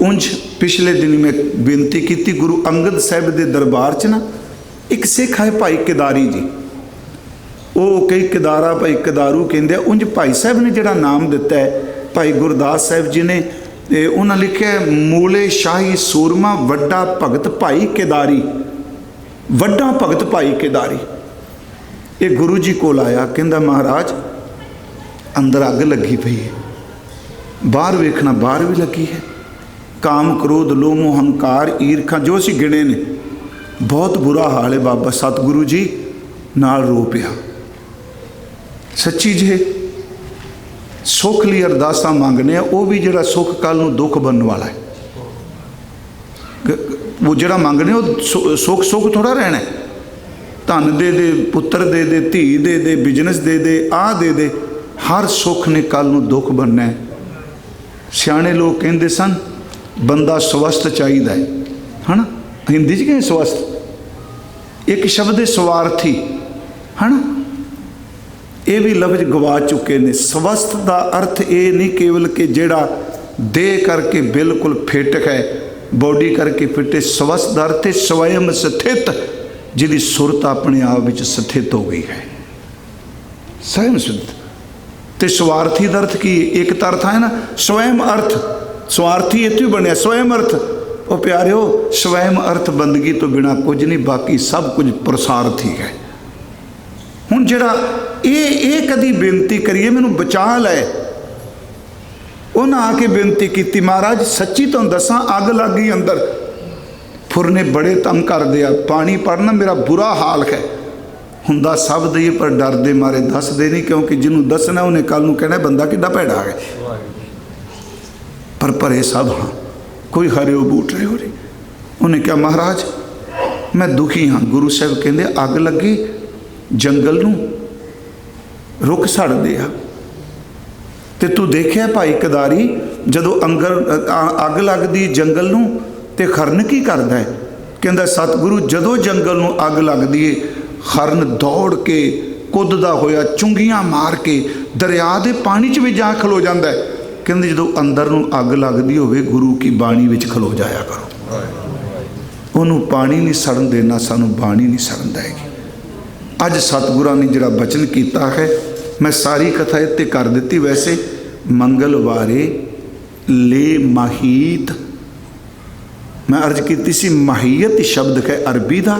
उंज पिछले दिन मैं बेनती की, गुरु अंगद साहब के दरबार च ना एक सिख है भाई केदारी जी, वो कई केदारा भाई केदारू कहते। उंज भाई साहब ने जिहड़ा नाम दिता है, भाई गुरदास साहब जी ने, उन्हें लिखा मूले शाही सूरमा वड्डा भगत भाई केदारी, वड्डा भगत भाई केदारी। ये गुरु जी कोल आया, कहता महाराज अंदर अग लगी पई है, बाहर वेखना बाहर भी लगी है। काम क्रोध लोभ मोह हंकार ईरखा जो असीं गिणे ने, बहुत बुरा हाल है बाबा। सतगुरु जी नाल रो पिया। सच्ची जे सुख लई अरदासां मंगने आ, वो भी जिहड़ा सुख कल नूं दुख बनने वाला है। वो जिहड़ा मंगने वो सुख सुख थोड़ा रहना है। धन दे दे, पुत्र दे दे, धी दे दे, बिजनेस दे दे, आ दे दे, हर सुख ने कल नूं दुख बनना है। सियाने लोग कहते सन बंदा स्वस्थ चाहिए है ना, हिंदी च कहें स्वस्थ। एक शब्द है स्वार्थी है ना, ये भी लफ्ज गवा चुके ने। स्वस्थ का अर्थ ये नहीं केवल कि जेड़ा दे करके बिल्कुल फिट है, बॉडी करके फिट है। स्वस्थ का अर्थ है स्वयं स्थित, जिहदी सुरत अपने आप में स्थित हो गई है, स्वयं स्थित। तो स्वार्थी का अर्थ की एक अर्थ है ना स्वयं अर्थ, स्वार्थी इतने बनया स्वयं अर्थ। वो प्यारे हो, स्वयं अर्थ बंदगी तो बिना कुछ नहीं, बाकी सब कुछ प्रसार्थी है। हुण जिहड़ा ये कदी बेनती करिए मैनू बचा लै, उन्हें आके बेनती की महाराज सच्ची तुहानूं दसां अग लग गई अंदर, फुरने बड़े तंग कर दिया, पानी पड़ना मेरा बुरा हाल है। हुंदा सब दे पर डर दे मारे दसदे नहीं, क्योंकि जिन्होंने दसना उन्हें कल नूं कहना बंदा किड्डा भैड़ा है। पर भरे सब हाँ, कोई हरे बूट रहे हो रही। उन्हें क्या महाराज मैं दुखी हाँ। गुरु साहब कहते अग लगी जंगल नूं रुख सड़ दिया। ते तू देखिया भाई केदारी जदों अंगर अग लगदी जंगल नूं ते खरन की करदा है? कहंदा सतगुरु जदों जंगल नूं अग लगदी है, खरन दौड़ के कुददा होया चुंगियां मार के दरिया के पानी च भी जा खलो जाता है। कहते जो अंदर नूं अग लगती होवे गुरु की बाणी विच खलो जाया करो, उन्हों पानी नहीं सड़न देना, सानू बाणी नहीं सड़न देगी। अज सतगुरां ने जिहड़ा बचन किया है, मैं सारी कथा इत्ते कर दी। वैसे मंगलवारे ले माहीत मैं अर्ज की सी माहीयत शब्द है अरबी का,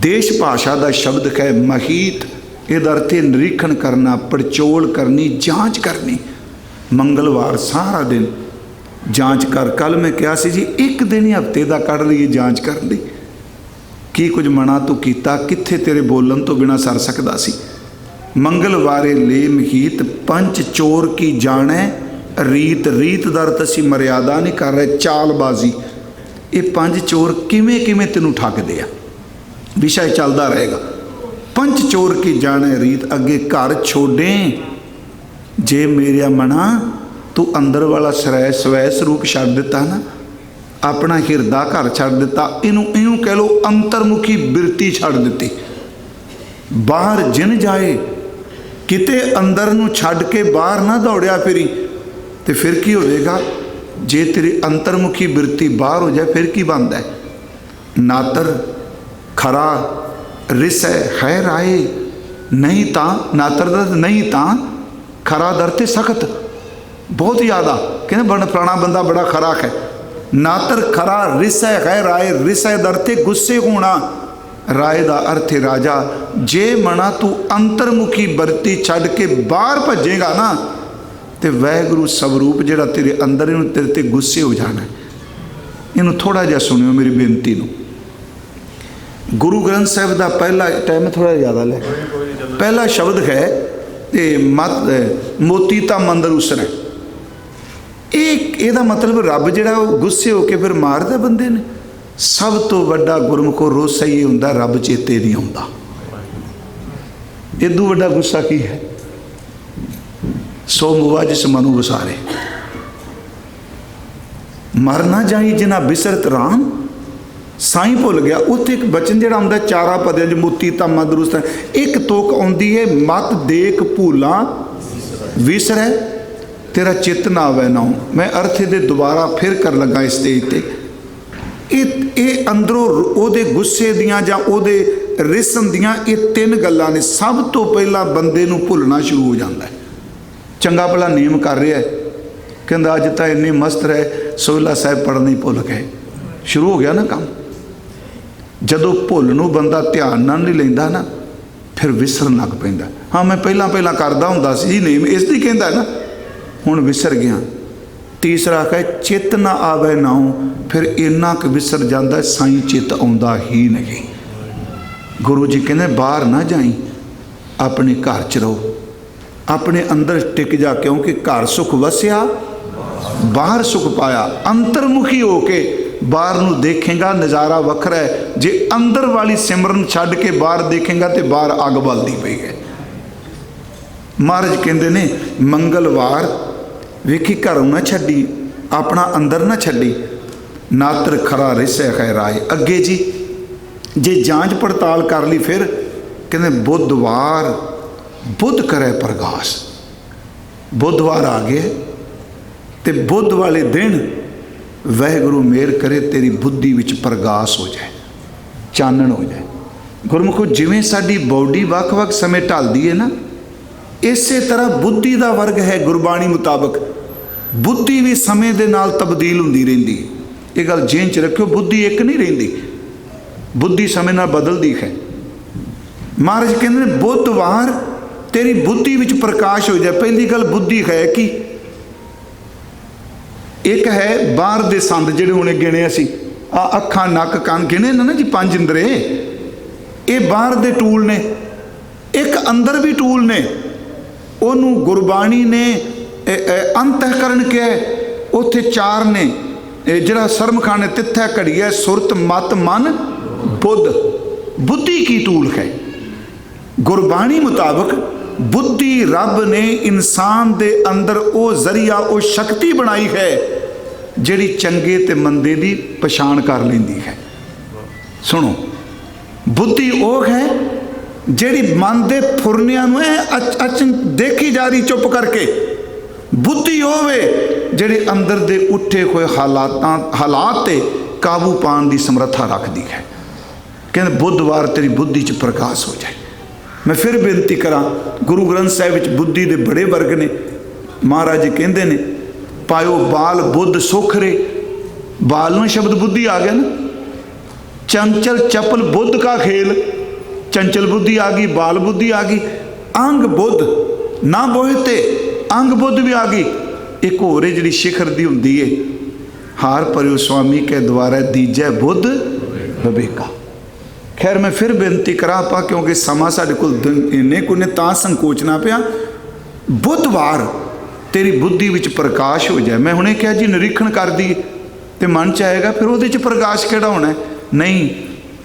देश भाषा का शब्द है महीत। ਇਹਦਾ अर्थ है निरीक्षण करना, पड़चोल करनी, जांच करनी। मंगलवार सारा दिन जांच कर। कल मैं कहा सी जी एक दिन ही हफ्ते का कढ़ लईए जांच कर ली, की कुछ मना तू कीता, कित्थे तेरे बोलन तो बिना सर सकदा सी। मंगलवारे ले महीत पंच चोर की जाने रीत। रीत दा अर्थ असीं मर्यादा नहीं कर रहे, चालबाजी। ये पंज चोर किवें किवें तैनूं ठगदे आ, विषय चलदा रहेगा। पंच चोर की जाने रीत। अगे घर छोड़े जे मेरिया मना तू अंदर वाला सरै स्वै स्वरूप छड्ड दिता ना, अपना हिरदा घर छड्ड दिता, इनू इयूं कह लो अंतरमुखी बिरती छड्ड दिती। बाहर जिन जाए किते अंदर नू छड्ड के बाहर ना दौड़िया फिरी, तो फिर की होवेगा? जे तेरी अंतरमुखी बिरती बाहर हो जाए फिर की बनता है? नातर खरा रिस है राय नहीं ता, नातर दर्द नहीं ता खरा दर सख्त। बहुत ज़्यादा कहने बड़ा पुराना बंदा बड़ा खरा है। नातर खरा रिस है राय। रिस दर ते गुस्से होना, राय का अर्थ है राजा। जे मना तू अंतरमुखी बरती छड्ड के बाहर भजेगा ना, तो वाहिगुरू स्वरूप जिहड़ा तेरे अंदर इनू तेरे ते गुस्से हो जाना है। इनू थोड़ा जिहा सुनियो मेरी बेनती नू। गुरु ग्रंथ साहिब का पहला टाइम थोड़ा ज़्यादा ले, पहला शब्द है ते मत मोती ता मंदर उसने। ਇਹਦਾ मतलब रब जिहड़ा गुस्से होके फिर मारदा बंदे ने। सब तो वड्डा गुरमुखो रोसा ही हुंदा रब चेते नहीं आउंदा। इदू वड्डा गुस्सा की है? सो मुआ जिस मनु वसारे। मर ना जाई जिना बिसरत राम, साई भुल गया। उत्थे एक बचन जिहड़ा आउंदा चारा पदियां च मोती तामा दुरुस्त। एक तुक आउंदी है मत देख भूला विसरै तेरा चित ना आवे नाऊं। मैं अर्थ दे दोबारा फिर कर लगा इस स्टेज ते। ये अंदरों ओदे गुस्से दियां जां ओदे रिसम दियां ये तीन गल्लां ने। सब तो पहला बंदे नूं भुलना शुरू हो जाता है। चंगा भला नेम कर रहा है, कहंदा अज तां इन्ने मस्त रहे सोहला साहिब पढ़ना ही भुल गए। शुरू हो गया ना काम। जदों भुल नूं बंदा ध्यान नाल नहीं लैंदा ना, फिर विसरन लग पैंदा। हाँ मैं पहला करदा हुंदा सी नेम, इस दी कहंदा ना, हुण विसर गया। तीसरा कहे चित ना आवे नाऊं, फिर इन्ना क विसर जांदा साईं चित आउंदा ही नहीं। गुरु जी कहंदे बाहर ना जाई, अपने घर च रहो, अपने अंदर टिक जा, क्योंकि घर सुख वसिया बाहर सुख पाया। अंतरमुखी होके बाहर नूं देखेगा नज़ारा वखरा है। जे अंदर वाली सिमरन छड्ड के बाहर देखेगा तो बाहर अग बलदी पई है। महाराज कहंदे ने मंगलवार वेखी घरों ना छड्डी, अपना अंदर ना छड्डी। नातर खरा रिसै है राय। अगे जी जे जांच पड़ताल कर ली, फिर कहंदे बुधवार बुध करे प्रगास। बुधवार आ गए तो बुध वाले दिन वाहिगुरू मेहर करे तेरी बुद्धि विच प्रगास हो जाए, चानण हो जाए। गुरमुखो जिवें साडी बॉडी वख-वख समय ढलदी है ना, इसे तरह बुद्धि का वर्ग है। गुरबाणी मुताबक बुद्धि भी समय के नाल तब्दील होंदी रहिंदी है। ये गल जेन च रखियो, बुद्धि एक नहीं रहिंदी, बुद्धि समय नाल बदलदी है। महाराज कहंदे ने बुधवार तेरी बुद्धि विच प्रकाश हो जाए। पहली गल बुद्धि है कि एक है बाहर दे संद जिहड़े हुणे गिणे असीं अखां नक कान गिणे ना जी, पंज इंद्रे, ये बाहर दे टूल ने। एक अंदर भी टूल ने। ओनू गुरबाणी ने अंतःकरण किया, उत्थे चार ने। जिहड़ा सरमखाने तिथै घड़िया सुरत मत मन बुद्ध, बुद्धि की टूल है। गुरबाणी मुताबक बुद्धि रब ने इंसान दे अंदर वो जरिया वो शक्ति बनाई है जिहड़ी चंगे ते मंदे दी पछाण कर लैंदी है। सुनो, बुद्धि वो है जिहड़ी मन दे फुरनियां नूं अचन देखी जा रही चुप करके। बुद्धि होवे जिहड़ी अंदर दे उठे हुए हालात ते काबू पाने की समर्था रखती है। कहते बुधवार तेरी बुद्धि च प्रकाश हो जाए। मैं फिर बेनती करा, गुरु ग्रंथ साहिब विच बुद्धि के बड़े वर्ग ने। महाराज जी कहते ने पायो बाल बुद्ध सुख रे, बाल में शब्द बुद्धि आ गया ना। चंचल चपल बुद्ध का खेल, चंचल बुद्धि आ गई, बाल बुद्धि आ गई, अंग बुद्ध ना बोहते अंग बुद्ध भी आ गई। एक होर है जी शिखर दी होंदी है, हार परियो स्वामी के द्वारा दीजै बुद्ध विवेका। खैर मैं फिर बेनती करा पा क्योंकि समा साडे कोल इन्ने को ने तां संकोचना पिया। बुधवार तेरी बुद्धि विच प्रकाश हो जाए। मैं हुणे कहा जी निरीक्षण कर दी तो मन च आएगा, फिर वो प्रकाश किहड़ा होना है? नहीं,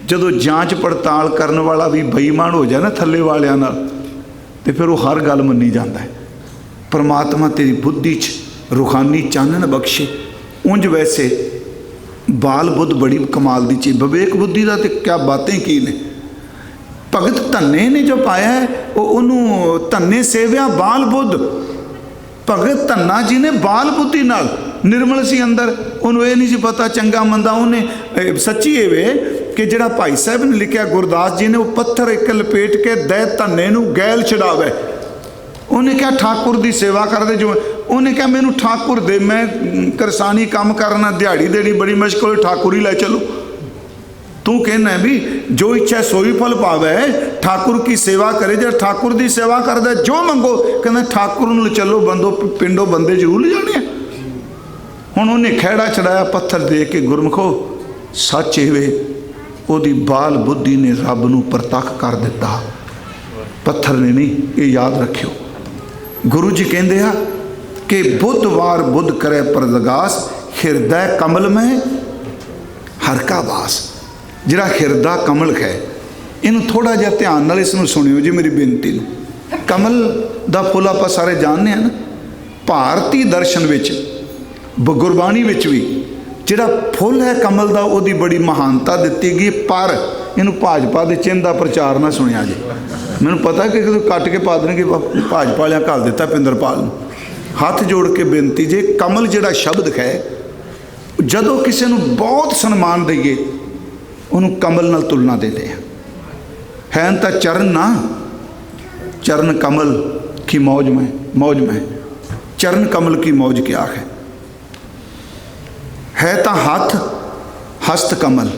जदों जांच पड़ताल करने वाला भी बेईमान हो जाए ना थल्ले वालियां नाल, तो फिर वो हर गल मन्नी जाता है। परमात्मा तेरी बुद्धि च रूहानी चानन बख्शे। उंज वैसे बाल बुद्ध बड़ी कमाल की चीज़, विवेक बुद्धि का तो क्या बातें की ने। भगत धन्ने ने जो पाया है वो धन्ने सेविया बाल बुद्ध। भगत धन्ना जी ने बाल बुद्धि नाल निर्मल सी अंदर, उन्होंने ये नहीं सी पता चंगा मंदा। उन्हें सच्ची ये वे कि जिहड़ा भाई साहब ने लिखा गुरदास जी ने, वो पत्थर एक लपेट के दै धन्ने नूं गैल छड़ावे। उन्हें क्या ठाकुर की सेवा कर दे, जो उन्हें क्या मैनू ठाकुर दे, मैं करसानी काम करना दिहाड़ी देनी बड़ी मुश्किल, ठाकुर ही लै चलो। तू कहना है भी जो इच्छा सोई फल पावे, ठाकुर की सेवा करे। जो ठाकुर की सेवा करता जो मंगो, कहना ठाकुर नूं चलो बंदो पिंडों बंदे जरूर ले जाने। हुण उन्हें खैड़ा चढ़ाया पत्थर दे के, गुरमुखो सच वे ओदी बाल बुद्धि ने रब नूं प्रतख कर दिता, पत्थर ने नहीं। ये याद रखियो। गुरु जी कहते हैं कि बुधवार बुद्ध करे परदगास, हिरदय कमल में हर का वास। जिहड़ा हिरदा कमल है, इनू थोड़ा जिहा ध्यान नाल इसनूं सुनियो जी मेरी बेनती नूं। कमल दा फुल आपां सारे जानते हैं ना। भारती दर्शन विच गुरबाणी विच भी जिहड़ा फुल है कमल दा, उहदी बड़ी महानता दित्ती गई। पर इनू भाजपा के चिन्ह का प्रचार ना सुनिया जी। मैनूं पता कि कट के पा देणगे, भाजपा वालियां घल दिता पिंदरपाल नूं। हथ जोड़ के बेनती जे, कमल जिहड़ा शब्द है, जदों किसी नूं बहुत सन्मान दईए उन्होंने कमल नाल तुलना देते हैं। है तो चरण ना, चरण कमल की मौज में चरण कमल की मौज क्या है तो हाथ हस्त कमल,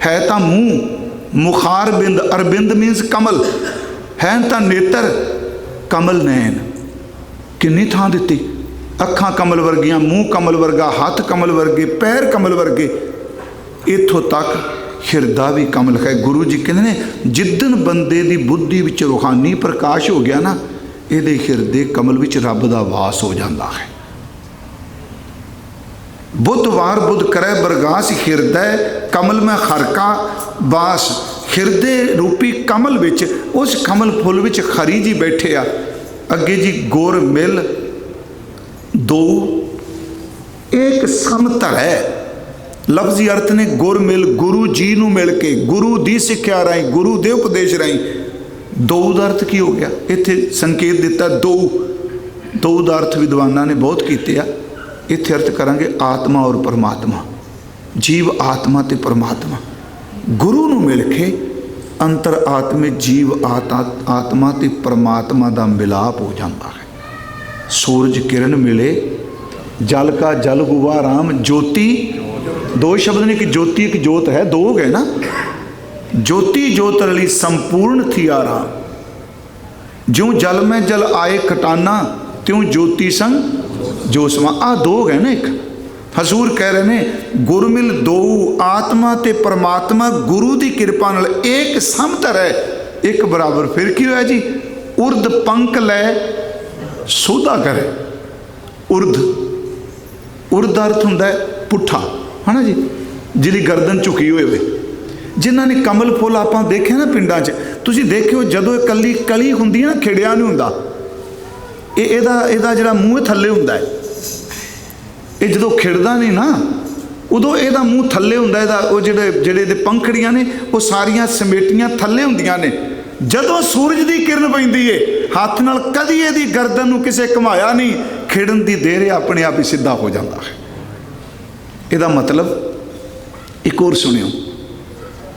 है तो मुँह मुखार बिंद, अरबिंद मीन्स कमल, है तो नेत्र कमल नैन। किन्नी थां दिती, अखां कमल वर्गियां, मुँह कमल वर्गा, हाथ कमल वर्गे, पैर कमल वर्गे, इत्थों तक हिरदा भी कमल है। गुरु जी कहते हैं जिदन बंदे की बुद्धि विच रूहानी प्रकाश हो गया ना, ये हिरदे कमल विच रब दा वास हो जाता है। बुधवार बुद्ध करे बरगास, हिरदय कमल में हर का वास। हिरदे रूपी कमल विच, उस कमल फुल विच खरी जी बैठे आ। अगे जी गुर मिल दो एक समतर है। लफ्जी अर्थ ने गुर मिल, गुरु जी नूं मिल के, गुरु दी सिक्ख्या राही, गुरु दे उपदेश राही। दो दा अर्थ की हो गया, इत्थे संकेत दिता दो दा अर्थ विद्वानां ने बहुत कीते आ। इत्थे अर्थ करांगे आत्मा और परमात्मा, जीव आत्मा ते परमात्मा। गुरु नूं मिल के अंतर आत्मे जीव आत्मा ते परमात्मा दा मिलाप हो जाता है। सूरज किरण मिले, जल का जल हुआ राम, ज्योति दो शब्द ने कि ज्योति एक जोत है, दो हो गए ना। ज्योति जोत रली संपूर्ण थी आराम, ज्यों जल में जल आए खटाना, त्यों ज्योति संग जोसमा। आ दो हो गए ना। एक हजूर कह रहे ने गुरमिल दो, आत्मा ते परमात्मा गुरु की कृपा नाल एक समतर है, एक बराबर। फिर की होया जी, उर्द पंख लै सोधा करे। उर्द अर्थ हुंदा है पुट्ठा, है ना जी, जिहदी गर्दन झुकी हुए। जिन्हां ने कमल फुल आपां देखे ना पिंडां 'च, तुसीं देखिओ जदों कली कली हुंदी है ना, खिड़िया नहीं हुंदा, ਇਹਦਾ ਜਿਹੜਾ ਮੂੰਹ ਥੱਲੇ ਹੁੰਦਾ ਹੈ। ਇਹ ਜਦੋਂ ਖਿੜਦਾ ਨਹੀਂ ਨਾ, ਉਦੋਂ ਇਹਦਾ ਮੂੰਹ ਥੱਲੇ ਹੁੰਦਾ। ਇਹਦਾ ਉਹ ਜਿਹੜੇ ਇਹਦੇ ਪੰਖੜੀਆਂ ਨੇ ਉਹ ਸਾਰੀਆਂ ਸਮੇਟੀਆਂ ਥੱਲੇ ਹੁੰਦੀਆਂ ਨੇ। ਜਦੋਂ ਸੂਰਜ ਦੀ ਕਿਰਨ ਪੈਂਦੀ ਏ, ਹੱਥ ਨਾਲ ਕਦੀ ਇਹਦੀ ਗਰਦਨ ਨੂੰ ਕਿਸੇ ਘੁਮਾਇਆ ਨਹੀਂ, ਖਿੜਨ ਦੀ ਦੇਰ ਇਹ ਆਪਣੇ ਆਪ ਹੀ ਸਿੱਧਾ ਹੋ ਜਾਂਦਾ ਹੈ। ਇਹਦਾ ਮਤਲਬ ਇੱਕ ਹੋਰ ਸੁਣਿਓ,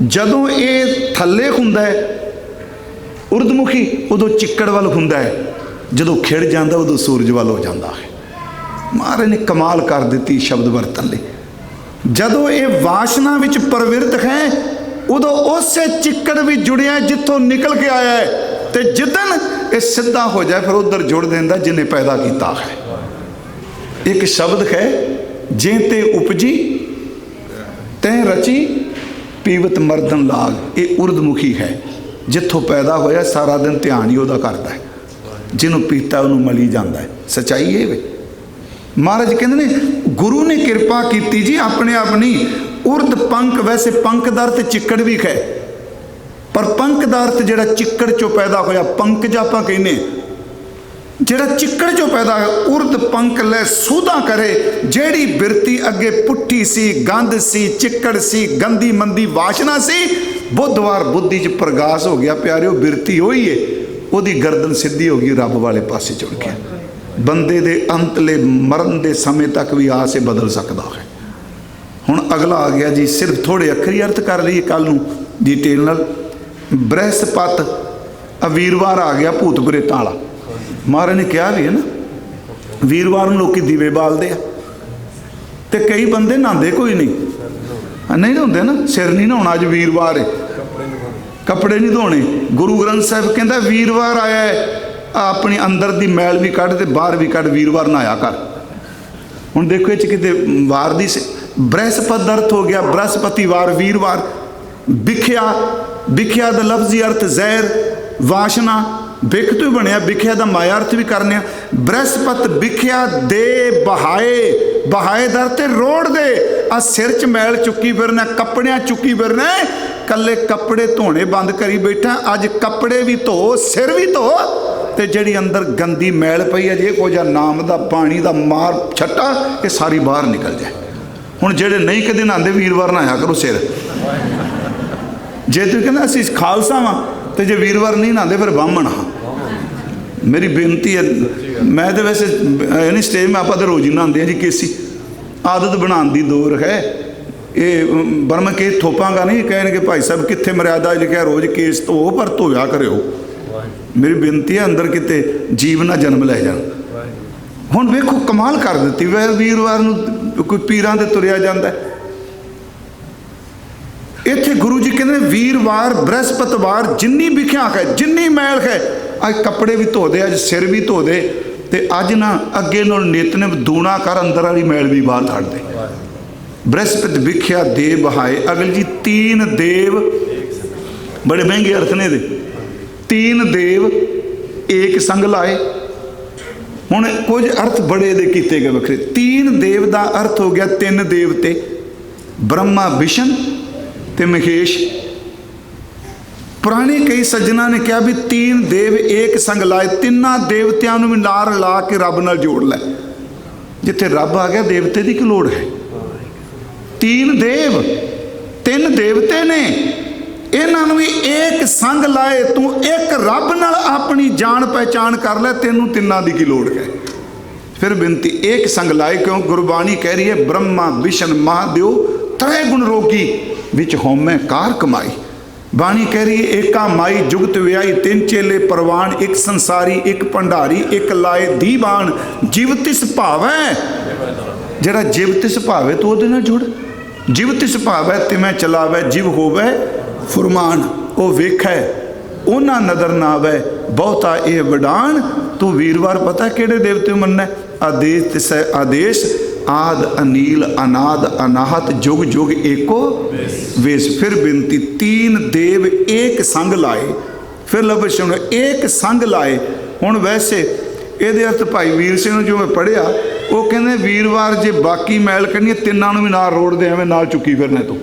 ਜਦੋਂ ਇਹ ਥੱਲੇ ਹੁੰਦਾ ਹੈ ਉਰਦਮੁਖੀ, ਉਦੋਂ ਚਿੱਕੜ ਵੱਲ ਹੁੰਦਾ ਹੈ। ਜਦੋਂ ਖਿੜ ਜਾਂਦਾ ਉਦੋਂ ਸੂਰਜ ਵੱਲ ਹੋ ਜਾਂਦਾ ਹੈ। महाराज ने कमाल कर दी शब्द वरतन ले। ਜਦੋਂ ਇਹ ਵਾਸ਼ਨਾ ਵਿੱਚ ਪ੍ਰਵਿਰਤ ਹੈ ਉਦੋਂ ਉਸੇ ਚਿੱਕੜ ਵੀ ਜੁੜਿਆ ਜਿੱਥੋਂ ਨਿਕਲ ਕੇ ਆਇਆ ਹੈ, ਤੇ ਜਿੱਦਣ ਇਹ ਸਿੱਧਾ ਹੋ ਜਾਏ ਫਿਰ ਉਧਰ ਜੁੜ ਦਿੰਦਾ ਜਿਹਨੇ ਪੈਦਾ ਕੀਤਾ ਹੈ। ਇੱਕ ਸ਼ਬਦ ਹੈ, ਜੇ ਤੇ ਉਪਜੀ ਤੈਂ ਰਚੀ ਪੀਵਤ ਮਰਦਨ ਲਾਗ। ਇਹ ਉਰਦਮੁਖੀ ਹੈ, ਜਿੱਥੋਂ ਪੈਦਾ ਹੋਇਆ ਸਾਰਾ ਦਿਨ ਧਿਆਨ ਹੀ ਉਹਦਾ ਕਰਦਾ ਹੈ, ਜਿਹਨੂੰ ਪੀਤਾ ਉਹਨੂੰ ਮਲੀ ਜਾਂਦਾ ਹੈ। ਸੱਚਾਈ ਇਹ ਵੇ। ਮਹਾਰਾਜ ਕਹਿੰਦੇ ਨੇ ਗੁਰੂ ਨੇ ਕਿਰਪਾ ਕੀਤੀ ਜੀ, ਆਪਣੇ ਆਪ ਨਹੀਂ। ਉਰਦ ਪੰਕ, ਵੈਸੇ ਪੰਕ ਦਾ ਅਰਥ ਚਿੱਕੜ ਵੀ ਹੈ, ਪਰ ਪੰਕ ਦਾ ਅਰਥ ਜਿਹੜਾ ਚਿੱਕੜ ਚੋਂ ਪੈਦਾ ਹੋਇਆ, ਪੰਕਜ ਆਪਾਂ ਕਹਿੰਦੇ, ਜਿਹੜਾ ਚਿੱਕੜ ਚੋਂ ਪੈਦਾ ਹੋਇਆ। ਉਰਦ ਪੰਕ ਲੈ ਸੂਧਾ ਕਰੇ, ਜਿਹੜੀ ਬਿਰਤੀ ਅੱਗੇ ਪੁੱਠੀ ਸੀ, ਗੰਦ ਸੀ, ਚਿੱਕੜ ਸੀ, ਗੰਦੀ ਮੰਦੀ ਵਾਸ਼ਨਾ ਸੀ, ਬੁੱਧਵਾਰ ਬੁੱਧੀ 'ਚ ਪ੍ਰਗਾਸ ਹੋ ਗਿਆ। ਪਿਆਰਿਓ, ਬਿਰਤੀ ਉਹੀ ਏ, ਉਹਦੀ ਗਰਦਨ ਸਿੱਧੀ ਹੋ ਗਈ, ਰੱਬ ਵਾਲੇ ਪਾਸੇ ਚੁੜ ਗਿਆ। ਬੰਦੇ ਦੇ ਅੰਤਲੇ ਮਰਨ ਦੇ ਸਮੇਂ ਤੱਕ ਵੀ ਆਸੇ ਬਦਲ ਸਕਦਾ ਹੈ। ਹੁਣ ਅਗਲਾ ਆ ਗਿਆ ਜੀ, ਸਿਰਫ ਥੋੜੇ ਅੱਖਰੀ ਅਰਥ ਕਰ ਲਈਏ ਕੱਲ ਨੂੰ ਡਿਟੇਲ ਨਾਲ। ਬ੍ਰਹਸਪਤ ਵੀਰਵਾਰ ਆ ਗਿਆ, ਭੂਤ ਪ੍ਰੇਤਾਂ ਵਾਲਾ। ਮਹਾਰਾਜ ਨੇ ਕਿਹਾ ਵੀ ਹੈ ਨਾ, ਵੀਰਵਾਰ ਨੂੰ ਲੋਕੀ ਦੀਵੇ ਬਾਲਦੇ ਆ, ਤੇ ਕਈ ਬੰਦੇ ਨਹਾਉਂਦੇ ਕੋਈ ਨਹੀਂ ਹੁੰਦੇ ਨਾ, ਸਿਰ ਨਹੀਂ ਨਹਾਉਣਾ, ਅੱਜ ਵੀਰਵਾਰ ਹੈ, ਕੱਪੜੇ ਨਹੀਂ ਧੋਣੇ। ਗੁਰੂ ਗ੍ਰੰਥ ਸਾਹਿਬ ਕਹਿੰਦਾ ਵੀਰਵਾਰ ਆਇਆ ਹੈ, ਆਪਣੀ ਅੰਦਰ ਦੀ ਮੈਲ ਵੀ ਕੱਢ ਤੇ ਬਾਹਰ ਵੀ ਕੱਢ, ਵੀਰਵਾਰ ਨਹਾਇਆ ਕਰ। ਹੁਣ ਦੇਖੋ ਇਹ 'ਚ ਕਿਤੇ ਵਾਰ ਦੀ ਬ੍ਰਹਸਪਤ ਦਾ ਅਰਥ ਹੋ ਗਿਆ ਬ੍ਰਹਸਪਤੀਵਾਰ, ਵੀਰਵਾਰ। ਵਿਖਿਆ ਦਾ ਲਫ਼ਜ਼ੀ ਅਰਥ ਜ਼ਹਿਰ, ਵਾਸ਼ਨਾ, ਬਿਖ ਤੋਂ ਹੀ ਬਣਿਆ। ਵਿਖਿਆ ਦਾ ਮਾਇਆ ਅਰਥ ਵੀ ਕਰਨੇ ਆ। ਬ੍ਰਹਸਪਤ ਵਿਖਿਆ ਦੇ ਬਹਾਏ, ਬਹਾਏ ਦਾ ਅਰਥ ਰੋੜ ਦੇ। ਆ ਸਿਰ 'ਚ ਮੈਲ ਚੁੱਕੀ ਫਿਰਨਾ, ਕੱਪੜਿਆਂ ਚੁੱਕੀ ਫਿਰਨਾ, ਕੱਲੇ ਕੱਪੜੇ ਧੋਣੇ ਬੰਦ ਕਰੀ ਬੈਠਾ। ਅੱਜ ਕੱਪੜੇ ਵੀ ਧੋ, ਸਿਰ ਵੀ ਧੋ, ਤੇ ਜਿਹੜੀ ਅੰਦਰ ਗੰਦੀ ਮੈਲ ਪਈ ਹੈ, ਜੇ ਕੁਝ ਨਾਮ ਦਾ ਪਾਣੀ ਦਾ ਮਾਰ ਛੱਟਾ, ਇਹ ਸਾਰੀ ਬਾਹਰ ਨਿਕਲ ਜਾਏ। ਹੁਣ ਜਿਹੜੇ ਨਹੀਂ ਕਦੇ ਨਹਾਉਂਦੇ, ਵੀਰਵਾਰ ਨਹਾਇਆ ਕਰੋ ਸਿਰ। ਜੇ ਤੁਸੀਂ ਕਹਿੰਦਾ ਅਸੀਂ ਖਾਲਸਾ ਵਾਂ, ਤੇ ਜੇ ਵੀਰਵਾਰ ਨਹੀਂ ਨਹਾਉਂਦੇ ਫਿਰ ਬਾਹਮਣ ਹਾਂ। ਮੇਰੀ ਬੇਨਤੀ ਹੈ, ਮੈਂ ਤਾਂ ਵੈਸੇ ਨਹੀਂ ਸਟੇਜ ਮੈਂ ਆਪਾਂ ਤਾਂ ਰੋਜ਼ ਹੀ ਨਹਾਉਂਦੇ ਹਾਂ ਜੀ। ਕੇਸੀ ਆਦਤ ਬਣਾਉਣ ਦੀ ਦੌਰ ਹੈ ਇਹ। ਬਰਮ ਕੇ ਥੋਪਾਂਗਾ ਨਹੀਂ, ਕਹਿਣਗੇ ਭਾਈ ਸਾਹਿਬ ਕਿੱਥੇ ਮਰਿਆਦਾ ਲਿਖਿਆ ਰੋਜ਼ ਕੇਸ ਧੋ, ਪਰ ਧੋਇਆ ਕਰਿਓ। ਮੇਰੀ ਬੇਨਤੀ ਹੈ, ਅੰਦਰ ਕਿਤੇ ਜੀਵ ਨਾ ਜਨਮ ਲੈ ਜਾਣ। ਹੁਣ ਵੇਖੋ ਕਮਾਲ ਕਰ ਦਿੱਤੀ, ਵੈ ਵੀਰਵਾਰ ਨੂੰ ਕੋਈ ਪੀਰਾਂ ਦੇ ਤੁਰਿਆ ਜਾਂਦਾ। ਇੱਥੇ ਗੁਰੂ ਜੀ ਕਹਿੰਦੇ ਵੀਰਵਾਰ ਬ੍ਰਹਸਪਤਵਾਰ ਜਿੰਨੀ ਵਿਖਿਆ ਹੈ, ਜਿੰਨੀ ਮੈਲ ਹੈ, ਅੱਜ ਕੱਪੜੇ ਵੀ ਧੋ ਦੇ, ਅੱਜ ਸਿਰ ਵੀ ਧੋ ਦੇ, ਤੇ ਅੱਜ ਨਾ ਅੱਗੇ ਨਾਲ ਨਿਤਨੇਮ ਦੂਣਾ ਕਰ, ਅੰਦਰ ਵਾਲੀ ਮੈਲ ਵੀ ਬਾਹਰ ਕੱਢ ਦੇ। ਬ੍ਰਹਸਪਤ ਵਿਖਿਆ ਦੇ ਬਹਾਏ। ਅਗਲ ਜੀ ਤੀਨ ਦੇਵ, ਬੜੇ ਮਹਿੰਗੇ ਅਰਥ ਨੇ ਇਹਦੇ। ਤੀਨ ਦੇਵ ਏਕ ਸੰਗ ਲਾਏ। ਹੁਣ ਕੁਝ ਅਰਥ ਬੜੇ ਇਹਦੇ ਕੀਤੇ ਗਏ ਵੱਖਰੇ। ਤੀਨ ਦੇਵ ਦਾ ਅਰਥ ਹੋ ਗਿਆ ਤਿੰਨ ਦੇਵਤੇ, ਬ੍ਰਹਮਾ, ਵਿਸ਼ਨ ਤੇ ਮਹੇਸ਼। ਪੁਰਾਣੇ ਕਈ ਸੱਜਣਾ ਨੇ ਕਿਹਾ ਵੀ ਤੀਨ ਦੇਵ ਏਕ ਸੰਗ ਲਾਏ, ਤਿੰਨਾਂ ਦੇਵਤਿਆਂ ਨੂੰ ਵੀ ਨਾਲ ਲਾ ਕੇ ਰੱਬ ਨਾਲ ਜੋੜ ਲੈ। ਜਿੱਥੇ ਰੱਬ ਆ ਗਿਆ, ਦੇਵਤੇ ਦੀ ਕੀ ਲੋੜ ਹੈ? ਤੀਨ ਦੇਵ, ਤਿੰਨ ਦੇਵਤੇ ਨੇ, ਇਹਨਾਂ ਨੂੰ ਵੀ ਏਕ ਸੰਗ ਲਾਏ। ਤੂੰ ਇੱਕ ਰੱਬ ਨਾਲ ਆਪਣੀ ਜਾਣ ਪਹਿਚਾਣ ਕਰ ਲੈ, ਤੈਨੂੰ ਤਿੰਨਾਂ ਦੀ ਕੀ ਲੋੜ ਹੈ? ਫਿਰ ਬੇਨਤੀ, ਏਕ ਸੰਗ ਲਾਏ, ਕਿਉਂ? ਗੁਰਬਾਣੀ ਕਹਿ ਰਹੀ ਹੈ ਬ੍ਰਹਮਾ, ਵਿਸ਼ਨ, ਮਹਾਦੇਵ ਤ੍ਰੈ ਗੁਣ ਰੋਗੀ, ਵਿੱਚ ਹਉਮੈ ਕਾਰ ਕਮਾਈ। ਬਾਣੀ ਕਹਿ ਰਹੀ ਹੈ ਏਕਾ ਮਾਈ ਜੁਗਤ ਵਿਆਈ, ਤਿੰਨ ਚੇਲੇ ਪ੍ਰਵਾਨ, ਇੱਕ ਸੰਸਾਰੀ, ਇੱਕ ਭੰਡਾਰੀ, ਇੱਕ ਲਾਏ ਦੀਵਾਨ। ਜਿਵ ਤਿਸ ਭਾਵੈ, ਜਿਹੜਾ ਜਿਵ ਤਿਸ ਭਾਵੇ ਤੂੰ ਉਹਦੇ ਨਾਲ ਜੁੜ। ਜਿਵ ਤਿਸ ਭਾਵੈ ਤਿਵੇਂ ਚਲਾਵੈ, ਜਿਵ ਹੋਵੈ ਫੁਰਮਾਨ। ਉਹ ਵੇਖੈ ਉਹਨਾਂ ਨਦਰ ਨਾ ਆਵੈ, ਬਹੁਤਾ ਇਹ ਵਡਾਨ। ਤੂੰ ਵੀਰਵਾਰ ਪਤਾ ਕਿਹੜੇ ਦੇਵਤੇ ਮੰਨਣਾ? ਆਦੇਸ਼ ਤਿਸੈ ਆਦੇਸ਼, ਆਦ ਅਨੀਲ ਅਨਾਦ ਅਨਾਹਤ, ਜੁਗ ਜੁਗ ਏਕੋ ਵੇਸ। ਫਿਰ ਬੇਨਤੀ, ਤੀਨ ਦੇਵ ਏਕ ਸੰਗ ਲਾਏ। ਫਿਰ ਲਫ਼ਜ਼ ਸੁਣੋ, ਏਕ ਸੰਗ ਲਾਏ। ਹੁਣ ਵੈਸੇ ਇਹਦੇ ਅਰਥ ਭਾਈ ਵੀਰ ਸਿੰਘ ਨੂੰ ਜੋ ਮੈਂ ਪੜ੍ਹਿਆ, ਉਹ ਕਹਿੰਦੇ ਵੀਰਵਾਰ ਜੇ ਬਾਕੀ ਮੈਲ ਕਰਨੀ, ਤਿੰਨਾਂ ਨੂੰ ਵੀ ਨਾਲ ਰੋੜਦੇ, ਐਵੇਂ ਨਾਲ ਚੁੱਕੀ ਫਿਰਨਾ ਤੂੰ।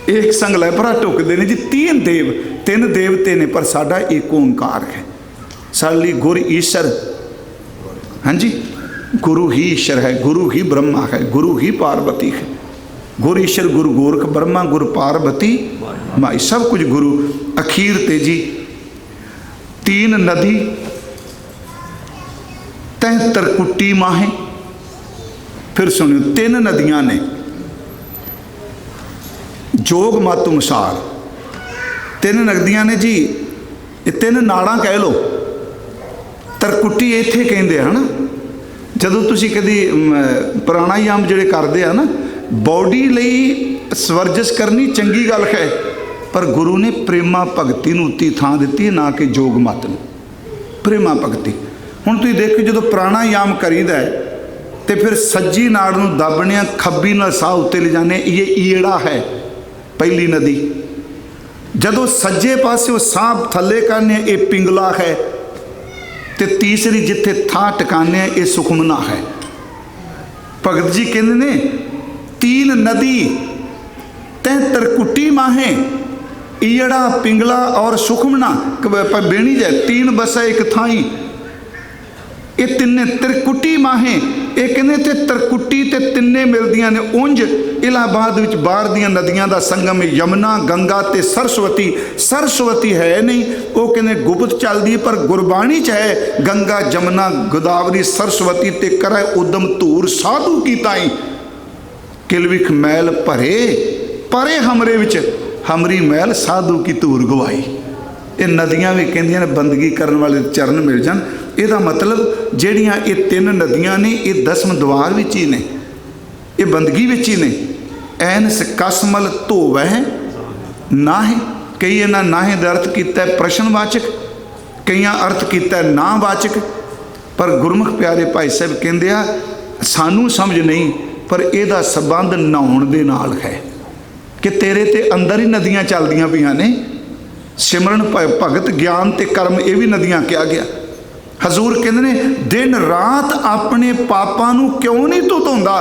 ਏਕ ਸੰਗ ਲਾਏ, ਭਰਾ ਟੁੱਕਦੇ ਨੇ ਜੀ। ਤੀਨ ਦੇਵ, ਤਿੰਨ ਦੇਵਤੇ ਨੇ, ਪਰ ਸਾਡਾ ਏਕ ਓਂਕਾਰ ਹੈ। ਸਾਡੇ ਲਈ ਗੁਰ ਈਸ਼ਰ, ਹਾਂਜੀ, गुरु ही ईश्वर है, गुरु ही ब्रह्मा है, गुरु ही पार्वती है। गुरु ईश्वर, गुरु गोरख ब्रह्मा, गुरु पार्वती माई, सब कुछ गुरु। अखीर ते जी तीन नदी तह तरकुट्टी माहे। फिर सुनियो, तीन नदियां ने जोग मत अनुसार, तीन नदियां ने जी, ये तीन नाड़ा कह लो। तरकुट्टी इत्थे कहंदे हैं ना। ਜਦੋਂ ਤੁਸੀਂ ਕਦੀ ਪ੍ਰਾਣਾਯਾਮ ਜਿਹੜੇ ਕਰਦੇ ਆ ਨਾ, बॉडी लई सवरजिश करनी चंगी गल है, पर गुरु ने प्रेमा भगती नूं उत्ती थां दित्ती, ना कि जोग मत नूं। प्रेमा भगती हुण तुसीं देखो जो प्राणायाम करीदा है तो फिर सज्जी नाड़ नूं दबने, खब्बी नाल साह उत्ते ले जाने, ये ईड़ा है पहली नदी। जदों सज्जे पासे साह थले करने, ये पिंगला है, तो तीसरी जिथे थां टिकाने ये सुखमना है। भगत जी कहते ने 3 नदी तै तरकुटी माहे, ईड़ा, पिंगला और सुखमना बेणी जाए, 3 बसा एक थाई, ये तिन्ने त्रिकुटी माहे। ये कहते ते तरकुटी ते तिन्ने मिलदियां ने। उंज इलाहाबाद विच बाहर दियां नदियां दा संगम यमुना, गंगा ते सरस्वती। सरस्वती है नहीं, वो कहते गुप्त चलदी, पर गुरबाणी च है गंगा, जमुना, गोदावरी, सरस्वती ते करे उदम धूर साधु की ताई, किलविख मैल भरे परे हमरे विच, हमरी मैल साधु की धूर गवाई। ये नदियां भी कहंदियां ने बंदगी करने वाले चरण मिल जान। ਇਹਦਾ मतलब ਜਿਹੜੀਆਂ ਇਹ 3 नदियां ने ये 10वें द्वार विच ही ने, ये बंदगी विच ही ने। ਐਨਸ ਕਸਮਲ ਧੋਵੈ ਨਾਹਿ, कई इन्हां नाहे ਦਾ अर्थ ਕੀਤਾ प्रश्नवाचक, कईयां अर्थ ਕੀਤਾ नावाचक। पर गुरमुख प्यारे भाई साहब कहंदे आ सानू समझ नहीं, पर ਇਹਦਾ संबंध नहाउण दे नाल है कि तेरे ते अंदर ही नदियां चलदियां पईयां ने। सिमरन भगत ज्ञान ते कर्म ये भी नदियां किया गया। हजूर कहते ने दिन रात अपने पापां नूं क्यों नहीं तू धोंदा?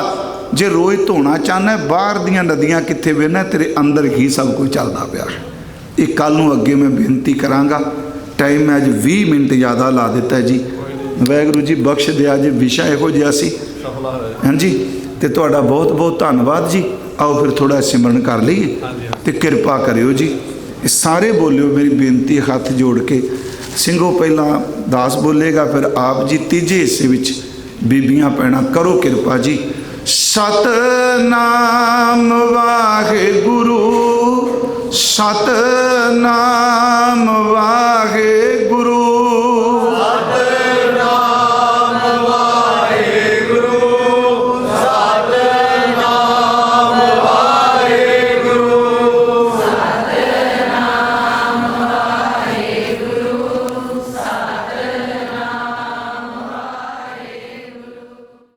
जे रोज़ धोना चाहना, बाहर दियां नदियां कित्थे वेना, तेरे अंदर ही सब कुछ चलदा पिया। ये कल नूं अगे मैं बेनती करांगा। टाइम मैं अज 20 मिनट ज़्यादा ला दिता जी। वाहिगुरू जी बख्श दिया जी, विषय इहो जिहा सी। हाँ जी, तो तुहाडा बहुत बहुत धन्नवाद जी। आओ फिर थोड़ा सिमरन कर लईए तो किरपा करियो जी। सारे बोलियो मेरी बेनती हथ जोड़ के। ਸਿੰਘੋ ਪਹਿਲਾਂ ਦਾਸ ਬੋਲੇਗਾ, ਫਿਰ ਆਪ ਜੀ ਤੀਜੇ ਹਿੱਸੇ ਵਿੱਚ ਬੀਬੀਆਂ ਪੈਣਾ। ਕਰੋ ਕਿਰਪਾ ਜੀ। ਸਤਨਾਮ ਵਾਹਿਗੁਰੂ, ਸਤਨਾਮ ਵਾਹਿਗੁਰੂ।